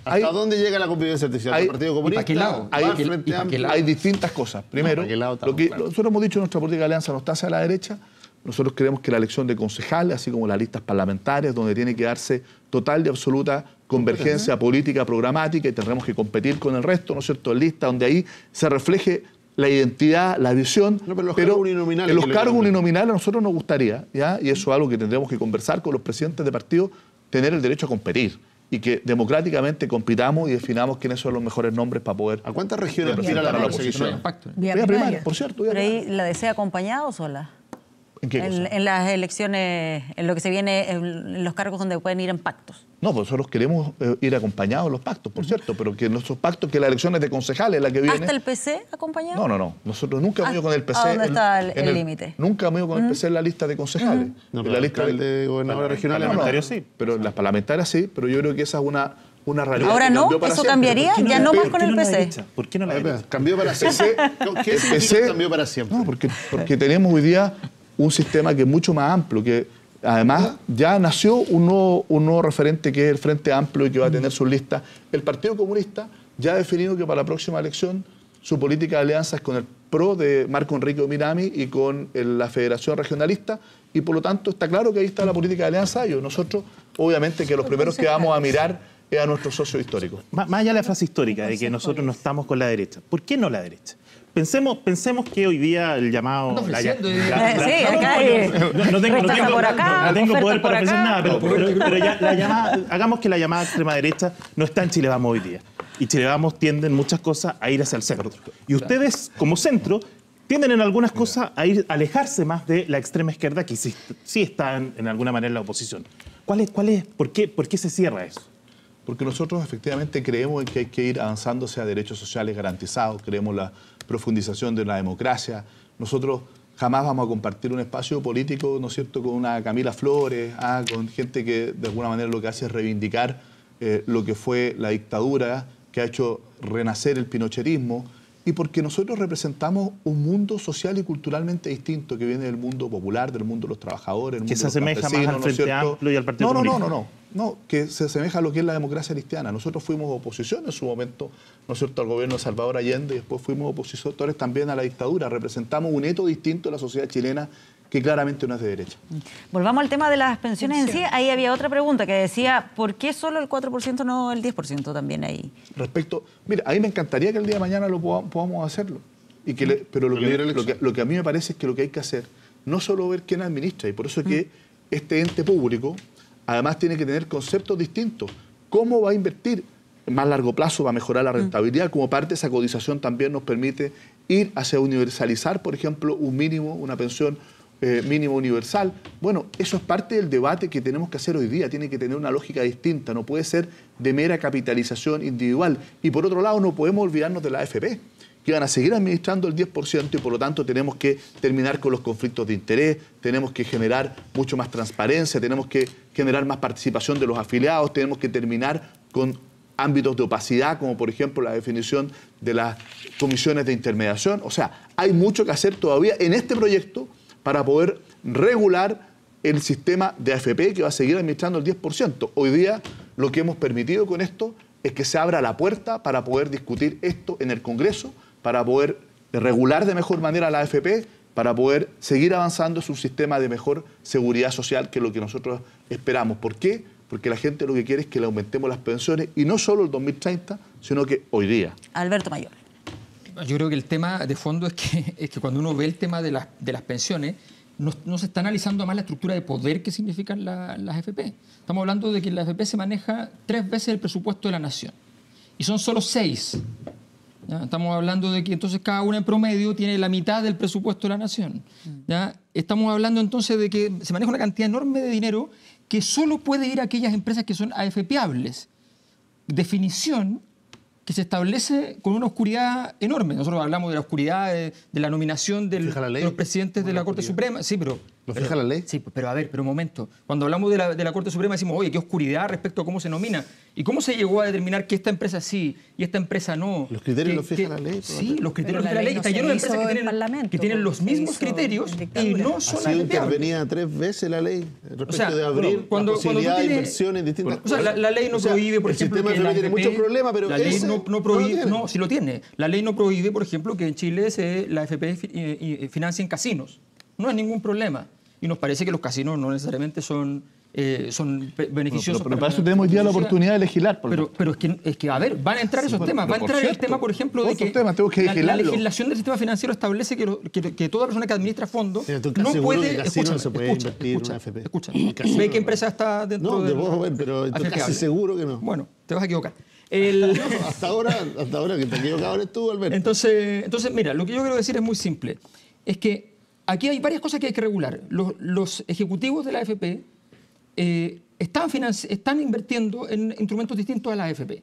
¿hasta dónde llega la convivencia artificial? ¿El Partido Comunista? Hay distintas cosas. Primero, lo que nosotros hemos dicho en nuestra política de alianza no está hacia la derecha. Nosotros creemos que la elección de concejales, así como las listas parlamentarias, donde tiene que darse total y absoluta convergencia política, programática, y tendremos que competir con el resto, ¿no es cierto?, en listas donde ahí se refleje la identidad, la visión, pero en los cargos uninominales a nosotros nos gustaría, ¿ya? Y eso es algo que tendremos que conversar con los presidentes de partidos, tener el derecho a competir y que democráticamente compitamos y definamos quiénes son los mejores nombres para poder... ¿A cuántas regiones aspira la oposición? Vía primaria, por cierto. ¿Pero ahí la desea acompañada o sola? ¿En qué cosa? En las elecciones, en lo que se viene, en los cargos donde pueden ir en pactos. No, pues nosotros queremos ir acompañados en los pactos, por cierto, pero que nuestros pactos, que las elecciones de concejales, la que viene... ¿Hasta el PC acompañado? No. Nosotros nunca hemos ido con el PC... ¿A dónde está el límite? Nunca hemos ido con el PC en la lista de concejales. No, pero la lista de gobernadores regionales... Sí, pero las parlamentarias sí, pero yo creo que esa es una una realidad. Ahora que no, cambió para eso siempre. cambiaría, ya no más con el PC. ¿Por qué no la derecha? Cambió para siempre. ¿Qué significa cambió para siempre? No, porque tenemos hoy día un sistema que es mucho más amplio, que además ya nació un nuevo referente que es el Frente Amplio y que va a tener sus listas. El Partido Comunista ya ha definido que para la próxima elección su política de alianza es con el PRO de Marco Enrique Ominami y con la Federación Regionalista, y por lo tanto está claro que ahí está la política de alianza. Y nosotros, obviamente, que los primeros que vamos a mirar es a nuestros socios históricos. Más allá de la frase histórica de que nosotros no estamos con la derecha, ¿por qué no la derecha? Pensemos que hoy día el llamado... No tengo poder para ofrecer nada, pero ya la llamada, hagamos que la llamada extrema derecha no está en Chile Vamos hoy día. Y Chile Vamos tienden muchas cosas a ir hacia el centro. Y ustedes, como centro, tienden en algunas cosas a alejarse más de la extrema izquierda, que sí está en alguna manera en la oposición. ¿Por qué se cierra eso? Porque nosotros efectivamente creemos en que hay que ir avanzando hacia derechos sociales garantizados, creemos la profundización de la democracia. Nosotros jamás vamos a compartir un espacio político, ¿no es cierto?, con una Camila Flores, con gente que de alguna manera lo que hace es reivindicar lo que fue la dictadura, que ha hecho renacer el pinochetismo, y porque nosotros representamos un mundo social y culturalmente distinto que viene del mundo popular, del mundo de los trabajadores, del mundo que se asemeja más al Frente Amplio y al Partido Comunista. No, que se asemeja a lo que es la democracia cristiana. Nosotros fuimos oposición en su momento, ¿no es cierto?, al gobierno de Salvador Allende, y después fuimos opositores también a la dictadura. Representamos un hito distinto de la sociedad chilena que claramente no es de derecha. Volvamos al tema de las pensiones en sí. Ahí había otra pregunta que decía, ¿por qué solo el 4%, no el 10% también ahí? Mira, a mí me encantaría que el día de mañana podamos hacerlo. Pero lo que a mí me parece es que lo que hay que hacer, no solo ver quién administra, y por eso es que este ente público además tiene que tener conceptos distintos. ¿Cómo va a invertir? En más largo plazo va a mejorar la rentabilidad. Como parte de esa cotización también nos permite ir hacia universalizar, por ejemplo, un mínimo, una pensión mínimo universal. Bueno, eso es parte del debate que tenemos que hacer hoy día. Tiene que tener una lógica distinta. No puede ser de mera capitalización individual. Y por otro lado, no podemos olvidarnos de la AFP, que van a seguir administrando el 10% y por lo tanto tenemos que terminar con los conflictos de interés, tenemos que generar mucho más transparencia, tenemos que generar más participación de los afiliados, tenemos que terminar con ámbitos de opacidad, como por ejemplo la definición de las comisiones de intermediación. O sea, hay mucho que hacer todavía en este proyecto para poder regular el sistema de AFP que va a seguir administrando el 10%. Hoy día lo que hemos permitido con esto es que se abra la puerta para poder discutir esto en el Congreso, para poder regular de mejor manera la AFP, para poder seguir avanzando en un sistema de mejor seguridad social, que es lo que nosotros esperamos. ¿Por qué? Porque la gente lo que quiere es que le aumentemos las pensiones, y no solo el 2030, sino que hoy día. Alberto Mayor. Yo creo que el tema de fondo es que cuando uno ve el tema de las pensiones, no se está analizando más la estructura de poder que significan las AFP. Estamos hablando de que la AFP se maneja 3 veces el presupuesto de la nación, y son solo 6. ¿Ya? Estamos hablando de que entonces cada una en promedio tiene la mitad del presupuesto de la nación. ¿Ya? Estamos hablando entonces de que se maneja una cantidad enorme de dinero que solo puede ir a aquellas empresas que son AFPables. Definición que se establece con una oscuridad enorme. Nosotros hablamos de la oscuridad de la nominación de los presidentes de la Corte Suprema. Sí, pero... ¿Lo fija la ley? Sí, pero a ver, un momento. Cuando hablamos de la Corte Suprema decimos, oye, qué oscuridad respecto a cómo se nomina. ¿Y cómo se llegó a determinar que esta empresa sí y esta empresa no? Los criterios los fija la ley. Sí, los criterios los fija la ley. Está lleno de empresas que tienen los mismos criterios y no son AFPables. Ha sido intervenida 3 veces la ley respecto de abrir la posibilidad de inversión en distintas cosas. O sea, la ley no prohíbe, por ejemplo, que el sistema tiene muchos problemas, pero la ley no prohíbe, no, sí lo tiene. La ley no prohíbe, por ejemplo, que en Chile la AFP financien casinos. No hay ningún problema. Y nos parece que los casinos no necesariamente son beneficiosos. Pero para eso tenemos hoy día la oportunidad de legislar. Pero es que, a ver, van a entrar esos temas. Va a entrar el tema, por ejemplo, de que la legislación del sistema financiero establece que toda persona que administra fondos no puede... Escucha, ve qué empresa está dentro de... No, pero estoy casi seguro que no. Bueno, te vas a equivocar. Hasta ahora que te equivocado eres tú, Alberto. Entonces, mira, lo que yo quiero decir es muy simple. Es que aquí hay varias cosas que hay que regular. Los ejecutivos de la AFP están invirtiendo en instrumentos distintos a la AFP.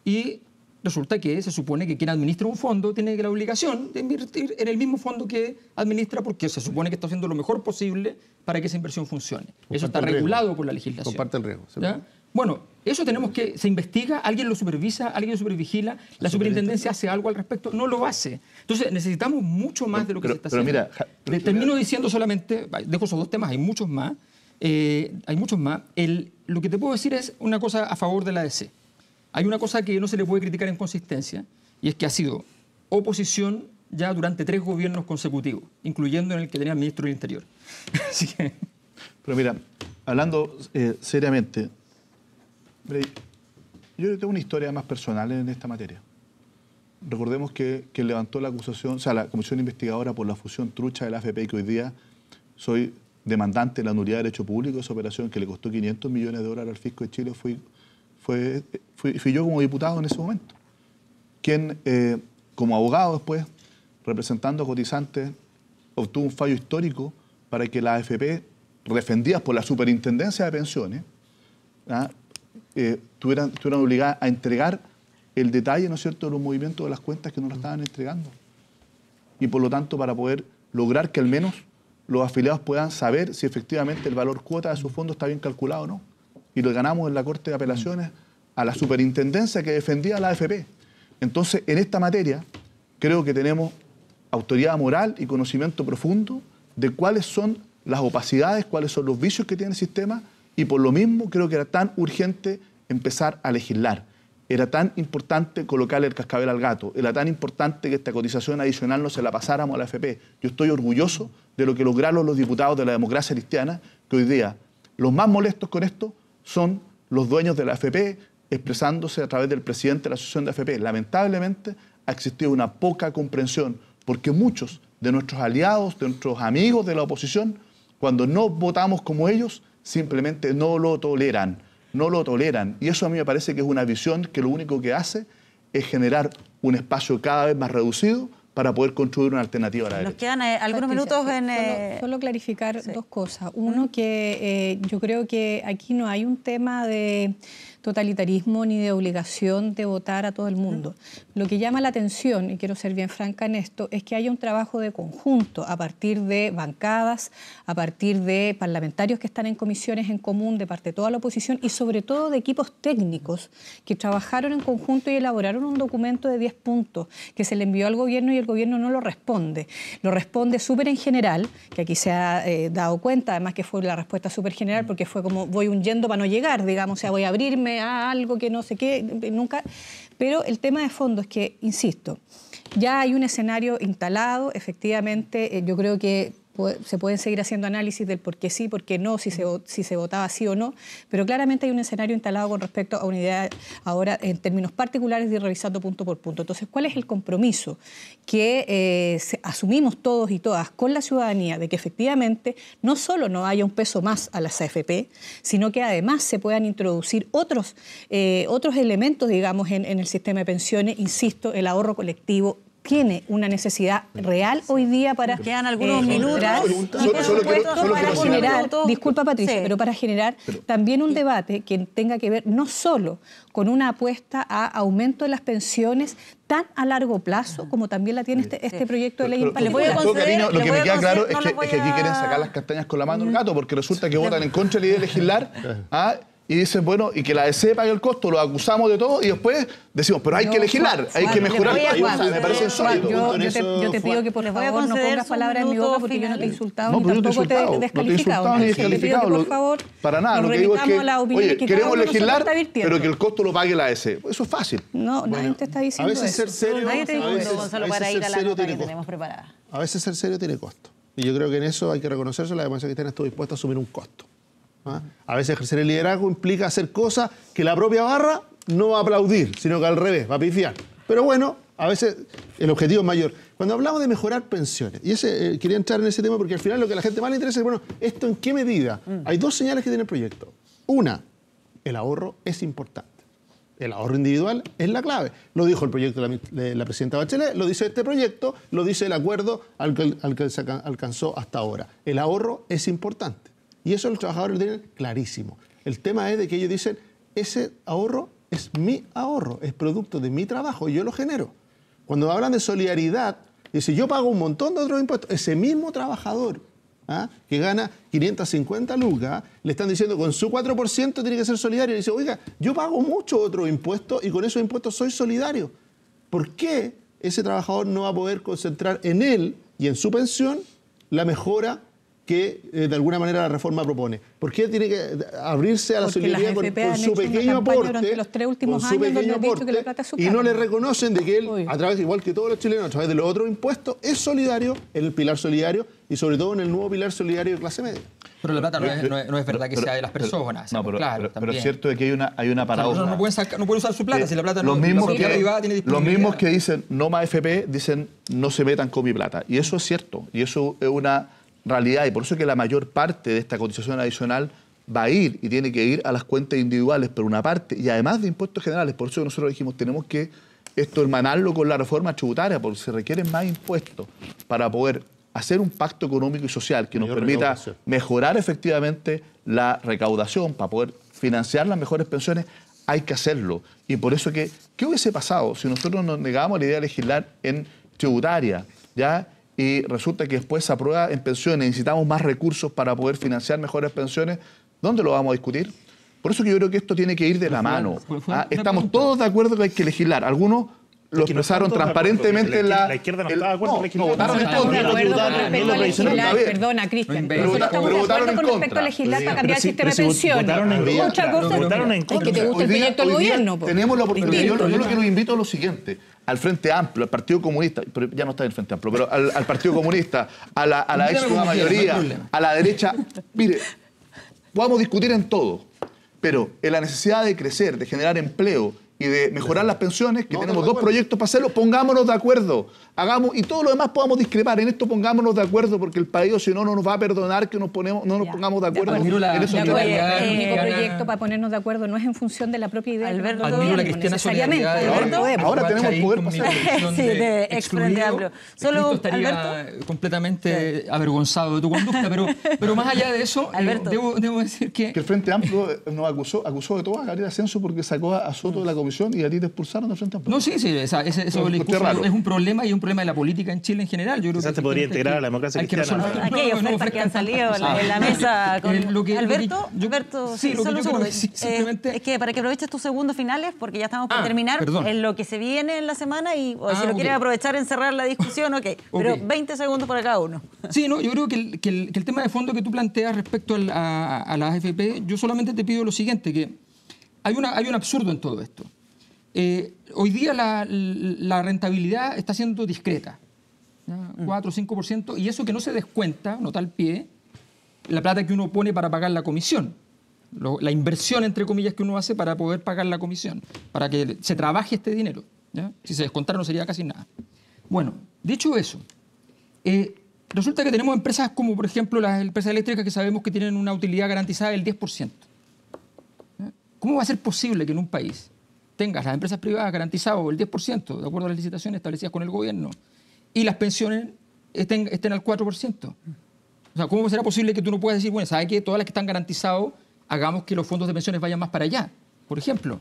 Y resulta que se supone que quien administra un fondo tiene la obligación de invertir en el mismo fondo que administra, porque se supone que está haciendo lo mejor posible para que esa inversión funcione. Eso está regulado por la legislación. Comparten riesgo. ¿Ya? Bueno, Eso tenemos que, se investiga, alguien lo supervisa, alguien lo supervigila, la superintendencia hace algo al respecto, no lo hace. Entonces necesitamos mucho más de lo que se está haciendo. Mira, termino diciendo solamente, dejo esos dos temas, hay muchos más. Lo que te puedo decir es una cosa a favor de la ADC. Hay una cosa que no se le puede criticar en consistencia, y es que ha sido oposición ya durante 3 gobiernos consecutivos, incluyendo en el que tenía el ministro del Interior. Así que... Pero mira, hablando seriamente, yo tengo una historia más personal en esta materia. Recordemos que levantó la acusación, o sea, la comisión investigadora por la fusión trucha de la AFP, que hoy día soy demandante de la nulidad de derecho público, esa operación que le costó $500 millones al fisco de Chile, fui yo como diputado en ese momento, quien como abogado después, representando a cotizantes, obtuvo un fallo histórico para que la AFP, defendidas por la Superintendencia de Pensiones, estuvieran obligadas a entregar el detalle, ¿no es cierto?, de los movimientos de las cuentas que no lo estaban entregando. Y por lo tanto, para poder lograr que al menos los afiliados puedan saber si efectivamente el valor cuota de su fondo está bien calculado o no. Y lo ganamos en la Corte de Apelaciones a la superintendencia que defendía a la AFP. Entonces, en esta materia, creo que tenemos autoridad moral y conocimiento profundo de cuáles son las opacidades, cuáles son los vicios que tiene el sistema, y por lo mismo creo que era tan urgente empezar a legislar. Era tan importante colocarle el cascabel al gato, era tan importante que esta cotización adicional no se la pasáramos a la AFP. Yo estoy orgulloso de lo que lograron los diputados de la democracia cristiana, que hoy día los más molestos con esto son los dueños de la AFP, expresándose a través del presidente de la Asociación de AFP. Lamentablemente ha existido una poca comprensión, porque muchos de nuestros aliados, de nuestros amigos de la oposición, cuando no votamos como ellos, simplemente no lo toleran. No lo toleran. Y eso a mí me parece que es una visión que lo único que hace es generar un espacio cada vez más reducido para poder construir una alternativa a la derecha. Nos quedan algunos minutos en... Solo clarificar dos cosas. Uno, que yo creo que aquí no hay un tema de totalitarismo ni de obligación de votar a todo el mundo. Lo que llama la atención, y quiero ser bien franca en esto, es que haya un trabajo de conjunto a partir de bancadas, a partir de parlamentarios que están en comisiones en común, de parte de toda la oposición y sobre todo de equipos técnicos que trabajaron en conjunto y elaboraron un documento de 10 puntos que se le envió al gobierno y el gobierno no lo responde. Lo responde súper en general, que aquí se ha dado cuenta, además que fue la respuesta súper general porque fue como voy huyendo para no llegar, digamos, o sea, voy a abrirme a algo que no sé qué, nunca. Pero el tema de fondo es que, insisto, ya hay un escenario instalado, efectivamente, yo creo que se pueden seguir haciendo análisis del por qué sí, por qué no, si se votaba sí o no, pero claramente hay un escenario instalado con respecto a una idea ahora en términos particulares de ir revisando punto por punto. Entonces, ¿cuál es el compromiso que asumimos todos y todas con la ciudadanía de que efectivamente no solo no haya un peso más a las AFP, sino que además se puedan introducir otros elementos, digamos, en el sistema de pensiones? Insisto, el ahorro colectivo tiene una necesidad real hoy día para... Quedan algunos minutos. Para generar, disculpa Patricia, pero para generar también un debate que tenga que ver no solo con una apuesta a aumento de las pensiones tan a largo plazo como también la tiene este proyecto de ley en particular. Lo que me queda claro es que aquí quieren sacar las castañas con la mano del gato, porque resulta que votan en contra de la idea de legislar, y dicen, bueno, y que la ADC pague el costo, lo acusamos de todo y después decimos, pero hay que legislar, hay que mejorar. Me parece insólito. Yo te pido que por favor no pongas palabras en mi boca porque yo no te he insultado ni tampoco te he descalificado. No te he insultado ni descalificado. Por favor, para nada. Lo que digo es que, oye, queremos legislar, pero que el costo lo pague la ADC. Eso es fácil. No, nadie te está diciendo eso. A veces ser serio, nadie te dijo eso, Gonzalo, para ir a la nota que tenemos preparada. A veces ser serio tiene costo. Y yo creo que en eso hay que reconocerse, la democracia cristiana estuvo dispuesta a asumir un costo. A veces ejercer el liderazgo implica hacer cosas que la propia barra no va a aplaudir, sino que al revés, va a pifiar. Pero bueno, a veces el objetivo es mayor. Cuando hablamos de mejorar pensiones, y quería entrar en ese tema porque al final lo que a la gente más le interesa es, bueno, ¿esto en qué medida? Hay dos señales que tiene el proyecto. Una, el ahorro es importante. El ahorro individual es la clave. Lo dijo el proyecto de la presidenta Bachelet, lo dice este proyecto, lo dice el acuerdo al que se alcanzó hasta ahora. El ahorro es importante. Y eso los trabajadores lo tienen clarísimo. El tema es de que ellos dicen, ese ahorro es mi ahorro, es producto de mi trabajo y yo lo genero. Cuando hablan de solidaridad, dice, yo pago un montón de otros impuestos. Ese mismo trabajador que gana 550 lucas, le están diciendo con su 4% tiene que ser solidario. Y dice, oiga, yo pago muchos otros impuestos y con esos impuestos soy solidario. ¿Por qué ese trabajador no va a poder concentrar en él y en su pensión la mejora que de alguna manera la reforma propone? ¿Por qué tiene que abrirse a la solidaridad con su pequeño aporte, los 3 últimos años donde han dicho que la plata es su y no le reconocen de que él, a través, igual que todos los chilenos, a través de los otros impuestos, es solidario en el pilar solidario y sobre todo en el nuevo pilar solidario de clase media? Pero la plata no es verdad que sea de las personas. Pero es cierto que hay una paradoja. No pueden usar su plata si la plata los no mismos la propiedad privada tiene disponibilidad. Los mismos que dicen no más FP dicen no se metan con mi plata. Y eso es cierto. Y eso es una realidad. Y por eso es que la mayor parte de esta cotización adicional va a ir y tiene que ir a las cuentas individuales por una parte y además de impuestos generales. Por eso nosotros dijimos tenemos que esto hermanarlo con la reforma tributaria porque se requieren más impuestos para poder hacer un pacto económico y social que nos permita mejorar efectivamente la recaudación para poder financiar las mejores pensiones. Hay que hacerlo. Y por eso ¿qué hubiese pasado si nosotros nos negábamos la idea de legislar en tributaria, ¿ya? Y resulta que después se aprueba en pensiones, necesitamos más recursos para poder financiar mejores pensiones? ¿Dónde lo vamos a discutir? Por eso que yo creo que esto tiene que ir de la mano. Estamos todos de acuerdo que hay que legislar. Algunos lo expresaron transparentemente en la izquierda no estaba de acuerdo con legislar. Votaron en contra. Perdona, Cristian. Nosotros estamos de acuerdo con respecto a legislar para cambiar el sistema de pensiones. Otra cosa es que te gusta el proyecto del gobierno. Tenemos la oportunidad. Yo lo que los invito es lo siguiente. Al Frente Amplio, al Partido Comunista, pero ya no está en el Frente Amplio, pero al Partido Comunista, a la ex mayoría, a la derecha, mire, podamos discutir en todo, pero en la necesidad de crecer, de generar empleo y de mejorar las pensiones, que tenemos dos proyectos para hacerlo, pongámonos de acuerdo. Hagamos, y todo lo demás podamos discrepar. En esto pongámonos de acuerdo, porque el país, si no, no nos va a perdonar que no nos pongamos de acuerdo. El único proyecto para ponernos de acuerdo no es en función de la propia idea del gobierno, necesariamente. Ahora tenemos el poder para hacerlo. Sí, de ex Frente Amplio. Solo estaría completamente avergonzado de tu conducta, pero más allá de eso, debo decir que el Frente Amplio nos acusó de todo a Gabriel Ascenso porque sacó a Soto de la comisión y a ti te expulsaron del Frente Amplio. No, sí, eso es un problema y un problema de la política en Chile en general. Yo creo quizás se podría integrar a la democracia cristiana. Aquellos ofertas que han salido en la mesa con Alberto, solo un segundo. Es que para que aproveches tus segundos finales, porque ya estamos por terminar, en lo que se viene en la semana y si lo quieres aprovechar en cerrar la discusión, pero 20 segundos para cada uno. Sí, no, yo creo que el tema de fondo que tú planteas respecto a la AFP, yo solamente te pido lo siguiente, que hay un absurdo en todo esto. Hoy día la rentabilidad está siendo discreta, 4 o 5%, y eso que no se descuenta, nota al pie, la plata que uno pone para pagar la comisión, la inversión, entre comillas, que uno hace para poder pagar la comisión, para que se trabaje este dinero. ¿Ya? Si se descontara no sería casi nada. Bueno, dicho eso, resulta que tenemos empresas como, por ejemplo, las empresas eléctricas que sabemos que tienen una utilidad garantizada del 10%. ¿Ya? ¿Cómo va a ser posible que en un país tengas las empresas privadas garantizado el 10%, de acuerdo a las licitaciones establecidas con el gobierno, y las pensiones estén al 4%? O sea, ¿cómo será posible que tú no puedas decir, bueno, ¿sabes qué? Todas las que están garantizadas, hagamos que los fondos de pensiones vayan más para allá, por ejemplo?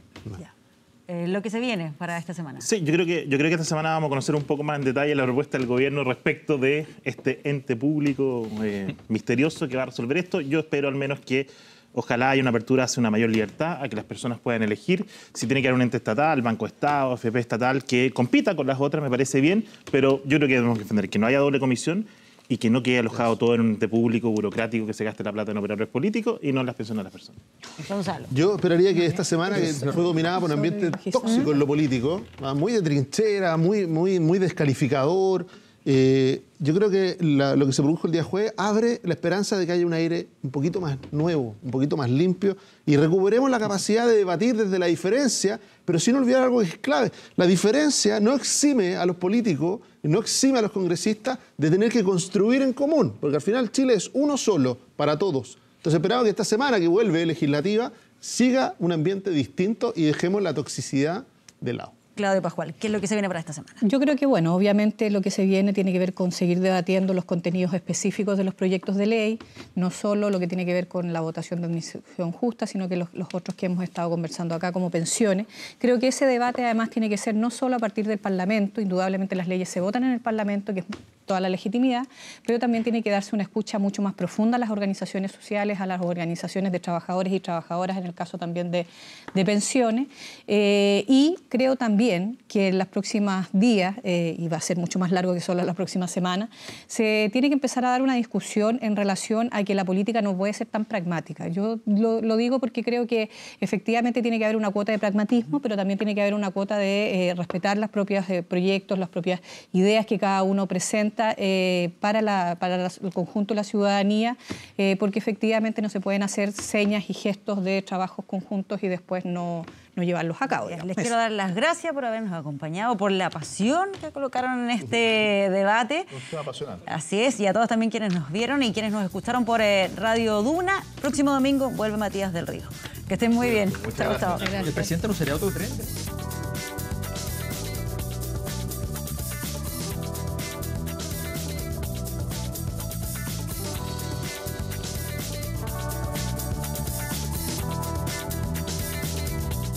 Lo que se viene para esta semana. Sí, yo creo que esta semana vamos a conocer un poco más en detalle la propuesta del gobierno respecto de este ente público misterioso que va a resolver esto. Yo espero al menos que ojalá haya una apertura hacia una mayor libertad, a que las personas puedan elegir. Si tiene que haber un ente estatal, Banco Estado, AFP estatal, que compita con las otras, me parece bien, pero yo creo que debemos defender que no haya doble comisión y que no quede alojado todo en un ente público, burocrático, que se gaste la plata en operadores políticos y no en las pensiones de las personas. Gonzalo. Yo esperaría que esta semana, que fue dominada por un ambiente tóxico en lo político, muy de trinchera, muy descalificador, yo creo que lo que se produjo el día jueves abre la esperanza de que haya un aire un poquito más nuevo, un poquito más limpio y recuperemos la capacidad de debatir desde la diferencia, pero sin olvidar algo que es clave. La diferencia no exime a los políticos, no exime a los congresistas de tener que construir en común, porque al final Chile es uno solo para todos. Entonces esperamos que esta semana que vuelve legislativa siga un ambiente distinto y dejemos la toxicidad de lado. Claudia Pascual, ¿qué es lo que se viene para esta semana? Yo creo que, bueno, obviamente lo que se viene tiene que ver con seguir debatiendo los contenidos específicos de los proyectos de ley, no solo lo que tiene que ver con la votación de administración justa, sino que los otros que hemos estado conversando acá, como pensiones. Creo que ese debate además tiene que ser no solo a partir del Parlamento, indudablemente las leyes se votan en el Parlamento, que es toda la legitimidad, pero también tiene que darse una escucha mucho más profunda a las organizaciones sociales, a las organizaciones de trabajadores y trabajadoras, en el caso también de pensiones. Y creo también que en los próximos días, y va a ser mucho más largo que solo las próximas semanas, se tiene que empezar a dar una discusión en relación a que la política no puede ser tan pragmática. Yo lo digo porque creo que efectivamente tiene que haber una cuota de pragmatismo, pero también tiene que haber una cuota de respetar los propios proyectos, las propias ideas que cada uno presenta para el conjunto de la ciudadanía, porque efectivamente no se pueden hacer señas y gestos de trabajos conjuntos y después no llevarlos a cabo. Les quiero dar las gracias por habernos acompañado, por la pasión que colocaron en este debate. Un tema apasionante. Así es, y a todos también quienes nos vieron y quienes nos escucharon por Radio Duna. Próximo domingo vuelve Matías del Río. Que estén muy bien. Chao, chao. ¿El presidente no sería otro tren?